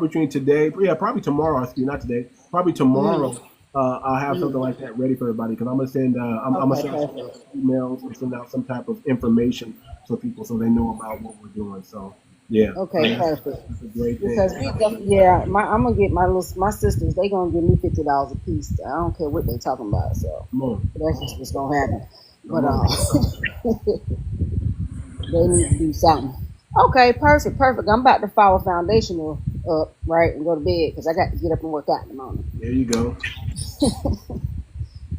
between today, probably tomorrow. Excuse me, not today. Probably tomorrow. I'll have something like that ready for everybody because I'm gonna send I'm gonna Okay, send perfect. emails and send out some type of information so people so they know about what we're doing. So yeah, Okay, that's, perfect. that's a great thing. Because yeah, I'm gonna get my sisters. They gonna give me $50 a piece. I don't care what they talking about. So Come on, that's just what's gonna happen. But come on. they need to do something. Okay, perfect. I'm about to follow foundational up, right, and go to bed because I got to get up and work out in the morning. There you go.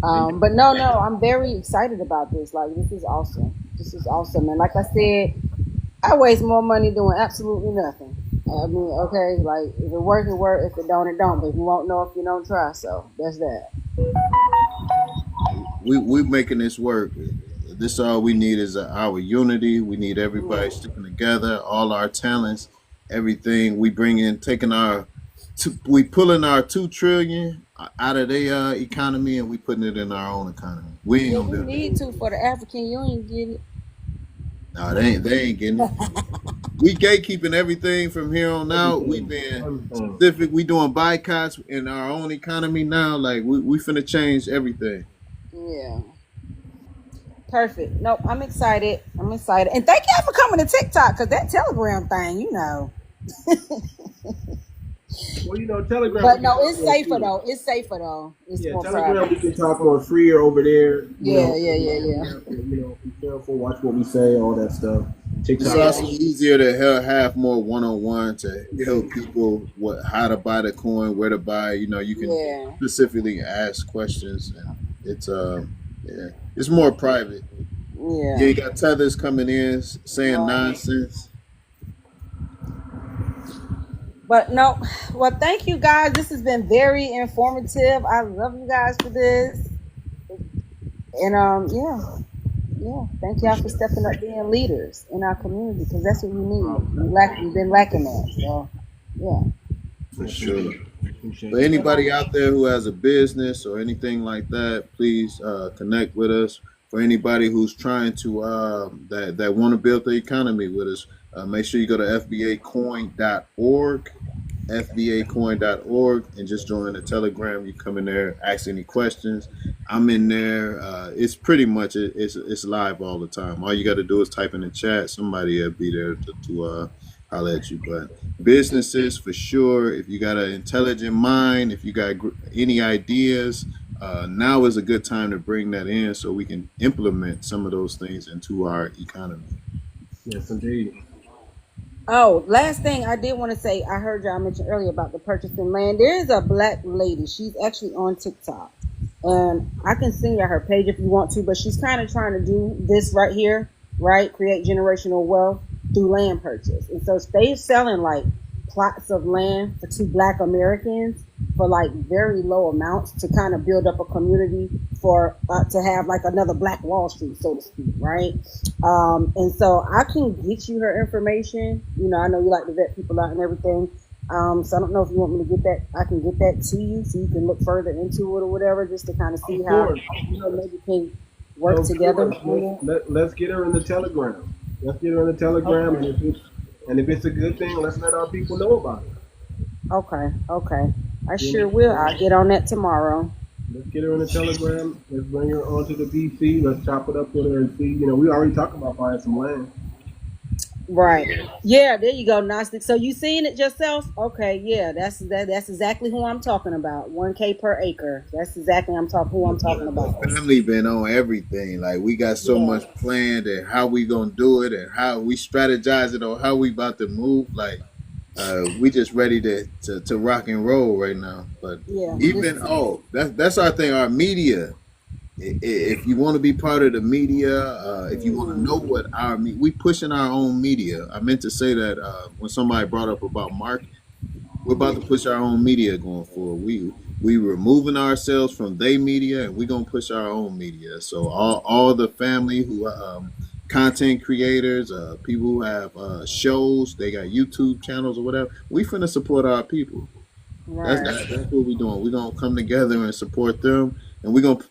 But no, I'm very excited about this. Like, this is awesome. And like I said, I waste more money doing absolutely nothing. I mean, okay, like if it works, it works. If it don't, it don't. But you won't know if you don't try. So that's that. We're making this work. This all we need is our unity. We need everybody sticking together, all our talents, everything we bring in, we pulling our 2 trillion out of their economy and we putting it in our own economy. We ain't gonna do need to for the African Union get it. No, they ain't getting it. We gatekeeping everything from here on out. We been specific. We doing boycotts in our own economy now. Like we finna change everything. Yeah. Perfect. Nope, I'm excited. And thank y'all for coming to TikTok because that Telegram thing, you know. Well, you know, Telegram. But no, it's safer though. It's more Telegram private. we can talk more freer over there. Yeah. You know, be careful, watch what we say, all that stuff. It's also easier to have more one-on-one to help people how to buy the coin, where to buy. You know, you can specifically ask questions, and it's more private. Yeah. You got tethers coming in saying nonsense. But no, well, thank you guys. This has been very informative. I love you guys for this. And thank y'all for stepping up being leaders in our community because that's what we need. We've been lacking that. So yeah. For sure. For anybody out there who has a business or anything like that, please connect with us. For anybody who's trying to that want to build the economy with us, make sure you go to FBACOIN.org, FBACOIN.org, and just join the Telegram. You come in there, ask any questions. I'm in there. It's pretty much it's live all the time. All you got to do is type in the chat. Somebody will be there to holler at you. But businesses, for sure, if you got an intelligent mind, if you got any ideas, now is a good time to bring that in so we can implement some of those things into our economy. Yes, indeed. Oh, last thing I did want to say, I heard y'all mention earlier about the purchasing land. There is a black lady. She's actually on TikTok. And I can send you her page if you want to, but she's kind of trying to do this right here, right? Create generational wealth through land purchase. And so they're selling like plots of land to Black Americans for like very low amounts to kind of build up a community for to have like another Black Wall Street, so to speak, right? And so I can get you her information. You know, I know you like to vet people out and everything. So I don't know if you want me to get that. I can get that to you so you can look further into it or whatever, just to kind of see how maybe can work together. Let's get her in the Telegram. Let's get her in the Telegram, and if it's a good thing, let's let our people know about it. Okay. I sure will. I'll get on that tomorrow. Let's get her in the Telegram. Let's bring her onto the PC. Let's chop it up with her and see. You know, we already talking about buying some land. Right. Yeah, there you go, Gnostic. So you seen it yourself? Okay, yeah, that's exactly who I'm talking about. 1K per acre. That's exactly who I'm talking about. Family been on everything. Like we got so much planned and how we gonna do it and how we strategize it or how we about to move. Like we just ready to rock and roll right now. But that's our thing. Our media. If you want to be part of the media, if you want to know what we pushing our own media. I meant to say that when somebody brought up about marketing, we're about to push our own media going forward. We removing ourselves from their media and we're gonna push our own media. So all the family who content creators, people who have shows, they got YouTube channels or whatever. We finna support our people. Right. That's what we're doing. We're gonna come together and support them, and we're gonna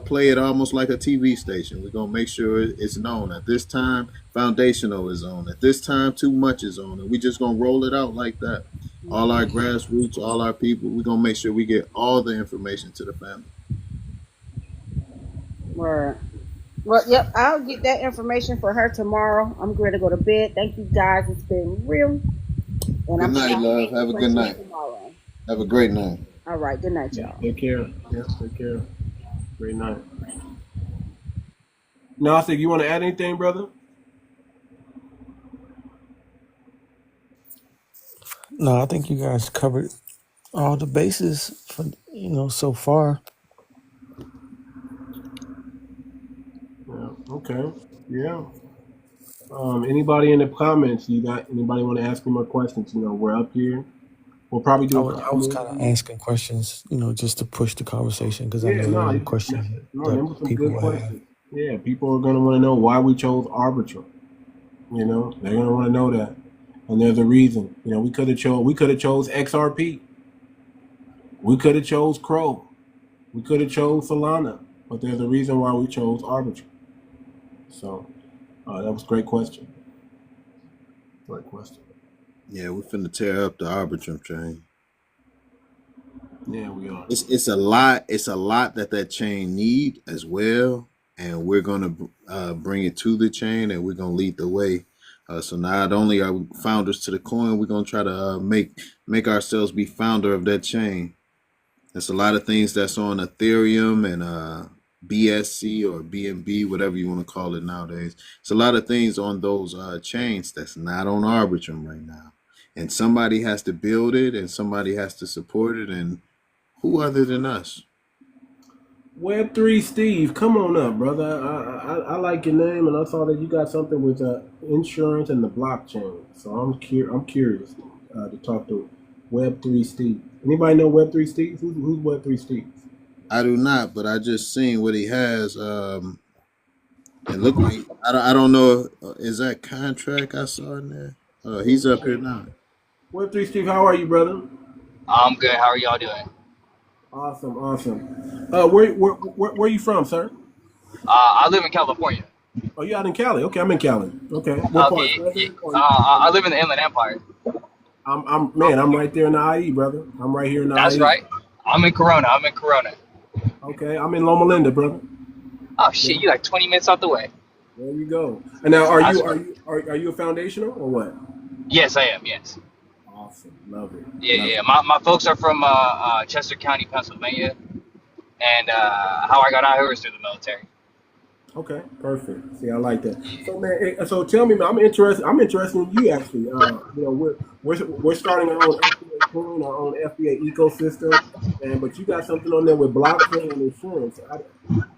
play it almost like a TV station. We're gonna make sure it's known. At this time, Foundational is on. At this time, Too Much is on, and we just gonna roll it out like that. all our grassroots, all our people. We're gonna make sure we get all the information to the family. Right. Well, yep, I'll get that information for her tomorrow. I'm going to go to bed. Thank you guys. It's been real. And Good I'm night, love. Have a good night. tomorrow. Have a great night. All right. Good night, y'all. Take care. Yeah, take care. Great night. Nasik, you want to add anything, brother? No, I think you guys covered all the bases for so far. Yeah. Okay. Yeah. Anybody in the comments? Anybody want to ask me more questions? We're up here. We'll probably do. I was kind of asking questions, just to push the conversation because I Yeah. know there are questions Them were that some people good will have. questions. Yeah. People are gonna want to know why we chose arbitrum. They're gonna want to know that, and there's a reason. We could have chose XRP. We could have chose Crow. We could have chose Solana, but there's a reason why we chose arbitrum. So that was a great question. Great question. Yeah, we're finna tear up the Arbitrum chain. Yeah, we are. It's a lot. It's a lot that chain need as well, and we're gonna bring it to the chain, and we're gonna lead the way. So not only are we founders to the coin, we're gonna try to make ourselves be founder of that chain. There's a lot of things that's on Ethereum and BSC or BNB, whatever you want to call it nowadays. It's a lot of things on those chains that's not on Arbitrum right now. And somebody has to build it, and somebody has to support it, and who other than us? Web3 Steve, come on up, brother. I like your name, and I saw that you got something with insurance and the blockchain. So I'm curious to talk to Web3 Steve. Anybody know Web3 Steve? Who's Web3 Steve? I do not, but I just seen what he has. And look, I don't know. Is that contract I saw in there? He's up here now. Web3 Steve, how are you, brother? I'm good. How are y'all doing? Awesome. Where are you from, sir? I live in California. Oh, you out in Cali? Okay, I'm in Cali. Okay, what part? Okay. I live in the Inland Empire. I'm right there in the IE, brother. I'm right here in the That's IE. right. I'm in Corona. Okay, I'm in Loma Linda, brother. Oh shit, you like 20 minutes out the way. There you go. And now, are you a foundational or what? Yes, I am. Yes. Awesome, love it. Yeah. My folks are from Chester County, Pennsylvania, and how I got out here was through the military. Okay, perfect. See, I like that. So, man, so tell me, man, I'm interested in you actually. We're starting our own FBA coin, our own FBA ecosystem, but you got something on there with blockchain and insurance.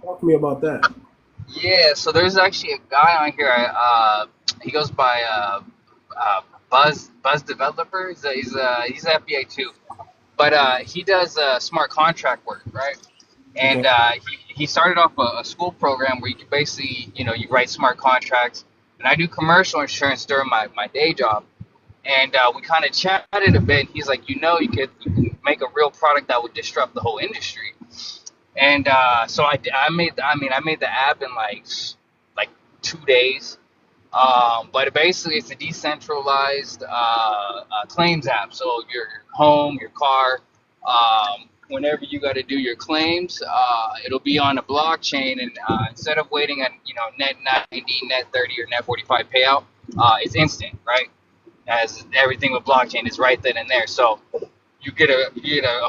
Talk to me about that. Yeah. So there's actually a guy on here. He goes by Buzz Developer. He's FBA too, but he does smart contract work, right? And he started off a school program where you can basically, you write smart contracts. And I do commercial insurance during my day job. And we kind of chatted a bit. He's like, you can make a real product that would disrupt the whole industry. And so I made the app in like 2 days. But basically, it's a decentralized claims app. So your home, your car, whenever you got to do your claims, it'll be on a blockchain, and instead of waiting on net 90, net 30, or net 45 payout, it's instant, right? As everything with blockchain is right then and there. So you get a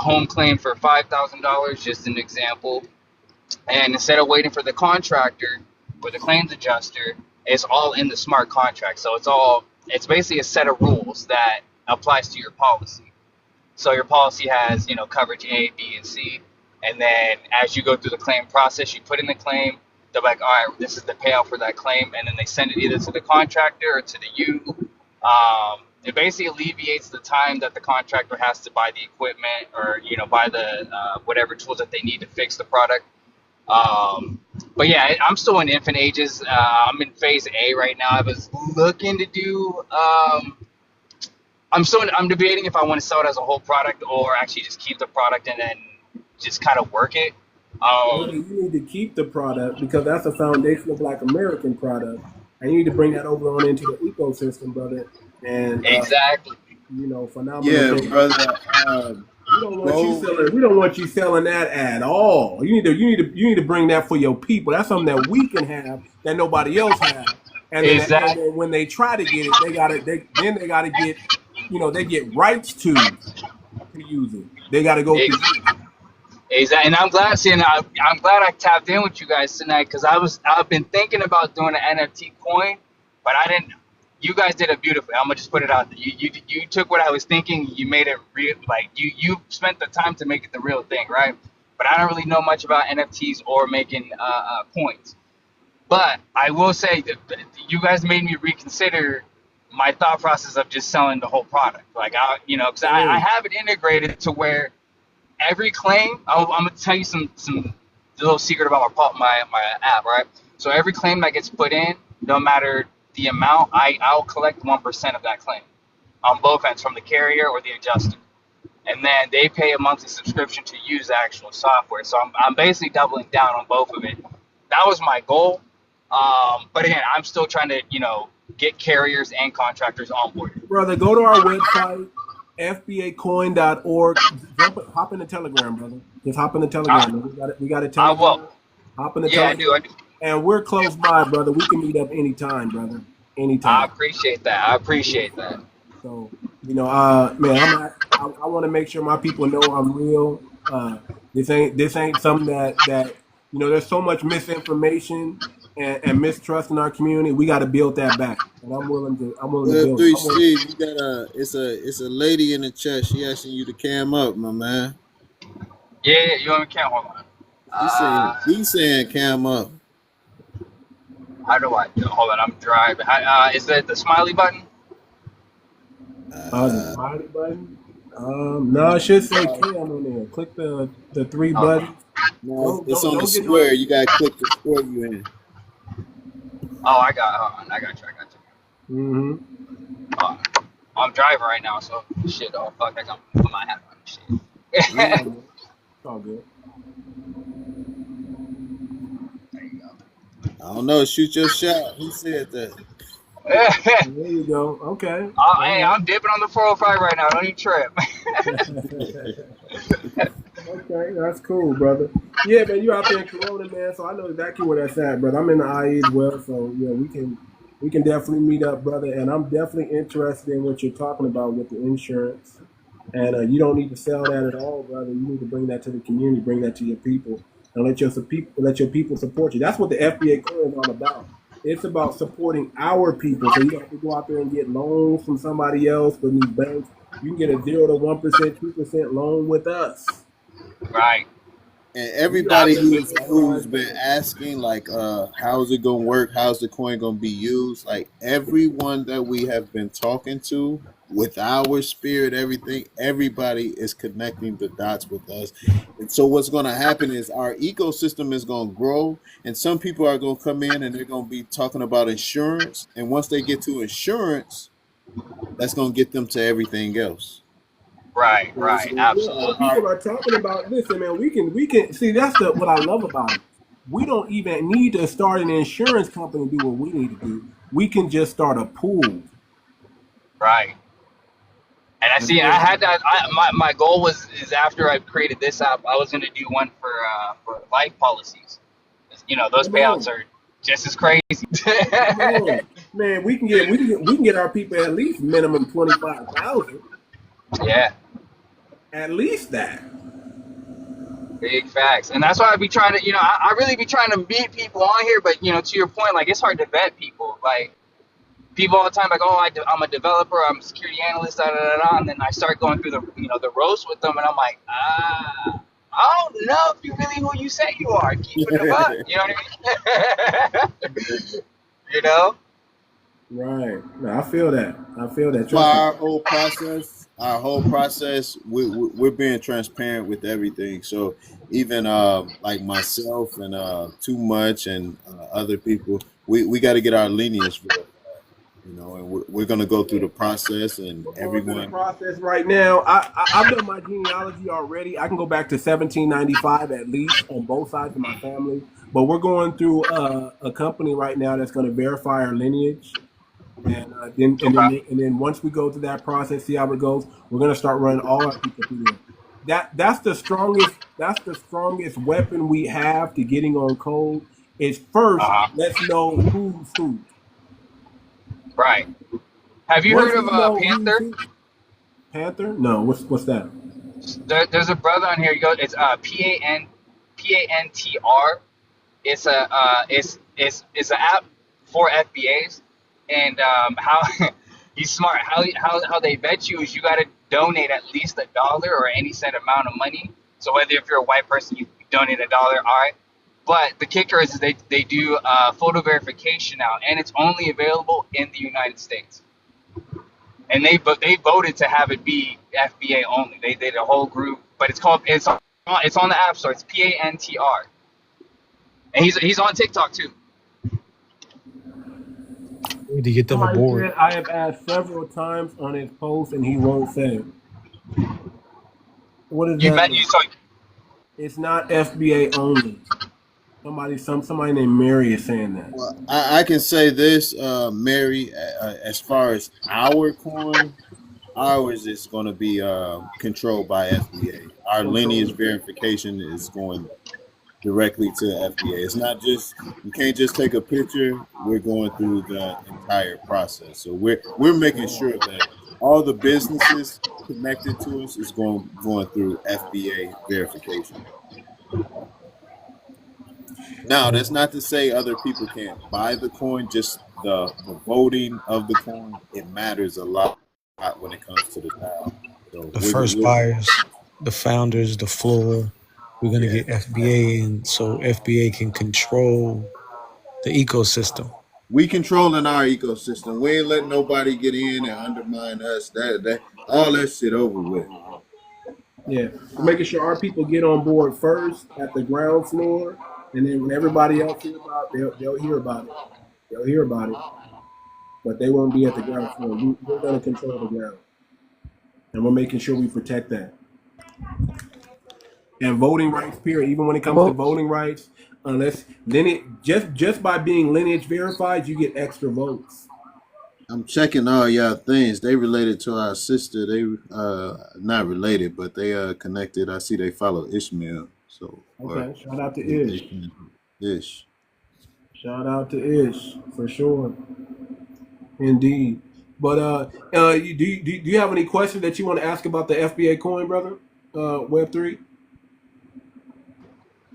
home claim for $5,000, just an example, and instead of waiting for the contractor or the claims adjuster, it's all in the smart contract. So it's basically a set of rules that applies to your policy. So your policy has, coverage A, B, and C. And then as you go through the claim process, you put in the claim. They're like, all right, this is the payout for that claim. And then they send it either to the contractor or to the you. It basically alleviates the time that the contractor has to buy the equipment or, buy the whatever tools that they need to fix the product. But yeah, I'm still in infant ages. I'm in phase A right now. I was looking to do... I'm debating if I want to sell it as a whole product or actually just keep the product and then just kind of work it. You need to keep the product because that's a foundational Black American product, and you need to bring that over on into the ecosystem, brother. And Exactly. phenomenal Yeah, thing. brother. We don't want you Go. selling. We don't want you selling that at all. You need to bring that for your people. That's something that we can have that nobody else has. And Exactly. then when they try to get it, they gotta get, they get rights to use it. They got to go through you. Exactly, and I'm glad seeing. I'm glad I tapped in with you guys tonight because I've been thinking about doing an NFT coin, but I didn't. You guys did it beautifully. I'm gonna just put it out there. You took what I was thinking. You made it real. Like you spent the time to make it the real thing, right? But I don't really know much about NFTs or making coins. But I will say that you guys made me reconsider my thought process of just selling the whole product. Like because I have it integrated to where every claim, I'm gonna tell you some little secret about my app, right? So every claim that gets put in, no matter the amount, I'll collect 1% of that claim on both ends from the carrier or the adjuster, and then they pay a monthly subscription to use the actual software. So I'm basically doubling down on both of it. That was my goal, but again, I'm still trying to get carriers and contractors on board. Brother, go to our website, FBACOIN.org. Hop in the Telegram, brother. Just hop in the Telegram. We got a I Telegram. will. Hop in the Yeah, Telegram. I do. And we're close by, brother. We can meet up anytime, brother. Anytime. I appreciate that. So, man, I want to make sure my people know I'm real. This ain't something that there's so much misinformation and mistrust in our community. We got to build that back, and I'm willing to build Three it. Steve, you got it's a lady in the chat. She asking you to cam up, my man. Yeah, you want me to count? Hold on. He's saying cam up. How do I do? Hold on, I'm driving. Is that the smiley button? The smiley button. No, it should say cam on there. Click the three buttons. No, it's on the square. You gotta click the square you in. Oh, I got you. Mm-hmm. I'm driving right now, so shit. Oh fuck, I might have shit. It's all good. There you go. I don't know. Shoot your shot. Who said that? There you go. Okay. Hey, I'm dipping on the 405 right now. Don't even trip. Okay, that's cool, brother. Yeah, man, you out there in Corona, man. So I know exactly where that's at, brother. I'm in the IE as well, so yeah, we can definitely meet up, brother. And I'm definitely interested in what you're talking about with the insurance. And you don't need to sell that at all, brother. You need to bring that to the community, bring that to your people, and let your people support you. That's what the FBA coin is all about. It's about supporting our people. So you don't have to go out there and get loans from somebody else, from these banks. You can get a 0 to 1%, 2% loan with us. Right. And everybody who's been asking, like, how's it gonna work? How's the coin gonna be used? Like, everyone that we have been talking to with our spirit, everybody is connecting the dots with us. And so what's gonna happen is our ecosystem is gonna grow, and some people are gonna come in and they're gonna be talking about insurance. And once they get to insurance, that's gonna get them to everything else. Right, absolutely. People are talking about, listen, man, we can see, that's what I love about it. We don't even need to start an insurance company to do what we need to do. We can just start a pool. Right. And I see, I had that. My goal is after I created this app, I was going to do one for life policies. Those payouts are just as crazy. Man, we can get our people at least minimum 25,000. Yeah. At least that. Big facts. And that's why I be trying to, I really be trying to meet people on here, but to your point, like, it's hard to vet people. Like, people all the time, like, oh, I'm a developer, I'm a security analyst, and then I start going through the roast with them, and I'm like, I don't know if you're really who you say you are. Keep it up. You know what I mean? Right. No, I feel that. For our whole process, we're being transparent with everything. So even like myself and Too Much and other people, we got to get our lineage verified. And we're going to go through the process, and everyone. Process right now. I've done my genealogy already. I can go back to 1795 at least on both sides of my family. But we're going through a company right now that's going to verify our lineage. And then once we go through that process, see how it goes, we're gonna start running all our people through there. That's the strongest weapon we have to getting on code. Is first, let's know who's who. Right. Have you Once heard we of know who's Panther? who, Panther? No, what's that? There's a brother on here. He goes, it's PANTR. It's it's an app for FBAs, and how he's smart. How they vet you is you got to donate at least $1 or any set amount of money. So whether if you're a white person, you donate $1, all right. But the kicker is they do photo verification now, and it's only available in the United States. And they voted to have it be FBA only. They did a whole group, but it's on the App Store. It's PANTR, and he's on TikTok too. We need to get them aboard. I have asked several times on his post, and he won't say it. What is that? It's not FBA only. Somebody named Mary is saying that. Well, I can say this, Mary, as far as our coin, ours is going to be controlled by FBA. Our lineage verification is going directly to FBA. It's not just, you can't just take a picture. We're going through the entire process. So we're making sure that all the businesses connected to us is going through FBA verification. Now, that's not to say other people can't buy the coin, just the voting of the coin, it matters a lot when it comes to the DAO. So the first buyers, the founders, the floor, we're going to get FBA in so FBA can control the ecosystem. We controlling our ecosystem. We ain't letting nobody get in and undermine us. That all that shit over with. Yeah, we're making sure our people get on board first at the ground floor. And then when everybody else hear about it, they'll hear about it. They'll hear about it. But they won't be at the ground floor. We're going to control the ground. And we're making sure we protect that. And voting rights, period. Even when it comes to voting rights, unless lineage, just by being lineage verified, you get extra votes. I'm checking all y'all things. They related to our sister. They not related, but they connected. I see they follow Ishmael. So okay, shout out to Ish. Ish. Shout out to Ish for sure. Indeed. But do you have any questions that you want to ask about the FBA coin, brother? Web3?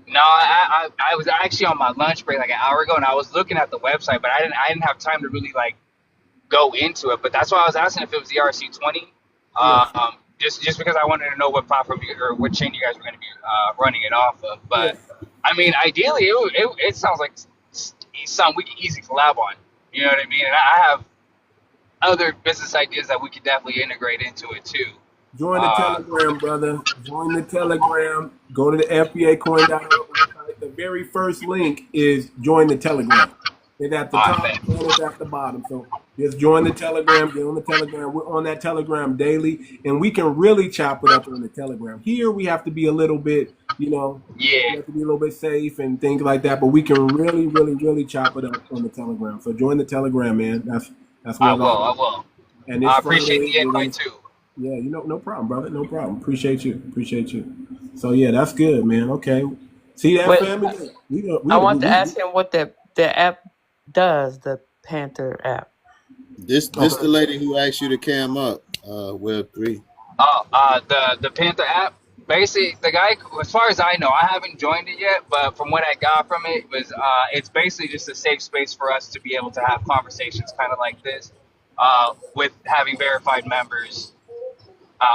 No, I was actually on my lunch break like an hour ago, and I was looking at the website, but I didn't have time to really like go into it. But that's why I was asking if it was the ERC20. Just because I wanted to know what platform or what chain you guys were going to be running it off of. But I mean, ideally, it sounds like something we can easily collab on. You know what I mean? And I have other business ideas that we could definitely integrate into it too. Join the Telegram, brother. Join the Telegram. Go to the FBACoin.org. The very first link is join the Telegram. It's at the top and it's at the bottom. So just join the Telegram. Get on the Telegram. We're on that Telegram daily, and we can really chop it up on the Telegram. Here we have to be a little bit, we have to be a little bit safe and things like that. But we can really, really, really chop it up on the Telegram. So join the Telegram, man. That's what I will. And I appreciate the invite too. Yeah, no problem, brother. No problem. Appreciate you. So yeah, that's good, man. Okay. See that, family? I want to ask him what the app does, the Panther app. This the lady who asked you to cam up, Web3. The Panther app. Basically, the guy, as far as I know, I haven't joined it yet, but from what I got from it was, it's basically just a safe space for us to be able to have conversations kind of like this, with having verified members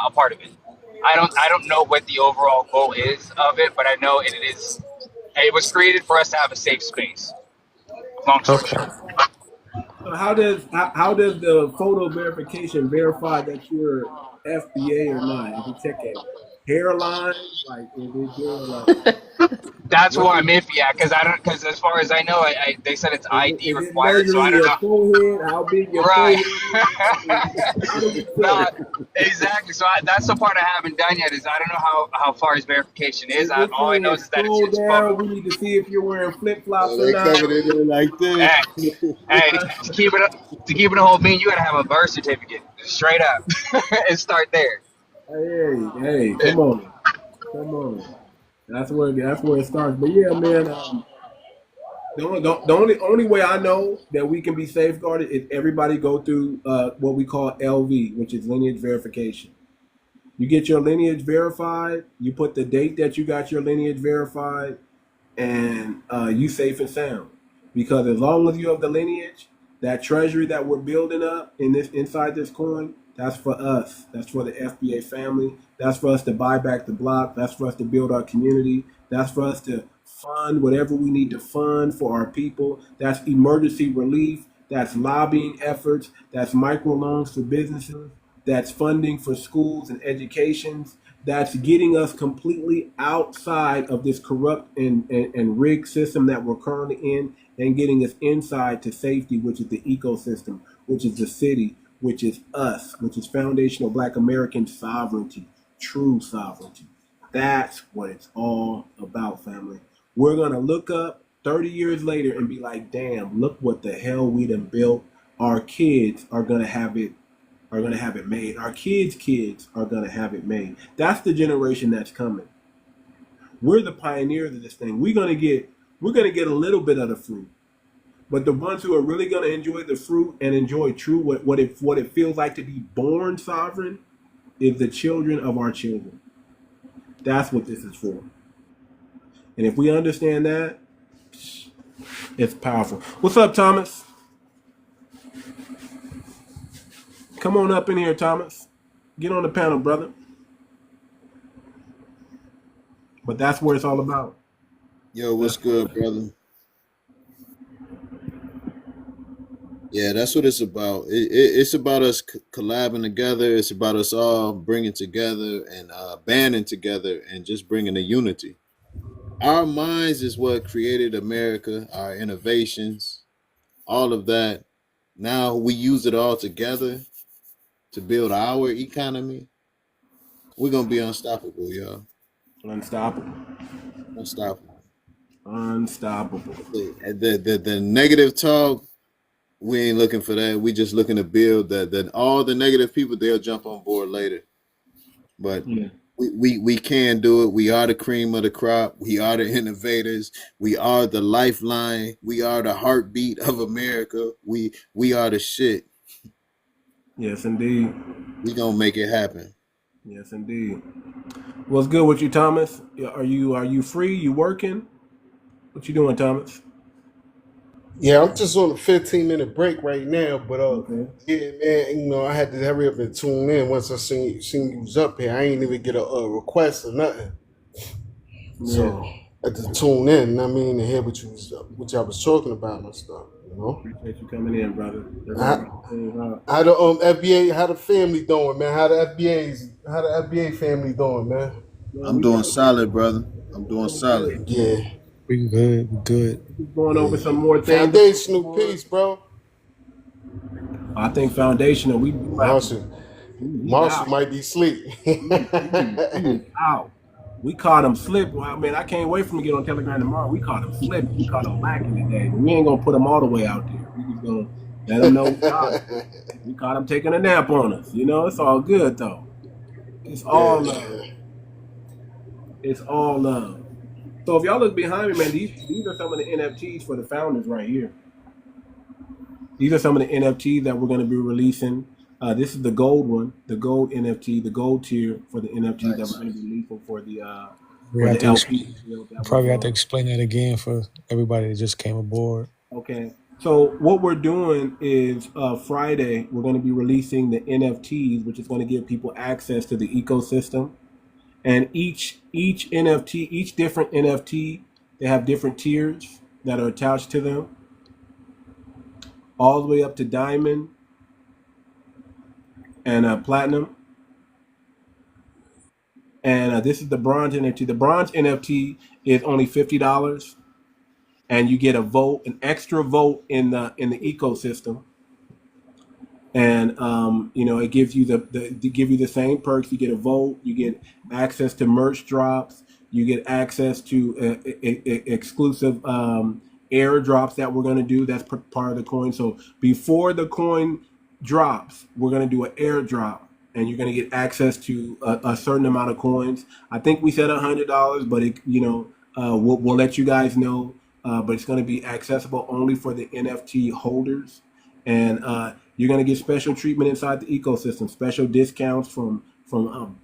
a part of it. I don't know what the overall goal is of it, but I know it was created for us to have a safe space. Long story short. So how does the photo verification verify that you're FBA or not? If you check it, hairline, like if it's your That's What's where the, I'm iffy at because as far as I know, they said it's ID is it required, so I measuring don't your know. forehead? How big your Right. forehead is? How does it No, say? exactly. So that's the part I haven't done yet. Is I don't know how far his verification is. Is it All I know saying is that scroll it's public. down? We need to see if you're wearing flip flops or They not. covered it in like this. Hey, hey, to keep it a whole bean, you gotta have a birth certificate, straight up, and start there. Hey, come on, come on. That's where it starts. But yeah, man. The only way I know that we can be safeguarded is everybody go through what we call LV, which is lineage verification. You get your lineage verified. You put the date that you got your lineage verified, and you safe and sound. Because as long as you have the lineage, that treasury that we're building up inside this coin, that's for us. That's for the FBA family. That's for us to buy back the block. That's for us to build our community. That's for us to fund whatever we need to fund for our people. That's emergency relief. That's lobbying efforts. That's microloans for businesses. That's funding for schools and educations. That's getting us completely outside of this corrupt and rigged system that we're currently in, and getting us inside to safety, which is the ecosystem, which is the city, which is us, which is foundational Black American sovereignty, true sovereignty. That's what it's all about, family. We're going to look up 30 years later and be like, damn, look what the hell we done built. Our kids are going to have it made. Our kids are gonna have it made. That's the generation that's coming. We're the pioneers of this thing. We're gonna get a little bit of the fruit. But the ones who are really gonna enjoy the fruit and enjoy true what it feels like to be born sovereign is the children of our children. That's what this is for. And if we understand that, it's powerful. What's up, Thomas? Come on up in here, Thomas. Get on the panel, brother. But that's what it's all about. Yo, what's good, brother? Yeah, that's what it's about. It's about us collabing together. It's about us all bringing together and banding together and just bringing the unity. Our minds is what created America, our innovations, all of that. Now we use it all together to build our economy. We're going to be unstoppable, y'all. Unstoppable. Unstoppable. Unstoppable. The negative talk, we ain't looking for that. We just looking to build that all the negative people, they'll jump on board later. But yeah. We can do it. We are the cream of the crop. We are the innovators. We are the lifeline. We are the heartbeat of America. We are the shit. Yes, indeed. We gonna make it happen. Yes, indeed. What's good with you, Thomas? Are you free? You working? What you doing, Thomas? Yeah, I'm just on a 15-minute break right now, but Okay. yeah, man, I had to hurry up and tune in once I seen you was up here. I ain't even get a request or nothing, so I had to tune in. I mean, to hear what y'all was talking about and stuff. Appreciate you coming in, brother. How the FBA, how the family doing, man? How the FBA family doing, man? I'm doing solid, brother. I'm doing solid. Yeah. We good. Going over some more things. Foundational piece, bro. I think foundational. Marshall might be asleep. Out. We caught him slip. I mean, I can't wait for him to get on Telegram tomorrow. We caught him slip. We caught him lacking today. But we ain't gonna put him all the way out there. We just gonna let him know we caught him taking a nap on us. It's all good though. It's all love. It's all love. So if y'all look behind me, man, these are some of the NFTs for the founders right here. These are some of the NFTs that we're going to be releasing. This is the gold one, the gold NFT, the gold tier for the NFTs that we're going to be releasing for the LP. Probably have to explain that again for everybody that just came aboard. Okay. So what we're doing is Friday, we're going to be releasing the NFTs, which is going to give people access to the ecosystem. And each NFT, each different NFT, they have different tiers that are attached to them, all the way up to diamond and platinum. And this is the bronze NFT. The bronze NFT is only $50, and you get a vote, an extra vote in the ecosystem. And it gives you the same perks. You get a vote, you get access to merch drops, you get access to exclusive airdrops that we're going to do. That's part of the coin. So before the coin drops, we're going to do an airdrop, and you're going to get access to a certain amount of coins. I think we said $100, but we'll let you guys know. But it's going to be accessible only for the NFT holders, and you're going to get special treatment inside the ecosystem, special discounts from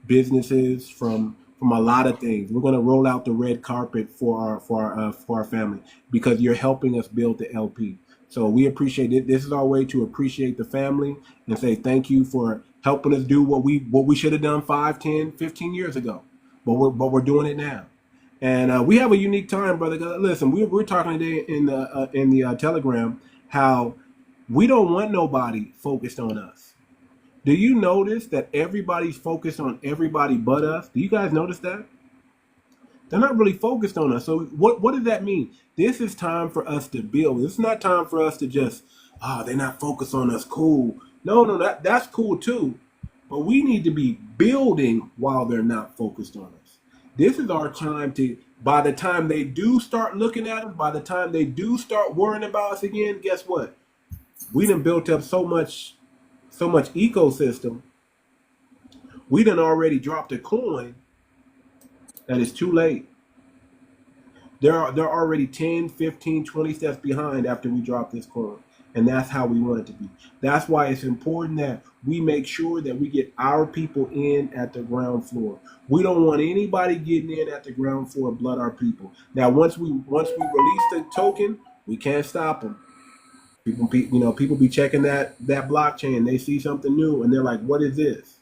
businesses, from a lot of things. We're going to roll out the red carpet for our family, because you're helping us build the LP. So we appreciate it. This is our way to appreciate the family and say thank you for helping us do what we should have done 5, 10, 15 years ago, but we're doing it now. And we have a unique time, brother. Listen, we're talking today in the Telegram how we don't want nobody focused on us. Do you notice that everybody's focused on everybody but us? Do you guys notice that? They're not really focused on us. So what does that mean? This is time for us to build. This is not time for us to just, they're not focused on us. Cool. No, that's cool too. But we need to be building while they're not focused on us. This is our time to, by the time they do start looking at us, by the time they do start worrying about us again, guess what? We done built up so much ecosystem. We done already dropped a coin that it's too late. They're already 10, 15, 20 steps behind after we drop this coin. And that's how we want it to be. That's why it's important that we make sure that we get our people in at the ground floor. We don't want anybody getting in at the ground floor and blood our people. Now, once we release the token, we can't stop them. People be checking that blockchain. They see something new and they're like, what is this?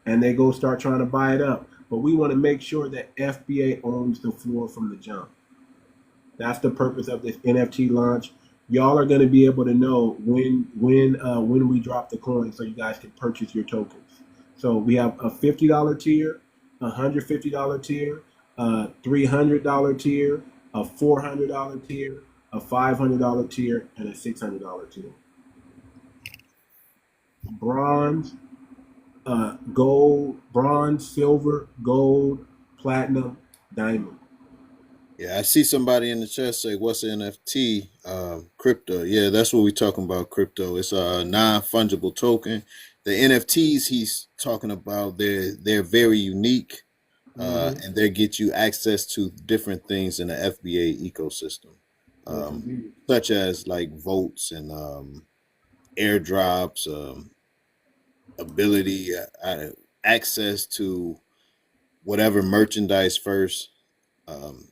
And they go start trying to buy it up. But we want to make sure that FBA owns the floor from the jump. That's the purpose of this NFT launch. Y'all are going to be able to know when we drop the coin, so you guys can purchase your tokens. So we have a $50 tier, a $150 tier, a $300 tier, a $400 tier, a $500 tier, and a $600 tier. Bronze, gold, bronze, silver, gold, platinum, diamond. Yeah, I see somebody in the chat say, "What's an NFT?" Crypto. Yeah, that's what we're talking about. Crypto. It's a non-fungible token. The NFTs he's talking about, they're very unique, and they get you access to different things in the FBA ecosystem, such as like votes and airdrops, ability, access to whatever merchandise first.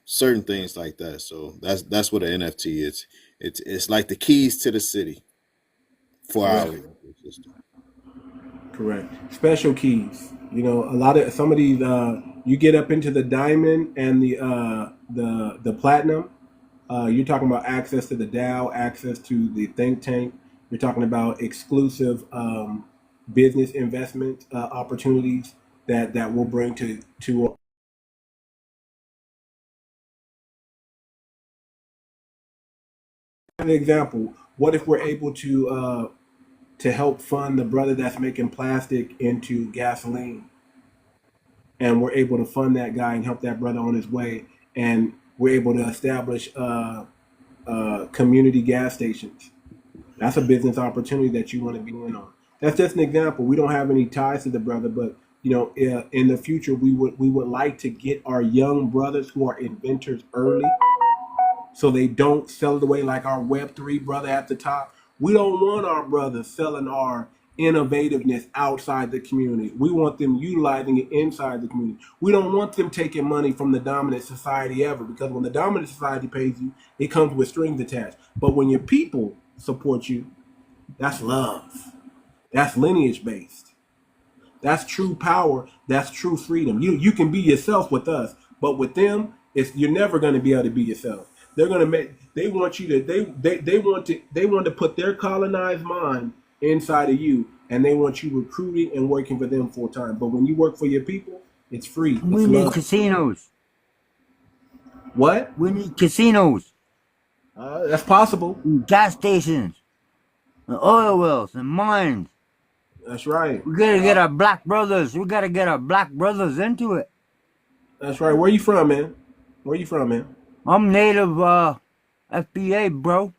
Certain things like that. So that's what an NFT is. It's like the keys to the city for our ecosystem. Correct. Special keys. Some of these you get up into the diamond and the platinum. You're talking about access to the DAO, access to the think tank. You're talking about exclusive business investment opportunities that will bring to an example. What if we're able to help fund the brother that's making plastic into gasoline, and we're able to fund that guy and help that brother on his way, and we're able to establish community gas stations. That's a business opportunity that you want to be in on. That's just an example. We don't have any ties to the brother, but in the future we would like to get our young brothers who are inventors early, so they don't sell it away like our Web3 brother at the top. We don't want our brothers selling our innovativeness outside the community. We want them utilizing it inside the community. We don't want them taking money from the dominant society ever, because when the dominant society pays you, it comes with strings attached. But when your people support you, that's love. That's lineage based. That's true power. That's true freedom. You can be yourself with us, but with them, you're never going to be able to be yourself. They're going to they want to put their colonized mind inside of you, and they want you recruiting and working for them full time. But when you work for your people, It's free. It's We need love. casinos. What? We need casinos, That's possible. and gas stations, and oil wells, and mines. That's right. We gotta get our black brothers. We gotta get our black brothers into it. That's right. Where you from, man? Where you from, man? I'm native FBA, bro.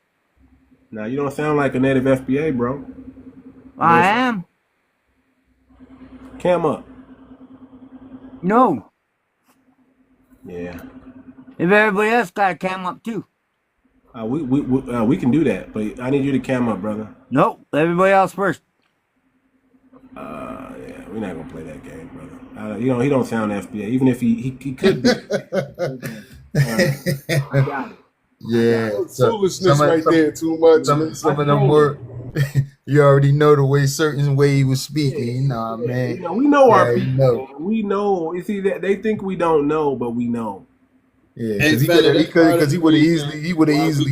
Now you don't sound like a native FBA, bro. I am. Cam up. No. Yeah. If everybody else got a cam up too. We can do that, but I need you to cam up, brother. Nope. Everybody else first. Yeah, we're not gonna play that game, brother. He don't sound FBA, even if he could be. I got it. Yeah, Foolishness right there, too much. Some of them were. You already know the certain way he was speaking. Nah, man. You know, we know our Yeah, you people. know. We know. You see, they think we don't know, but we know. Yeah, Hey, because he would have easily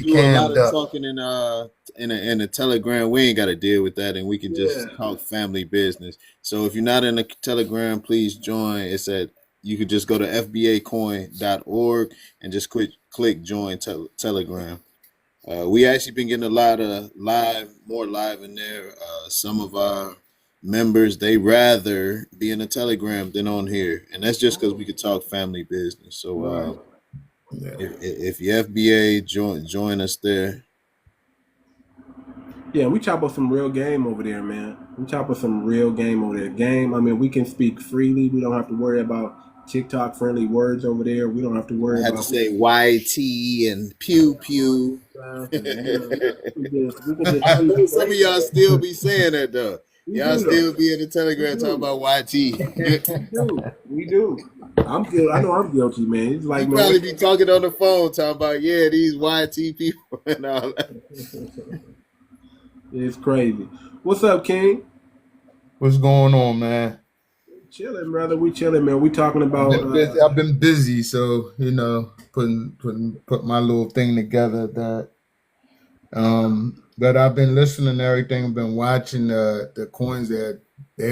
do a lot cammed of up. talking in a Telegram. We ain't got to deal with that, and we can just talk family business. So if you're not in the Telegram, please join. You could just go to FBACOIN.org and just click join Telegram. We actually been getting a lot of more live in there. Some of our members, they rather be in a Telegram than on here, and that's just because we could talk family business. So if you FBA, join us there. Yeah, we chop up some real game over there, man. We chop up some real game over there. Game. I mean, we can speak freely. We don't have to worry about TikTok friendly words over there. We don't have to worry I have about to say YT and pew pew. We can just I know some of y'all still be saying that though. Y'all do, still be in the Telegram talking about YT. We do. I'm guilty. I know I'm guilty, man. It's like You probably be talking on the phone talking about these YT people and all that. It's crazy. What's up, King? What's going on, man? Chilling, brother. We chilling, man. We talking about. I've been busy, so put my little thing together. But I've been listening to everything. I've been watching the coins. They're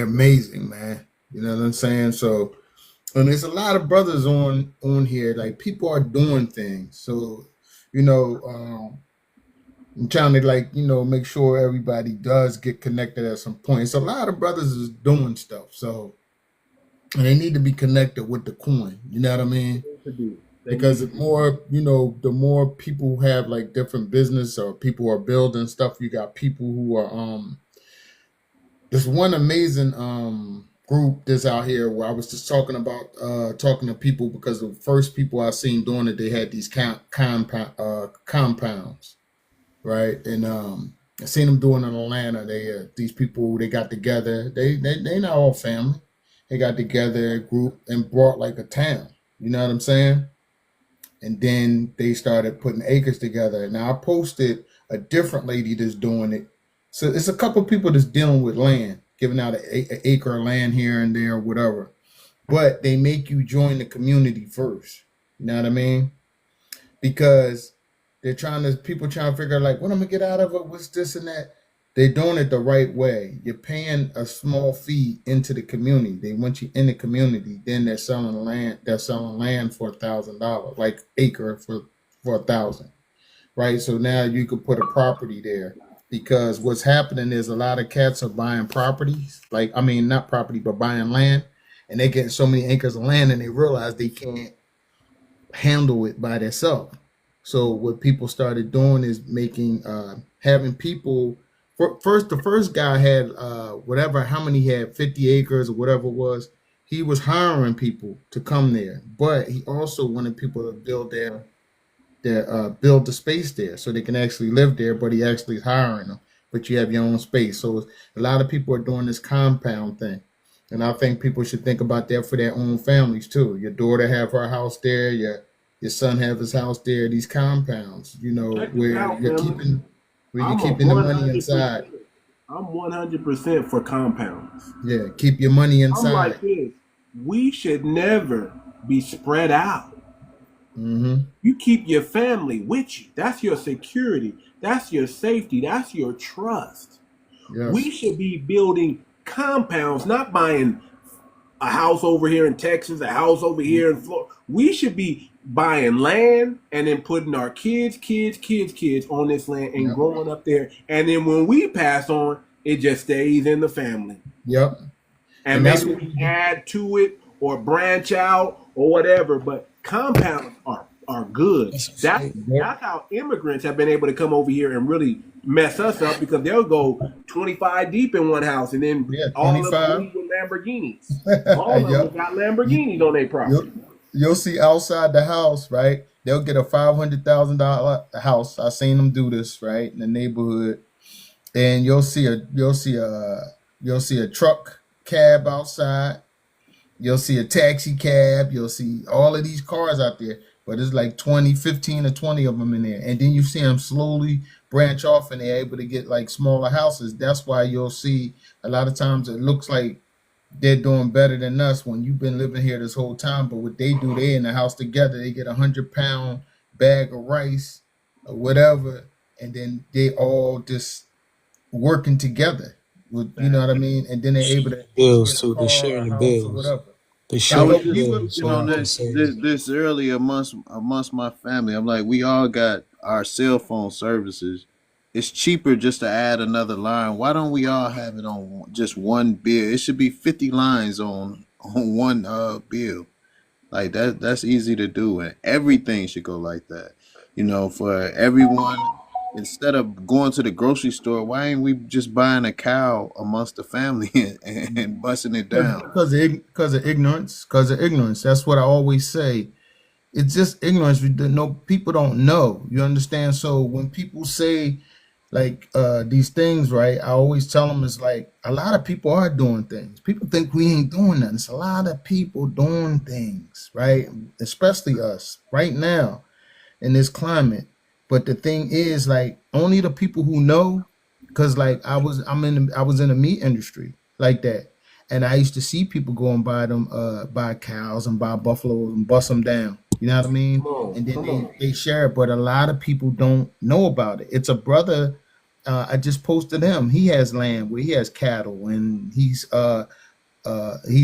amazing, man. You know what I'm saying? So, and there's a lot of brothers on here. Like people are doing things. So, I'm trying to make sure everybody does get connected at some point. It's a lot of brothers is doing stuff. So. And they need to be connected with the coin. You know what I mean? Because the more people who have like different business or people who are building stuff, you got people who are there's one amazing group that's out here where I was just talking to people because the first people I seen doing it, they had these compounds, right? And I seen them doing it in Atlanta. These people, they got together. They not all family. They got together, a group, and brought like a town. You know what I'm saying? And then they started putting acres together. Now I posted a different lady that's doing it. So it's a couple people that's dealing with land, giving out an acre of land here and there, or whatever. But they make you join the community first. You know what I mean? Because people trying to figure out like, what I'm gonna get out of it, what's this and that. They're doing it the right way. You're paying a small fee into the community. They want you in the community. Then they're selling land. They're selling land for $1,000, like acre for $1,000, right? So now you could put a property there because what's happening is a lot of cats are buying properties, not property, but buying land, and they get so many acres of land, and they realize they can't handle it by themselves. So what people started doing is having people. The first guy had how many he had, 50 acres or whatever it was. He was hiring people to come there, but he also wanted people to build build the space there so they can actually live there. But he actually is hiring them. But you have your own space. So a lot of people are doing this compound thing, and I think people should think about that for their own families too. Your daughter have her house there. Your son have his house there. These compounds, where you're keeping. Where you're keeping the money inside. I'm 100% for compounds. Yeah, keep your money inside. I'm like this. We should never be spread out. Mm-hmm. You keep your family with you. That's your security. That's your safety. That's your trust. Yes. We should be building compounds, not buying a house over here in Texas, a house over here in Florida. We should be buying land and then putting our kids on this land and growing up there. And then when we pass on, it just stays in the family. Yep. And that's maybe what we add to it or branch out or whatever. But compounds are good. That's how immigrants have been able to come over here and really mess us up, because they'll go 25 deep in one house and then all of them with Lamborghinis. All of them got Lamborghinis on their property. You'll see outside the house, right? They'll get a $500,000 house. I've seen them do this, right, in the neighborhood, and you'll see a truck cab outside. You'll see a taxi cab. You'll see all of these cars out there, but it's like 15 or 20 of them in there. And then you see them slowly branch off and they're able to get like smaller houses. That's why you'll see a lot of times it looks like they're doing better than us when you've been living here this whole time. But what they do, they in the house together, they get 100-pound bag of rice or whatever, and then they all just working together. With, you know what I mean? And then they're able to bills too. They're sharing the bills. They share I was the bills. just on this earlier amongst my family. I'm like, we all got our cell phone services. It's cheaper just to add another line. Why don't we all have it on just one bill? It should be 50 lines on one bill. Like that's easy to do, and everything should go like that. You know, for everyone. Instead of going to the grocery store, why ain't we just buying a cow amongst the family and busting it down? Because of ignorance. That's what I always say. It's just ignorance. People don't know. You understand? So when people say like these things, right, I always tell them it's like a lot of people are doing things. People think we ain't doing nothing. It's a lot of people doing things, right? Especially us right now in this climate. But the thing is, like, only the people who know, because like I was in the meat industry like that, and I used to see people go and buy cows and buy buffaloes and bust them down. You know what I mean? And then they share it, but a lot of people don't know about it. It's a brother. I just posted him. He has land where he has cattle, and he's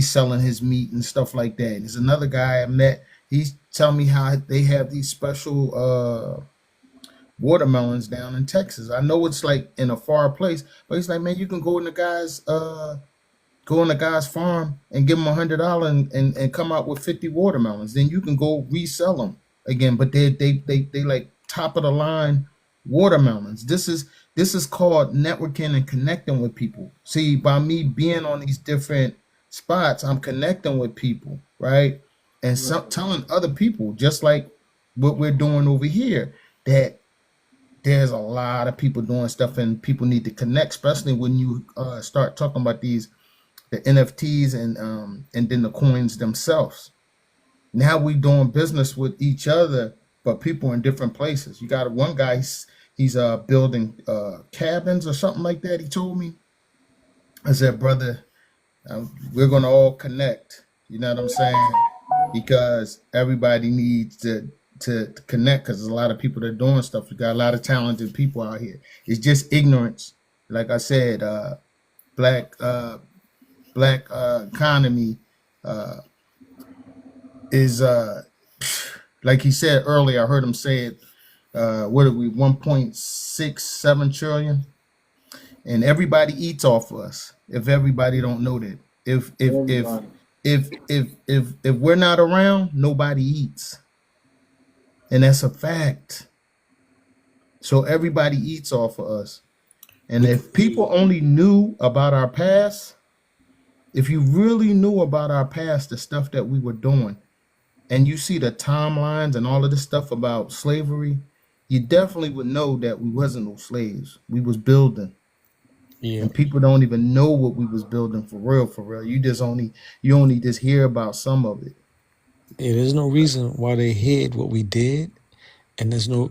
selling his meat and stuff like that. There's another guy I met. He's telling me how they have these special watermelons down in Texas. I know it's like in a far place, but he's like, man, you can go in the guy's farm and give him $100 and come out with 50 watermelons. Then you can go resell them again. But they like top of the line watermelons. This is called networking and connecting with people. See, by me being on these different spots, I'm connecting with people, right? And telling other people, just like what we're doing over here, that there's a lot of people doing stuff and people need to connect, especially when you start talking about the NFTs and then the coins themselves. Now we doing business with each other, but people in different places. You got one guy, he's building cabins or something like that. He told me. I said, brother, we're gonna all connect. You know what I'm saying? Because everybody needs to connect, because there's a lot of people that are doing stuff. We got a lot of talented people out here. It's just ignorance. Like I said, black economy is like he said earlier. I heard him say it. What are we? 1.67 trillion, and everybody eats off of us. If everybody don't know that, if we're not around, nobody eats. And that's a fact. So everybody eats off of us. And if people only knew about our past, if you really knew about our past, the stuff that we were doing, and you see the timelines and all of this stuff about slavery, you definitely would know that we wasn't no slaves. We was building. Yeah. And people don't even know what we was building for real, for real. You only just hear about some of it. Yeah, there's no reason why they hid what we did. And there's no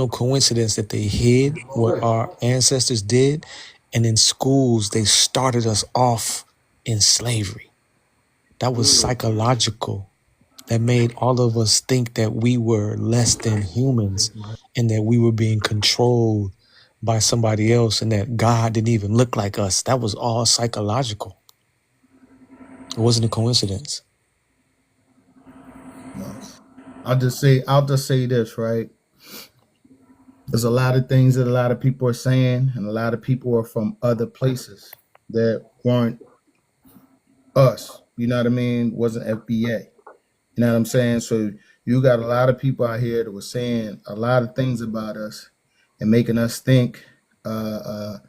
coincidence that they hid what our ancestors did. And in schools, they started us off in slavery. That was psychological. That made all of us think that we were less than humans and that we were being controlled by somebody else and that God didn't even look like us. That was all psychological. It wasn't a coincidence. No. I'll just say this, right? There's a lot of things that a lot of people are saying, and a lot of people are from other places that weren't us. You know what I mean? Wasn't FBA. You know what I'm saying? So you got a lot of people out here that were saying a lot of things about us and making us think a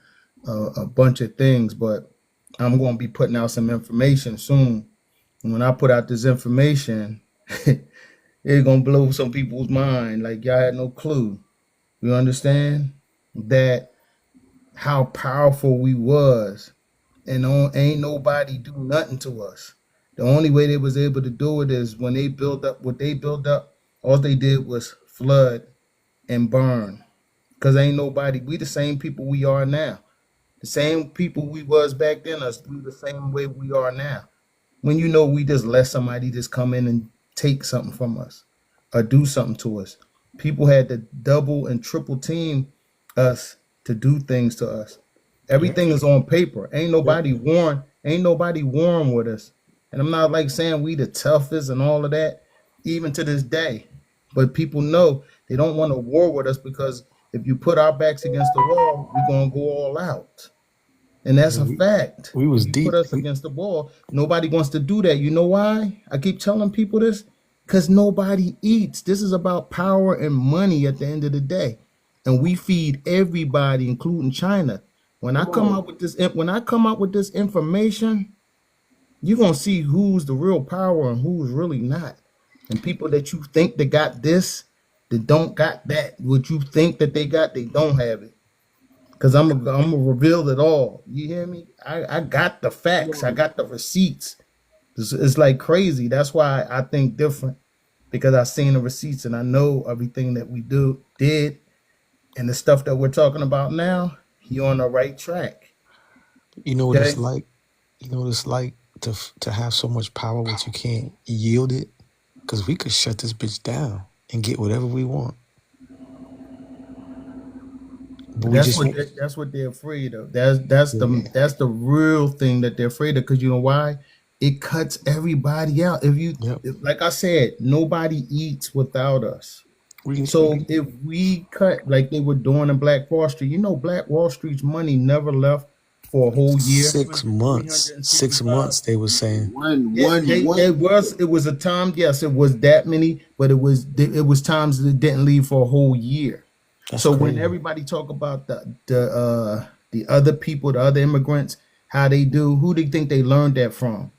bunch of things. But I'm going to be putting out some information soon. And when I put out this information, it's going to blow some people's mind. Like, y'all had no clue. You understand? That how powerful we was. And ain't nobody do nothing to us. The only way they was able to do it is when they built up what they built up, all they did was flood and burn. Because ain't nobody, we the same people we are now. The same people we was back then, us, we the same way we are now. When you know we just let somebody just come in and take something from us or do something to us. People had to double and triple team us to do things to us. Everything is on paper. Ain't nobody warned with us. And I'm not like saying we the toughest and all of that, even to this day. But people know they don't want to war with us because if you put our backs against the wall, we're gonna go all out. And that's a fact. We was If you deep. put us against the wall, nobody wants to do that. You know why? I keep telling people this because nobody eats. This is about power and money at the end of the day, and we feed everybody, including China. When I come out with this information, you're gonna see who's the real power and who's really not. And people that you think that got this, that don't got that. What you think that they got, they don't have it. Cause I'm gonna reveal it all. You hear me? I got the facts. I got the receipts. It's like crazy. That's why I think different, because I seen the receipts and I know everything that we did, and the stuff that we're talking about now. You're on the right track. You know what it's like? You know what it's like to have so much power but you can't yield it? Because we could shut this bitch down and get whatever we want. But that's what they're afraid of. That's the real thing that they're afraid of. Because you know why? It cuts everybody out. Like I said, nobody eats without us. So if we cut like they were doing in Black Wall Street, you know, Black Wall Street's money never left for a whole year. 6 months. 6 months, they were saying. It was a time, yes, it was that many, but it was times that it didn't leave for a whole year. That's so crazy. When everybody talk about the other people, the other immigrants, how they do, who do you think they learned that from?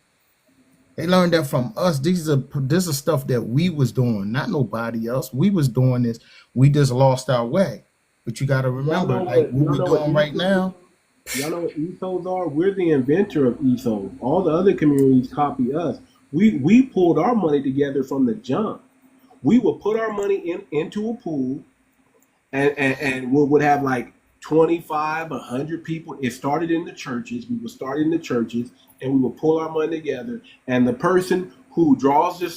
They learned that from us. This is stuff that we was doing, not nobody else. We was doing this. We just lost our way. But you got to remember, like what we're doing right now. Y'all know what ethos are? We're the inventor of ethos. All the other communities copy us. We pulled our money together from the jump. We would put our money into a pool, and we would have like 25, 100 people. It started in the churches. We would start in the churches, and we would pull our money together. And the person who draws the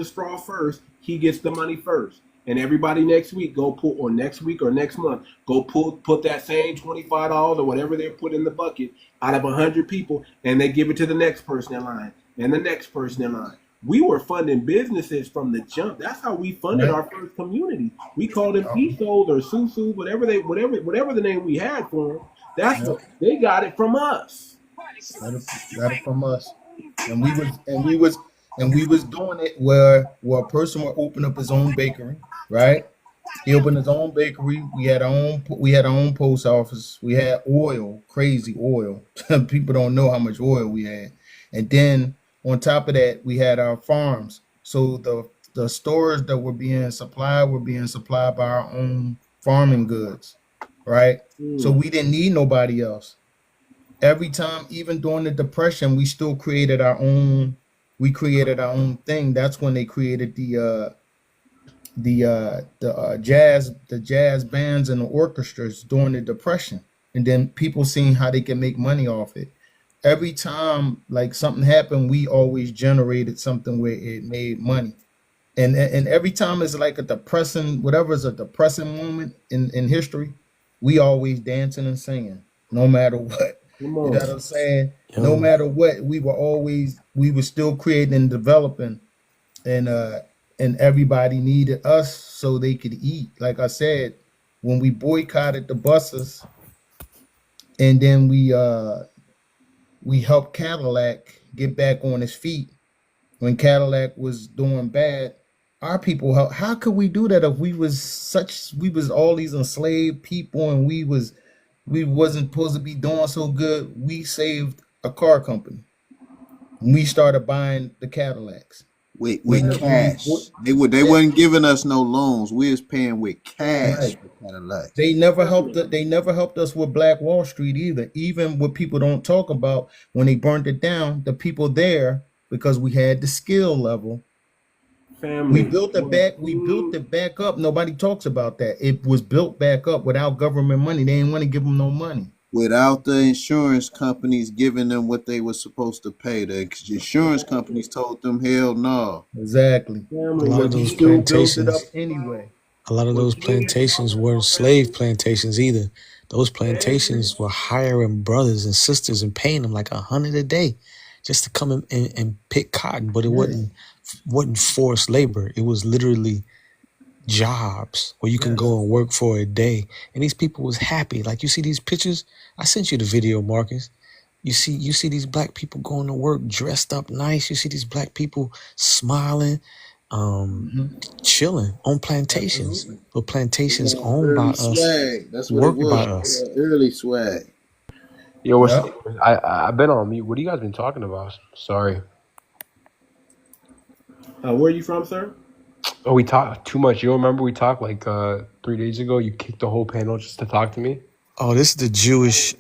straw first, he gets the money first. And everybody next week go pull, or next week or next month, go put that same $25 or whatever they put in the bucket out of 100 people, and they give it to the next person in line and the next person in line. We were funding businesses from the jump. That's how we funded our first community. We called them Ethos or Susu, whatever the name we had for them. They got it from us. Got it from us, and we was doing it where a person would open up his own bakery, right? He opened his own bakery. We had our own post office. We had oil, crazy oil. People don't know how much oil we had, and then on top of that, we had our farms. So the stores that were being supplied by our own farming goods, right? So we didn't need nobody else. Every time, even during the Depression, we still created our own. We created our own thing. That's when they created the jazz bands and the orchestras during the Depression, and then people seeing how they can make money off it. Every time like something happened, we always generated something where it made money, and every time it's like a depressing moment in history, we always dancing and singing no matter what. Come You know what on. I'm saying? No Yo, matter what, we were still creating and developing, and everybody needed us so they could eat. Like I said, when we boycotted the buses, and then we helped Cadillac get back on his feet when Cadillac was doing bad. Our people, how could we do that if we was all these enslaved people, and we wasn't supposed to be doing so good? We saved a car company. We started buying the Cadillacs. With When cash. They yeah, wasn't giving us no loans. We was paying with cash right. for Cadillac. They never helped. They never helped us with Black Wall Street either. Even what people don't talk about, when they burned it down, the people there, because we had the skill level, we Family. built it back. We built it back up. Nobody talks about that. It was built back up without government money. They didn't want to give them no money. Without the insurance companies giving them what they were supposed to pay. The insurance companies told them, hell no. Exactly. a Family. lot of What you those Still built it up plantations, anyway. a lot of those what you need to plantations know weren't about slave family. plantations either. Those Every plantations were hiring brothers and sisters and paying them like $100 a day just to come and pick cotton. But it Yes. wasn't forced labor. It was literally jobs where you can Yes. go and work for a day. And these people was happy. Like, you see these pictures? I sent you the video, Marcus. You see these black people going to work dressed up nice. You see these black people smiling, hmm chilling on plantations. Absolutely. But plantations Yeah, owned by early us, swag. That's what it worked was. by us. Early swag. Yo, what's Yep. I've been on mute. What have you guys been talking about? Sorry. where are you from, sir? Oh, we talked too much. You remember we talked like 3 days ago? You kicked the whole panel just to talk to me? Oh, this is the Jewish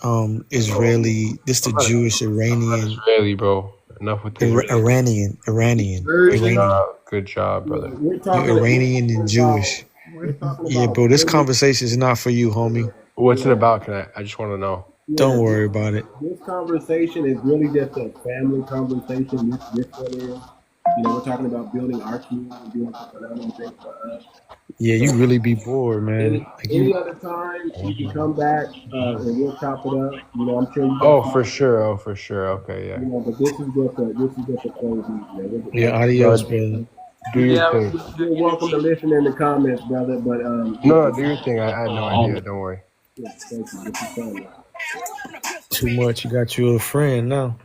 Israeli, this the I'm not, Jewish I'm not Iranian, Israeli, bro. Enough with the Israeli. Good Virgin. Iranian. job. Good job, Yeah, brother. You're Iranian and Jewish. we're talking Yeah, about bro, this building. conversation is not for you, homie. What's it Yeah, about? I just want to know. yeah. Don't worry about it. This conversation is really just a family conversation. This what it is. We're talking about building our community, doing some phenomenal things for us. Yeah, you So really be bored, man. Like any you, other time you can come back and we'll chop it up. I'm sure you got Oh, some. for sure. Oh, for sure. Okay, yeah. But this is just a closing. yeah, No, adios, brother. do your Yeah, thing. You're welcome to listen in the comments, brother. But No, do your thing. I had no idea. Don't worry. yeah, thank you. This is family. Too much. You got you a friend now.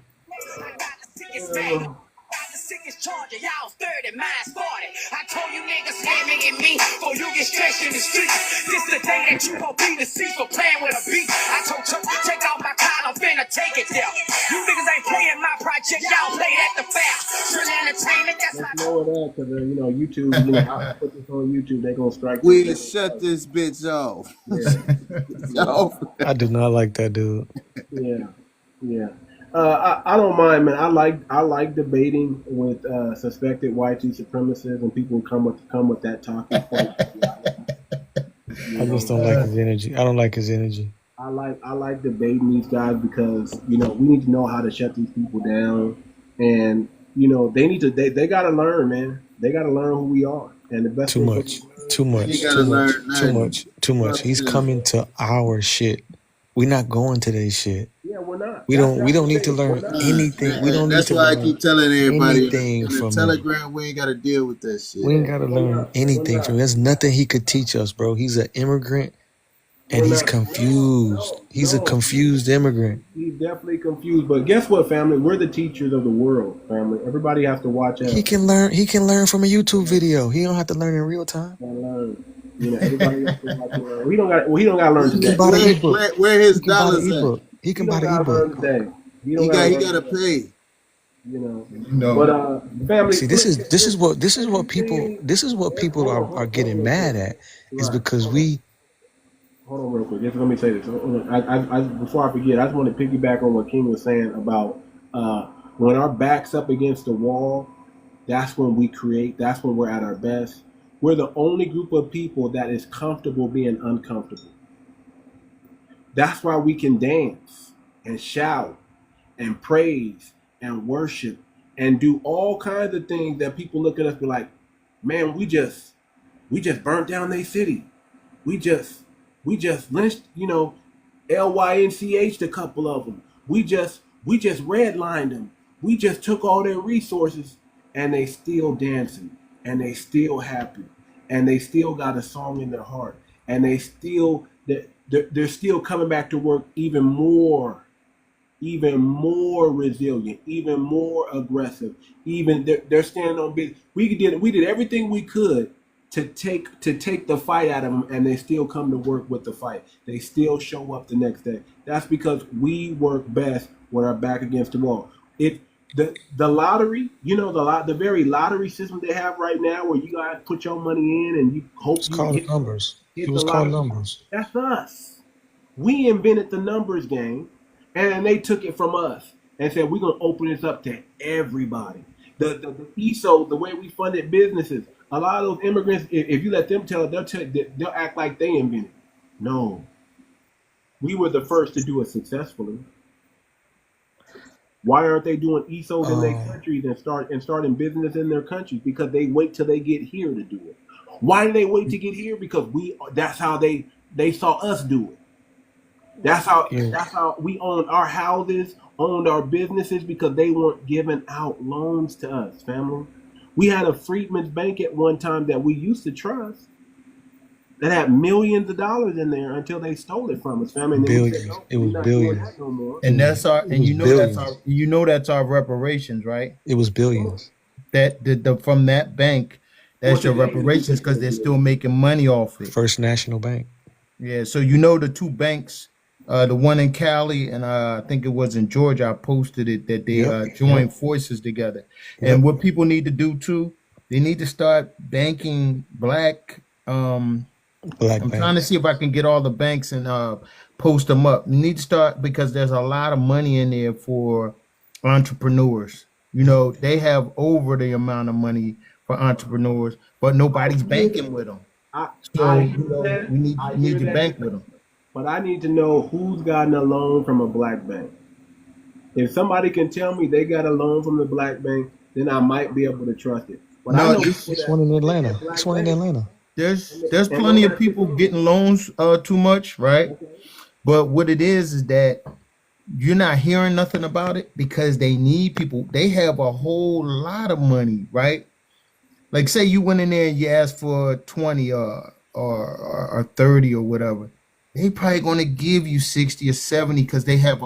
Sickest charger, y'all 30, mine's 40. I told you niggas scamming at me before you get stretched in the street. This the day that you gon' be the seat for playing with a beat. I told you, take off my collar, I'm finna take it there. You niggas ain't playing my project, y'all played at the fair. Trill entertainment, that's Let's my lower that because YouTube. I put this on YouTube. They gonna strike. We'll shut this bitch off. Yeah, I do not like that dude. yeah, yeah. I don't mind, man. I like debating with suspected white supremacists and people who come with that talking point. I just don't like his energy. I don't like his energy. I like debating these guys because we need to know how to shut these people down, and they need to they gotta learn, man. They gotta learn who we are, and the best Too way much. Too You much. gotta Too much. learn Too nothing. much. Too much. He's coming to our shit. We're not going to their shit. yeah, we're not. We That's don't need the to thing. We're learn not. anything. We don't need That's to why I learn keep telling everybody anything in the from him. Telegram, we ain't gotta deal with that shit. We ain't gotta learn anything from him. There's nothing he could teach us, bro. He's an immigrant and he's confused. He's a confused immigrant. He's definitely confused. But guess what, family? We're the teachers of the world, family. Everybody has to watch out. He can learn from a YouTube video. He don't have to learn in real time. Everybody has to watch out. He don't got to learn He today. can buy the ebook. Where his He can buy the dollars at? ebook. He can buy the gotta learn ebook. today. He gotta pay. But family. See, this is what people are getting mad at, is because we. Hold on real quick. Just let me say this. I before I forget, I just want to piggyback on what King was saying about when our back's up against the wall, that's when we create. That's when we're at our best. We're the only group of people that is comfortable being uncomfortable. That's why we can dance and shout and praise and worship and do all kinds of things that people look at us and be like, man, we just burnt down their city. We just lynched, 𝗖𝗚CH a couple of them. We just redlined them. We just took all their resources, and they still dancing, and they still happy, and they still got a song in their heart, and they're still coming back to work even more resilient, even more aggressive. Even they're standing on business. We did everything we could to take the fight out of them, and they still come to work with the fight. They still show up the next day. That's because we work best with our back against the wall. The lottery, the very lottery system they have right now, where you guys put your money in and you hope It's you called hit numbers. hit It the was called lottery. numbers. That's us. We invented the numbers game, and they took it from us and said we're gonna open this up to everybody. The ESO, the way we funded businesses, a lot of those immigrants, if you let them tell it, they'll act like they invented it. No, we were the first to do it successfully. Why aren't they doing ESOs in their countries and starting business in their countries? Because they wait till they get here to do it. Why do they wait to get here? Because that's how they saw us do it. That's how we owned our houses, owned our businesses, because they weren't giving out loans to us, family. We had a Freedmen's Bank at one time that we used to trust that had millions of dollars in there until they stole it from us, family. And then we said, Billions. no, It we're was not doing billions. that no more. And that's our, It and was that's our reparations, right? It was billions. That from that bank, that's What's your the name? reparations because they're still making money off it. First National Bank. Yeah, so the two banks, the one in Cali and I think it was in Georgia. I posted it that they joined forces together. And what people need to do too, they need to start banking black. I'm trying to see if I can get all the banks and post them up. You need to start because there's a lot of money in there for entrepreneurs. They have over the amount of money for entrepreneurs, but nobody's banking with them. We need to bank with them. But I need to know who's gotten a loan from a black bank. If somebody can tell me they got a loan from the black bank, then I might be able to trust it. But I know It's one in Atlanta. It's one in Atlanta. There's plenty of people getting loans too much, right? But what it is that you're not hearing nothing about it because they need people. They have a whole lot of money, right? Like say you went in there and you asked for 20 or 30 or whatever. They probably going to give you 60 or 70 because they have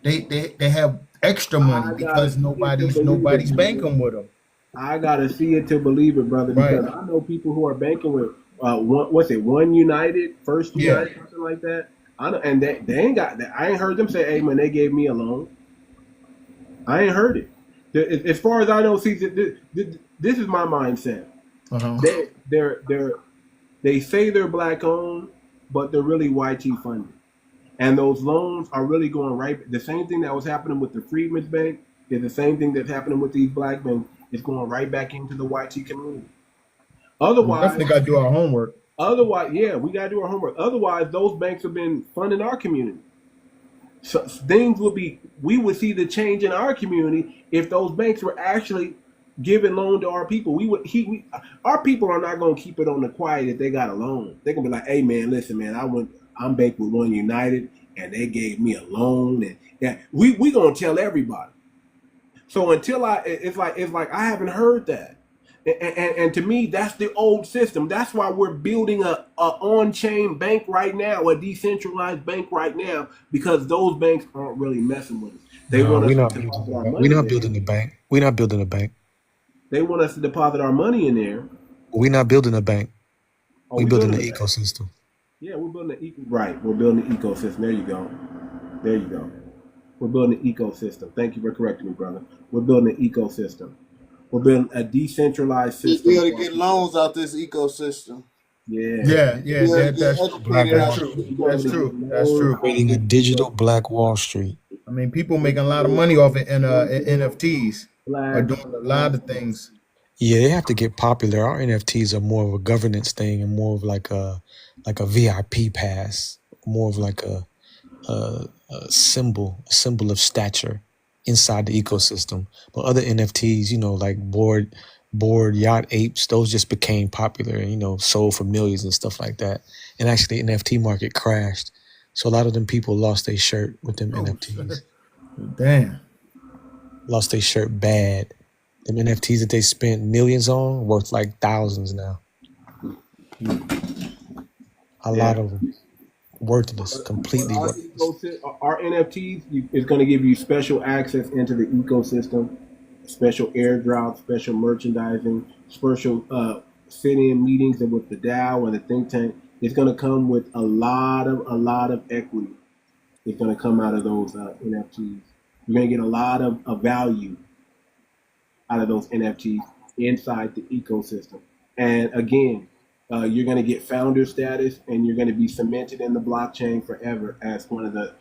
they have extra money because nobody's banking with them. I gotta see it to believe it, brother. Because I know people who are banking with One United, First United, something like that. I know, and they ain't got that. I ain't heard them say, "Hey man, they gave me a loan." I ain't heard it. As far as I know, see, this is my mindset. They say they're black owned, but they're really YT funded, and those loans are really going right. The same thing that was happening with the Freedmen's Bank is the same thing that's happening with these black banks. It's going right back into the YT community. Otherwise, we definitely got to do our homework. Otherwise, we got to do our homework. Otherwise, those banks have been funding our community. So things we would see the change in our community if those banks were actually giving loan to our people. Our people are not going to keep it on the quiet if they got a loan. They're going to be like, hey man, listen man, I'm banked with One United and they gave me a loan, and we going to tell everybody. So until it's like I haven't heard that. And to me, that's the old system. That's why we're building a on-chain bank right now, a decentralized bank right now, because those banks aren't really messing with us. They want us to deposit our money. We're not building a bank. We're not building a bank. They want us to deposit our money in there. We're not building a bank. We're building an ecosystem. Yeah, we're building We're building an ecosystem. There you go. There you go. We're building an ecosystem. Thank you for correcting me, brother. We're building an ecosystem. We're building a decentralized system. We got to get loans out this ecosystem. That's true. Creating a digital Black Wall Street. I mean, people making a lot of money off it in NFTs. Are doing a lot of things. Yeah, they have to get popular. Our NFTs are more of a governance thing and more of like a VIP pass, more of like a symbol of stature inside the ecosystem. But other NFTs, like board yacht apes, those just became popular and sold for millions and stuff like that. And actually, the NFT market crashed So a lot of them people lost their shirt with them NFTs. Damn. Lost their shirt bad. Them NFTs that they spent millions on worth like thousands now. A lot of them worthless, completely worthless. Our NFTs is going to give you special access into the ecosystem, special airdrops, special merchandising, special sit-in meetings with the DAO and the think tank. It's going to come with a lot of equity. It's going to come out of those NFTs. You're going to get a lot of value out of those NFTs inside the ecosystem. And again, you're going to get founder status, and you're going to be cemented in the blockchain forever as one of the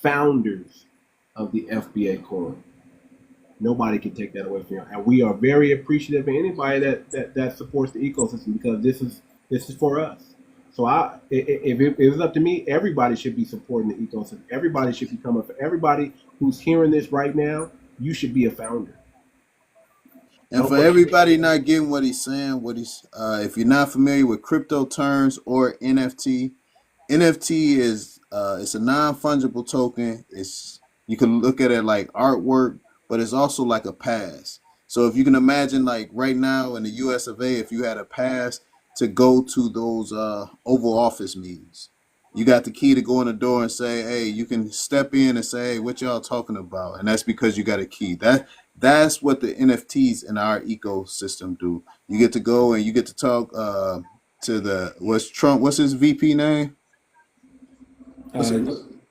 founders of the FBACOIN. Nobody can take that away from you. And we are very appreciative of anybody that supports the ecosystem, because this is for us. So if it was up to me, everybody should be supporting the ecosystem. Everybody should be coming. For everybody who's hearing this right now, you should be a founder. And for everybody not getting what he's saying, if you're not familiar with crypto terms or NFT, NFT is it's a non-fungible token. You can look at it like artwork, but it's also like a pass. So if you can imagine, like right now in the US of A, if you had a pass to go to those Oval Office meetings, you got the key to go in the door and say, hey, you can step in and say, hey, what y'all talking about? And that's because you got a key. That's what the NFTs in our ecosystem do. You get to go and you get to talk to what's his VP name?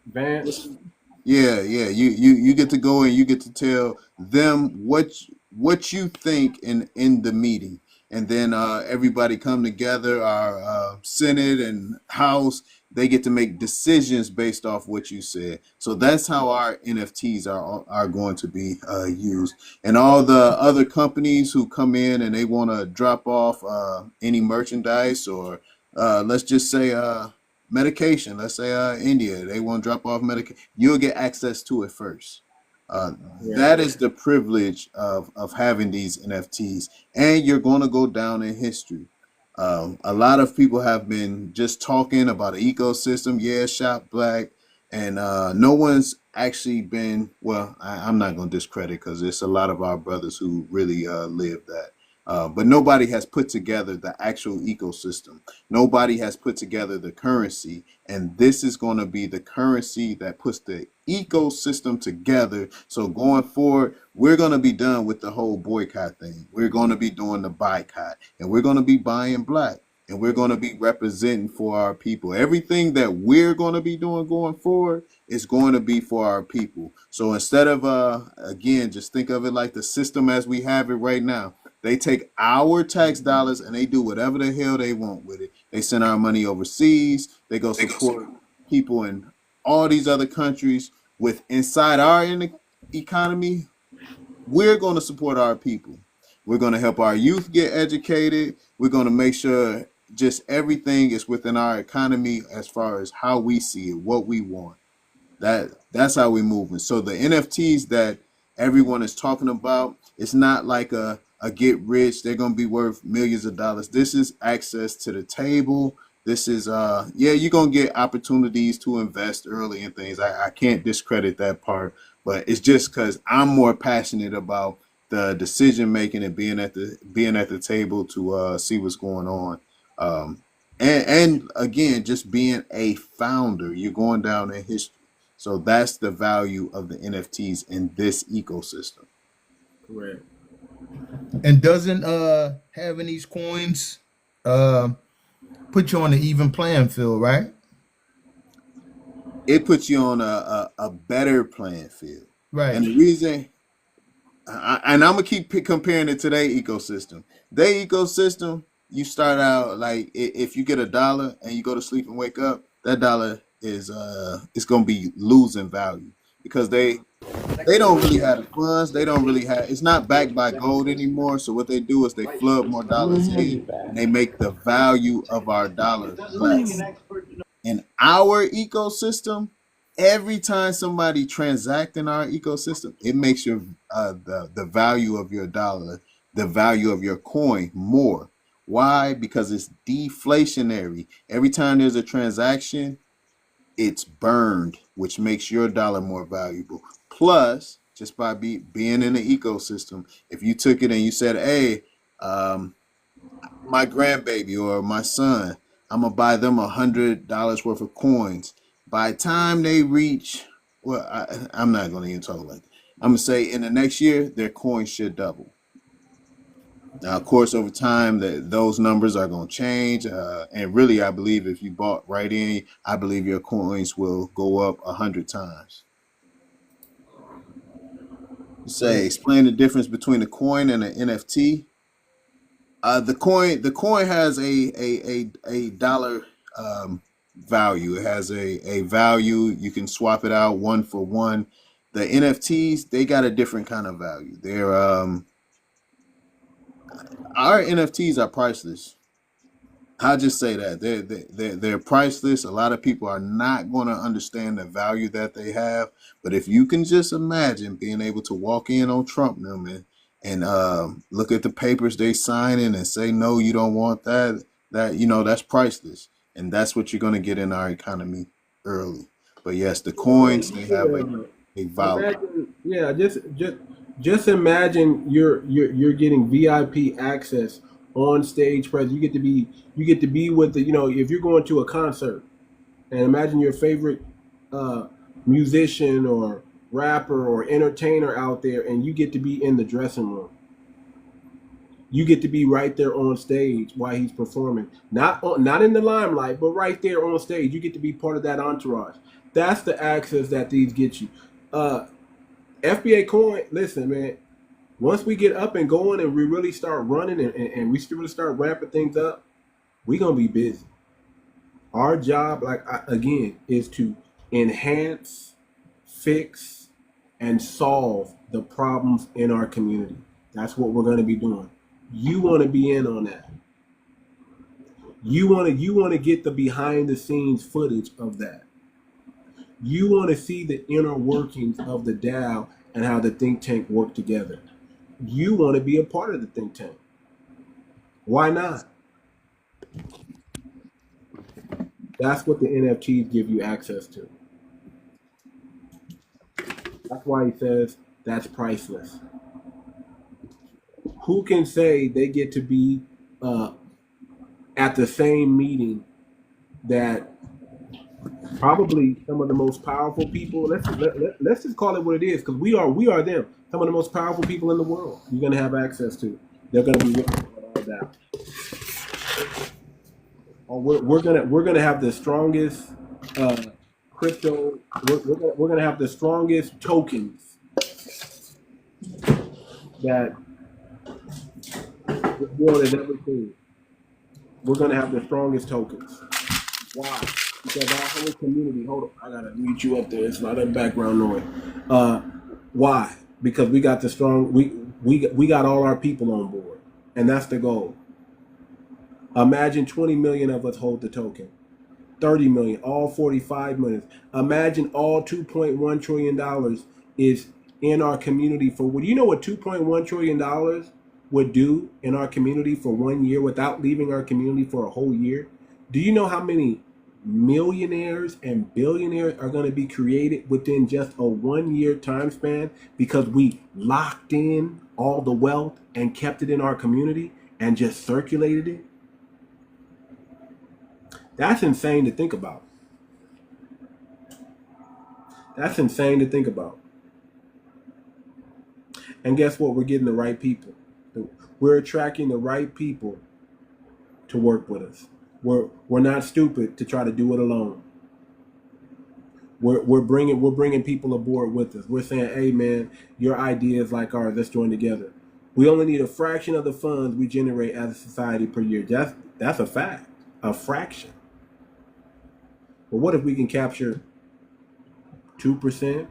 Vance. Yeah. You get to go and you get to tell them what you think in the meeting. And then everybody come together, our Senate and House, they get to make decisions based off what you said. So that's how our NFTs are going to be used. And all the other companies who come in and they want to drop off any merchandise, or let's just say medication. Let's say India, they want to drop off medication. You'll get access to it first. That is the privilege of having these NFTs, and you're going to go down in history. A lot of people have been just talking about an ecosystem. Yeah, shop black, and no one's actually been. Well, I'm not going to discredit, because it's a lot of our brothers who really live that. But nobody has put together the actual ecosystem. Nobody has put together the currency. And this is going to be the currency that puts the ecosystem together. So going forward, we're going to be done with the whole boycott thing. We're going to be doing the boycott, and we're going to be buying black, and we're going to be representing for our people. Everything that we're going to be doing going forward is going to be for our people. So instead of, again, just think of it like the system as we have it right now. They take our tax dollars and they do whatever the hell they want with it. They send our money overseas. They go support people in all these other countries. With inside our economy, we're going to support our people. We're going to help our youth get educated. We're going to make sure just everything is within our economy as far as how we see it, what we want. That's how we're moving. So the NFTs that everyone is talking about, it's not like a get rich. They're going to be worth millions of dollars. This is access to the table. This is, you're going to get opportunities to invest early in things. I can't discredit that part, but it's just because I'm more passionate about the decision making and being at the table to see what's going on. And again, just being a founder, you're going down in history. So that's the value of the NFTs in this ecosystem. Correct. And doesn't having these coins put you on an even playing field, right? It puts you on a better playing field. Right. And the reason, and I'm going to keep comparing it to their ecosystem. Their ecosystem, you start out like if you get $1 and you go to sleep and wake up, that dollar is it's going to be losing value, because they don't really have the funds. They don't really have, it's not backed by gold anymore. So what they do is they flood more dollars in, and they make the value of our dollar less. In our ecosystem, every time somebody transacts in our ecosystem, it makes your the value of your dollar, the value of your coin more. Why? Because it's deflationary. Every time there's a transaction, it's burned, which makes your dollar more valuable. Plus, just by being in the ecosystem, if you took it and you said, hey, my grandbaby or my son, I'm gonna buy them $100 worth of coins. By the time they reach, well, I'm not gonna even talk like that. I'm gonna say in the next year, their coins should double. Now, of course, over time, those numbers are going to change. And really, I believe if you bought right in, I believe your coins will go up 100 times. Explain the difference between a coin and an NFT. The coin has a dollar value. It has a value. You can swap it out one for one. The NFTs, they got a different kind of value. Our NFTs are priceless. I'll just say that they're priceless. A lot of people are not going to understand the value that they have. But if you can just imagine being able to walk in on Trump and look at the papers they signing and say, no, you don't want that, that's priceless. And that's what you're going to get in our economy early. But yes, the coins, they have a value. Just imagine you're getting VIP access on stage presence. You get to be with the, if you're going to a concert, and imagine your favorite musician or rapper or entertainer out there, and you get to be in the dressing room. You get to be right there on stage while he's performing, not in the limelight, but right there on stage. You get to be part of that entourage. That's the access that these get you. FBACOIN, listen, man, once we get up and going and we really start running and we really start ramping things up, we're going to be busy. Our job, is to enhance, fix, and solve the problems in our community. That's what we're going to be doing. You want to be in on that. You want to get the behind the scenes footage of that. You want to see the inner workings of the DAO and how the think tank work together. You want to be a part of the think tank. Why not? That's what the NFTs give you access to. That's why he says that's priceless. Who can say they get to be at the same meeting that probably some of the most powerful people, let's just call it what it is, because we are them. Some of the most powerful people in the world you're going to have access to. They're going to be with all that. We're gonna have the strongest crypto. We're gonna have the strongest tokens that the world has ever seen. We're gonna have the strongest tokens. Why? Because our whole community. Hold on, I gotta mute you up there. It's not in background noise. Why? Because we got the strong. We got all our people on board, and that's the goal. Imagine 20 million of us hold the token. 30 million, all 45 million. Imagine all $2.1 trillion is in our community for what? You know what $2.1 trillion would do in our community for 1 year without leaving our community for a whole year? Do you know how many millionaires and billionaires are going to be created within just a 1 year time span because we locked in all the wealth and kept it in our community and just circulated it? That's insane to think about. That's insane to think about. And guess what? We're getting the right people. We're attracting the right people to work with us. We're not stupid to try to do it alone. We're bringing people aboard with us. We're saying, hey man, your idea is like ours. Let's join together. We only need a fraction of the funds we generate as a society per year. That's a fact. A fraction. But what if we can capture 2%,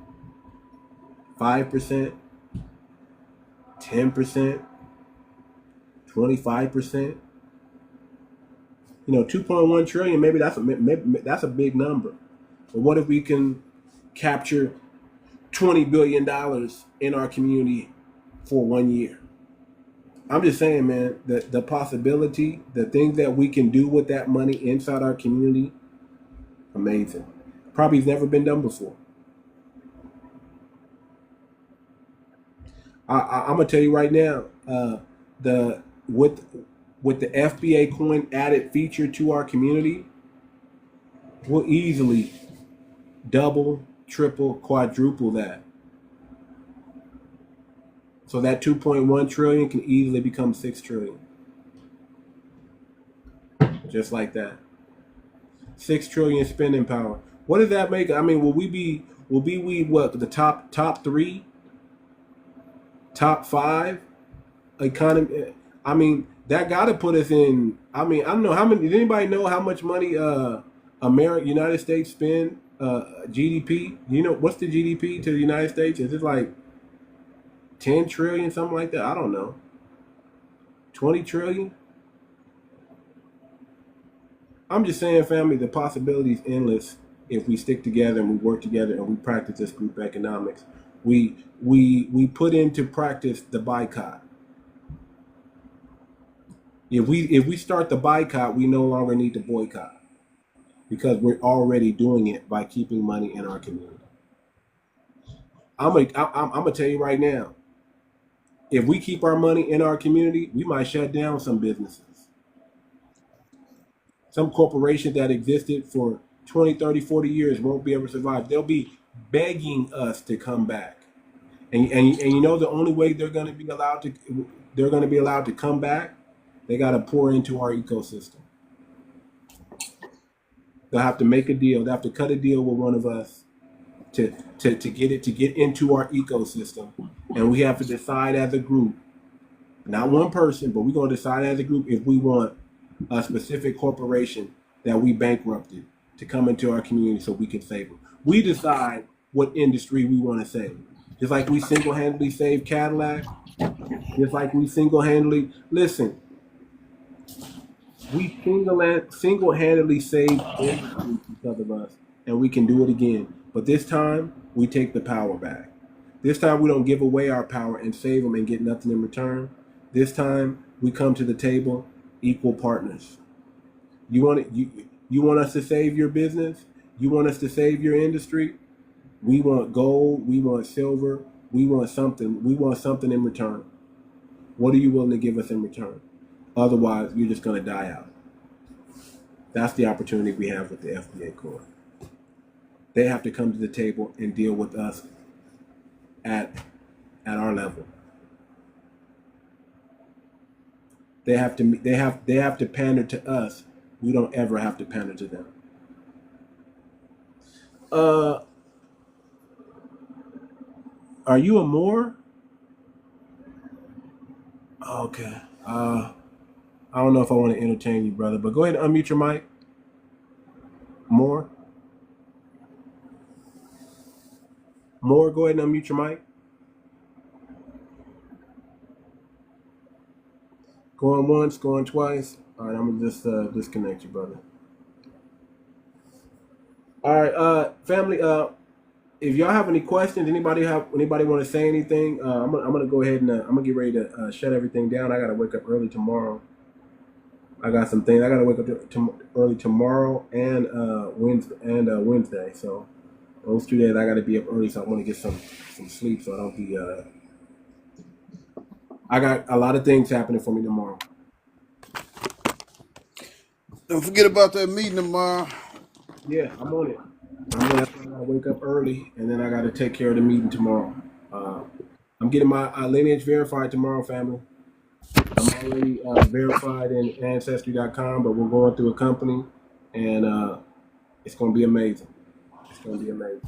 5%, 10%, 25%? 2.1 trillion. Maybe that's a big number. But what if we can capture $20 billion in our community for 1 year? I'm just saying, man, the possibility, the things that we can do with that money inside our community. Amazing. Probably has never been done before. I'm gonna tell you right now, with the FBACOIN added feature to our community, we'll easily double, triple, quadruple that. So that 2.1 trillion can easily become 6 trillion. Just like that. 6 trillion spending power. What does that make? I mean, will we be what, the top 3, top 5 economy? I mean, that got to put us in. I mean, I don't know how many. Does anybody know how much money United States spend GDP? You know, what's the GDP to the United States? Is it like 10 trillion, something like that? I don't know. 20 trillion? I'm just saying, family, the possibility is endless if we stick together and we work together and we practice this group economics. We put into practice the boycott. If we start the boycott, we no longer need to boycott because we're already doing it by keeping money in our community. I'm gonna tell you right now, if we keep our money in our community, we might shut down some businesses. Some corporations that existed for 20, 30, 40 years won't be able to survive. They'll be begging us to come back. And you know the only way they're going to be allowed to come back, they got to pour into our ecosystem. They'll have to make a deal. They'll have to cut a deal with one of us to get into our ecosystem. And we have to decide as a group, not one person, but we're going to decide as a group if we want a specific corporation that we bankrupted to come into our community so we can save them. We decide what industry we want to save. Just like we single-handedly saved Cadillac, just like we single-handedly, listen, we single-handedly saved industry because of us, and we can do it again. But this time, we take the power back. This time, we don't give away our power and save them and get nothing in return. This time, we come to the table equal partners. You want us to save your business? You want us to save your industry? We want gold, we want silver, we want something in return. What are you willing to give us in return? Otherwise, you're just going to die out. That's the opportunity we have with the FBACOIN. They have to come to the table and deal with us at our level. They have to pander to us. We don't ever have to pander to them. Are you a Moor? Okay. I don't know if I want to entertain you, brother, but go ahead and unmute your mic. Moor, go ahead and unmute your mic. Going once, going twice. All right, I'm gonna just disconnect you, brother. All right, family. If y'all have any questions, anybody want to say anything? I'm gonna go ahead and I'm gonna get ready to shut everything down. I gotta wake up early tomorrow. I got some things. I gotta wake up early tomorrow and Wednesday. So those 2 days I gotta be up early. So I want to get some sleep so I don't be. I got a lot of things happening for me tomorrow. Don't forget about that meeting tomorrow. Yeah, I'm on it. I'm gonna wake up early, and then I got to take care of the meeting tomorrow. I'm getting my lineage verified tomorrow, family. I'm already verified in Ancestry.com, but we're going through a company, and it's going to be amazing. It's going to be amazing.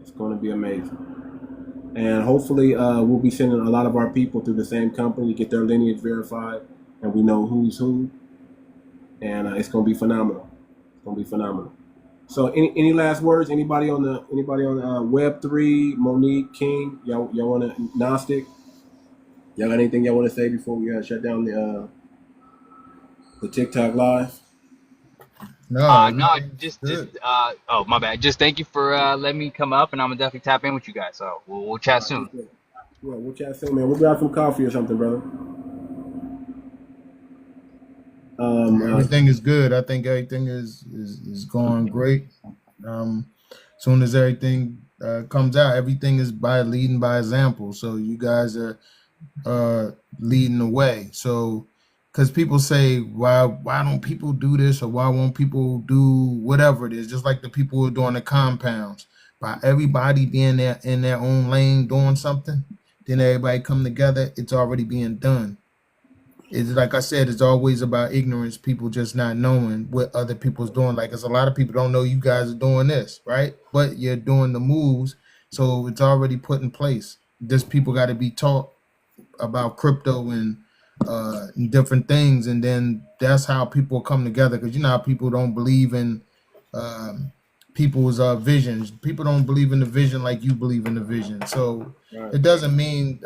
It's going to be amazing. And hopefully we'll be sending a lot of our people through the same company to get their lineage verified, and we know who's who. And it's going to be phenomenal. It's going to be phenomenal. So any last words? Anybody on the Web3, Monique, King, y'all want to Gnostic? Y'all got anything y'all want to say before we shut down the TikTok live? No, just oh, my bad. Just thank you for letting me come up, and I'm gonna definitely tap in with you guys. So we'll chat soon. Yeah, we'll chat soon, man. We'll grab some coffee or something, brother. Everything is good. I think everything is going great. Soon as everything comes out, everything is by leading by example. So you guys are leading the way. So, because people say, why don't people do this, or why won't people do whatever it is? Just like the people who are doing the compounds. By everybody being there in their own lane doing something, then everybody come together. It's already being done. It's like I said, it's always about ignorance. People just not knowing what other people's doing. Like, it's a lot of people don't know you guys are doing this, right? But you're doing the moves, so it's already put in place. Just people got to be taught about crypto and different things, and then that's how people come together. Because you know how people don't believe in people's visions. People don't believe in the vision like you believe in the vision. So it doesn't mean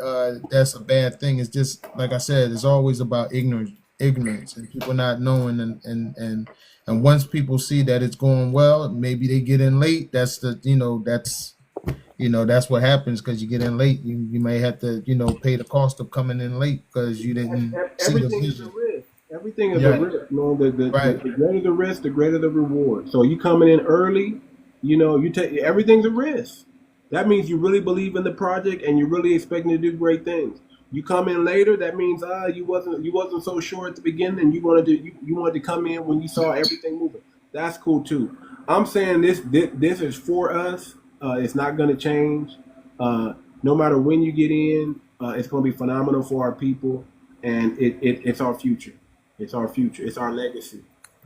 that's a bad thing. It's just like I said, it's always about ignorance and people not knowing. And once people see that it's going well, maybe they get in late. That's that's what happens, because you get in late. You may have to pay the cost of coming in late because you didn't see the Everything is a vision. risk. Everything is a risk. The greater the risk, the greater the reward. So you coming in early, you take everything's a risk. That means you really believe in the project and you're really expecting to do great things. You come in later, that means you wasn't so sure at the beginning, and you wanted to come in when you saw everything moving. That's cool too. I'm saying this is for us. It's not going to change. No matter when you get in, it's going to be phenomenal for our people, and it's our future. It's our future. It's our legacy.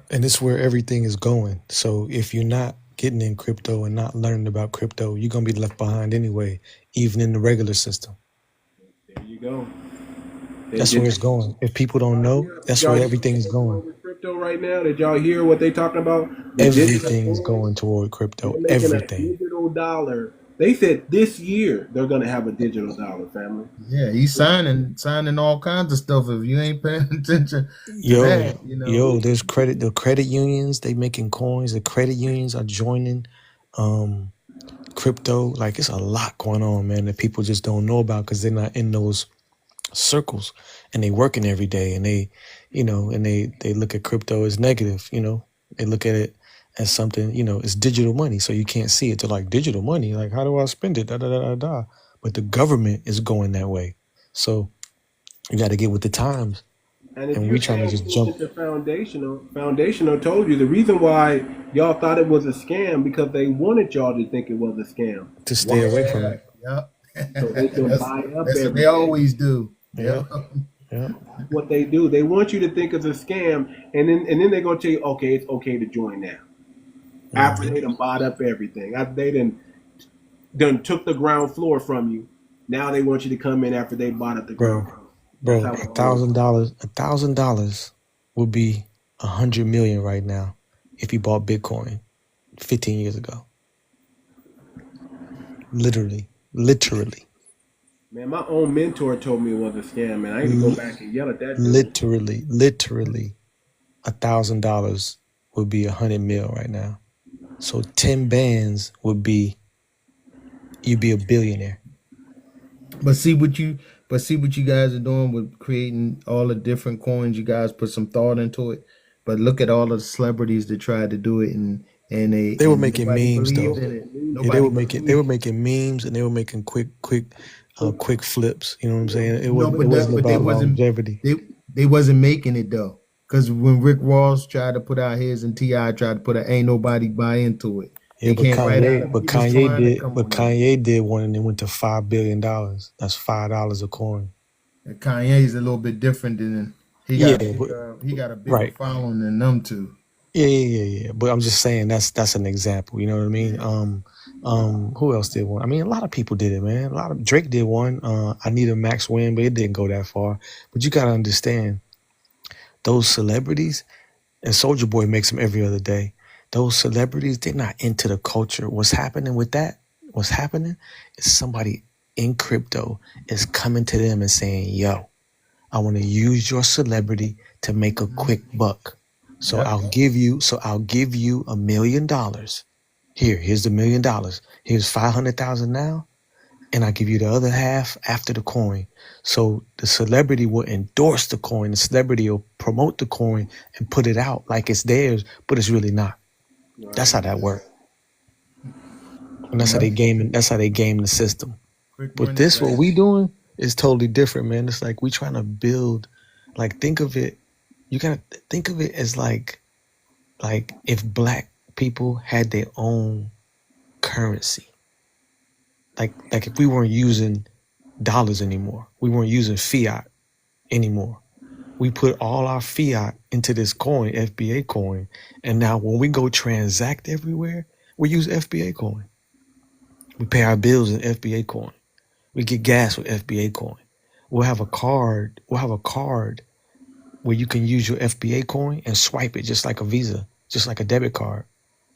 And it's where everything is going. So if you're not getting in crypto and not learning about crypto, you're going to be left behind anyway, even in the regular system. There you go. That's where it's going. If people don't know, that's where everything is going. With crypto right now, did y'all hear what they talking about? Everything is going toward crypto. Everything. A digital dollar. They said this year they're going to have a digital dollar, family. Yeah, he's signing all kinds of stuff. If you ain't paying attention to that, there's the credit unions, they making coins. The credit unions are joining crypto. Like, it's a lot going on, man, that people just don't know about because they're not in those circles, and they working every day, and they look at crypto as negative. They look at it as something, it's digital money, so you can't see it. They're like, digital money, like, how do I spend it? But the government is going that way, so you got to get with the times. And we trying to just jump. The foundational told you the reason why y'all thought it was a scam, because they wanted y'all to think it was a scam to stay away from it. Yep. So they can buy up everything. They always do. Yeah. What they do, they want you to think it's a scam, and then they're gonna tell you, okay, it's okay to join now. After they done bought up everything, after they done took the ground floor from you, now they want you to come in after they bought up the ground floor. Bro, $1,000 would be 100 million right now if you bought Bitcoin 15 years ago. Literally. Man, my own mentor told me it was a scam, man. I need to go back and yell at that dude. Literally, $1,000 would be 100 mil right now. So 10 bands you'd be a billionaire. But see what you guys are doing with creating all the different coins. You guys put some thought into it. But look at all the celebrities that tried to do it, and they were making memes though. They were making memes, and they were making quick flips. You know what I'm saying? It wasn't about longevity. They wasn't making it though, because when Rick Ross tried to put out his and T.I. tried to put out, ain't nobody buy into it. Yeah, Kanye did one, and it went to $5 billion. That's $5 a coin. And Kanye's a little bit different than he got a bigger following than them two. Yeah. But I'm just saying that's an example. You know what I mean? Who else did one? I mean, a lot of people did it, man. Drake did one. I need a Max win, but it didn't go that far. But you gotta understand, those celebrities, and Soulja Boy makes them every other day. Those celebrities, they're not into the culture. What's happening with that? What's happening is somebody in crypto is coming to them and saying, yo, I want to use your celebrity to make a quick buck. So I'll give you $1 million. Here's the $1 million. Here's 500,000 now. and I give you the other half after the coin. So the celebrity will endorse the coin. The celebrity will promote the coin and put it out like it's theirs, but it's really not. Right. That's how that works. And that's how they game. That's how they game the system. But this, what we doing, is totally different, man. It's like we trying to build. Like, think of it. You gotta think of it as like if black people had their own currency. Like if we weren't using dollars anymore, we weren't using fiat anymore. We put all our fiat into this coin, FBA coin, and now when we go transact everywhere, we use FBA coin. We pay our bills in FBA coin. We get gas with FBA coin. We'll have a card. We'll have a card where you can use your FBA coin and swipe it just like a Visa, just like a debit card,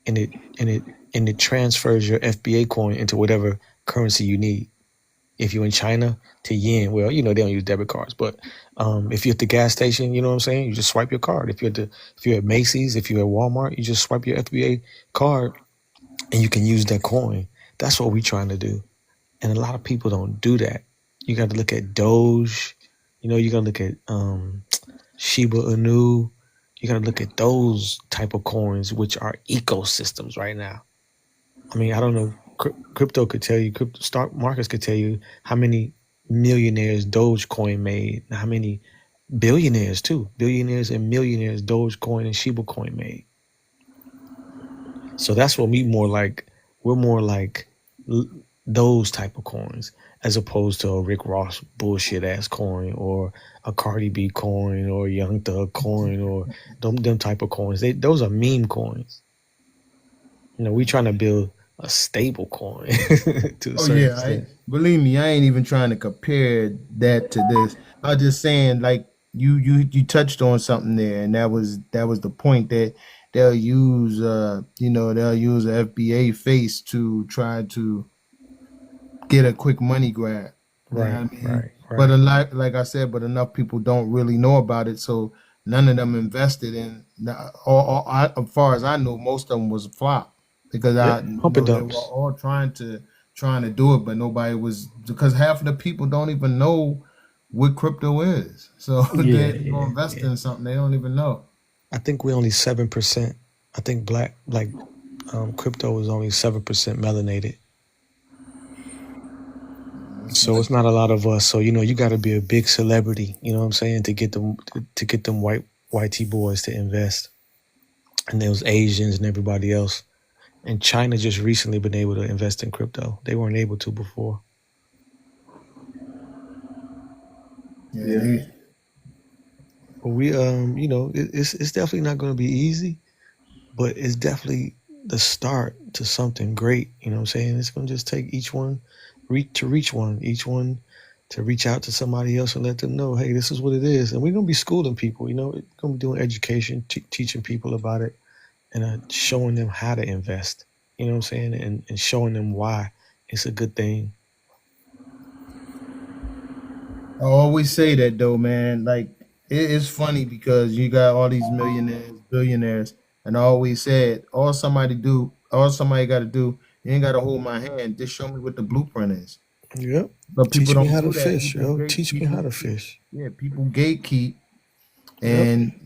and it transfers your FBA coin into whatever currency you need. If you're in China, to yen, well, they don't use debit cards, but if you're at the gas station, you know what I'm saying? You just swipe your card. If you're at Macy's, if you're at Walmart, you just swipe your FBA card and you can use that coin. That's what we're trying to do. And a lot of people don't do that. You got to look at Doge, you got to look at Shiba Inu. You got to look at those type of coins, which are ecosystems right now. I mean, I don't know. Crypto could tell you, stock markets could tell you how many millionaires Dogecoin made, and how many billionaires and millionaires Dogecoin and Shiba Coin made. So that's what we're more like those type of coins, as opposed to a Rick Ross bullshit ass coin, or a Cardi B coin, or a Young Thug coin, or them type of coins. Those are meme coins. We trying to build a stable coin to a certain extent. Believe me, I ain't even trying to compare that to this. I'm just saying, like, you touched on something there, and that was the point, that they'll use a FBA face to try to get a quick money grab. Right. But like I said, but enough people don't really know about it, so none of them invested in. As far as I know, most of them was a flop, because they were all trying to do it, but nobody was, because half of the people don't even know what crypto is. So they're gonna invest in something they don't even know. I think we're only 7%. I think crypto is only 7% melanated. So it's not a lot of us. So you got to be a big celebrity, you know what I'm saying, to get them white boys to invest, and those Asians and everybody else. And China just recently been able to invest in crypto. They weren't able to before. Yeah. But we it's definitely not going to be easy, but it's definitely the start to something great. You know what I'm saying? It's going to just take each one to reach out to somebody else and let them know, hey, this is what it is. And we're going to be schooling people, we're going to be doing education, teaching people about it, and showing them how to invest, you know what I'm saying? And showing them why it's a good thing. I always say that though, man. Like, it's funny because you got all these millionaires, billionaires, and I always said, all somebody got to do, you ain't got to hold my hand. Just show me what the blueprint is. Yep. But people don't teach me how do to that. fish, yo. Teach me how to fish. Yeah, people gatekeep, and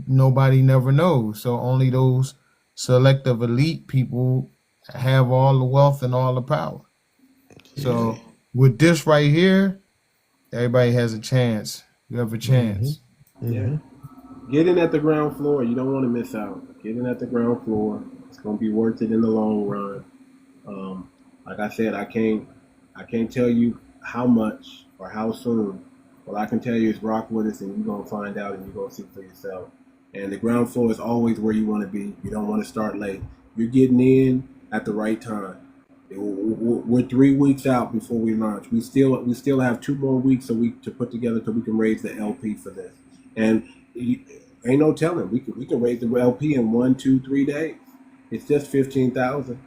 nobody never knows. So only those selective elite people have all the wealth and all the power. Yeah. So with this right here, everybody has a chance. You have a chance. Yeah. Get in at the ground floor. You don't want to miss out. Get in at the ground floor. It's going to be worth it in the long run. Like I said, I can't tell you how much or how soon. What I can tell you is rock with us, and you're going to find out, and you're going to see for yourself. And the ground floor is always where you want to be. You don't want to start late. You're getting in at the right time. We're 3 weeks out before we launch. We still have 2 more weeks to put together so we can raise the LP for this. And ain't no telling. We can raise the LP in 1, 2, 3 days. It's just 15,000.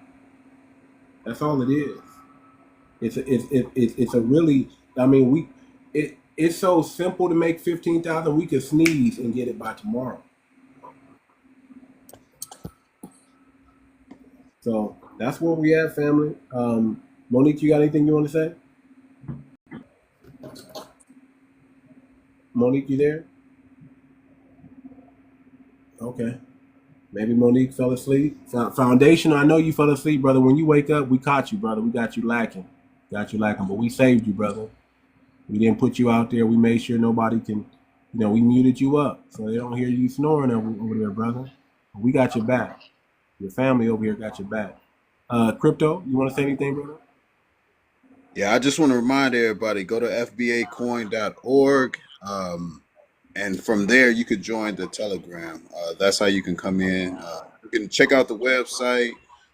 That's all it is. It's a really. I mean, it's so simple to make 15,000. We could sneeze and get it by tomorrow. So that's where we at, family. Monique, you got anything you want to say? Monique, you there? Okay. Maybe Monique fell asleep. Foundation, I know you fell asleep, brother. When you wake up, we caught you, brother. We got you lacking. But we saved you, brother. We didn't put you out there. We made sure nobody can, we muted you up so they don't hear you snoring over there, brother. We got your back. Your family over here got your back. Crypto, you want to say anything, brother? Yeah, I just want to remind everybody, go to FBACOIN.org. And from there, you could join the Telegram. That's how you can come in. You can check out the website,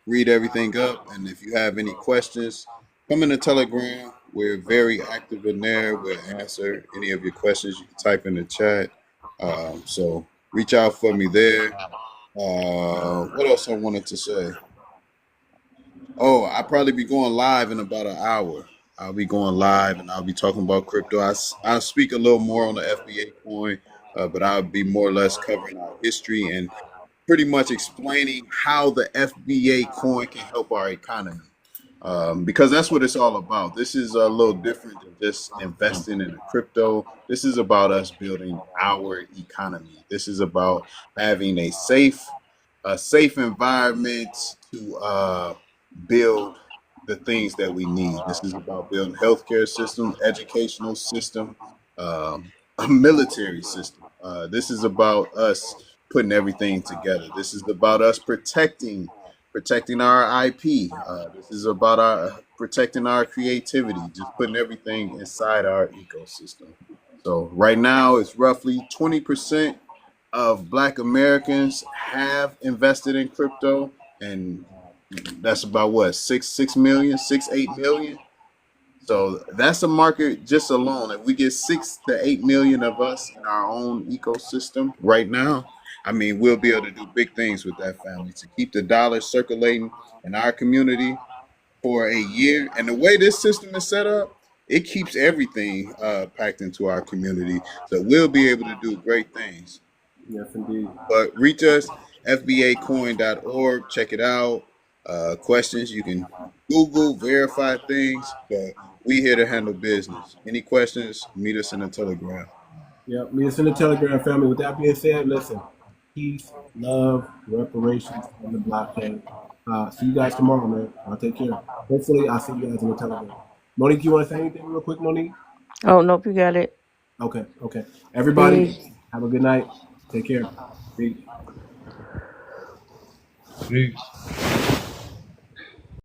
read everything up. And if you have any questions, come in the Telegram. We're very active in there. We'll answer any of your questions. You can type in the chat. So reach out for me there. What else I wanted to say? Oh, I'll probably be going live in about an hour. I'll be going live and I'll be talking about crypto. I'll speak a little more on the FBA coin, but I'll be more or less covering our history and pretty much explaining how the FBA coin can help our economy. Because that's what it's all about. This is a little different than just investing in a crypto. This is about us building our economy. This is about having a safe environment to build the things that we need. This is about building healthcare system, educational system, a military system. This is about us putting everything together. This is about us protecting our IP. This is about protecting our creativity, just putting everything inside our ecosystem. So right now, it's roughly 20% of Black Americans have invested in crypto, and that's about what, 8 million. So that's a market just alone. If we get 6 to 8 million of us in our own ecosystem right now, I mean, we'll be able to do big things with that, family, to keep the dollar circulating in our community for a year. And the way this system is set up, it keeps everything packed into our community. So we'll be able to do great things. Yes, indeed. But reach us, FBAcoin.org. Check it out. Questions, you can Google, verify things, but we here to handle business. Any questions, meet us in the Telegram. Yep, meet us in the Telegram, family. With that being said, listen, peace, love, reparations on the blockchain. See you guys tomorrow, man. I'll take care. Hopefully, I'll see you guys in the Telegram. Monique, you want to say anything real quick, Monique? Oh, nope, you got it. Okay. Everybody, Peace. have a good night. Take care. Peace. Peace.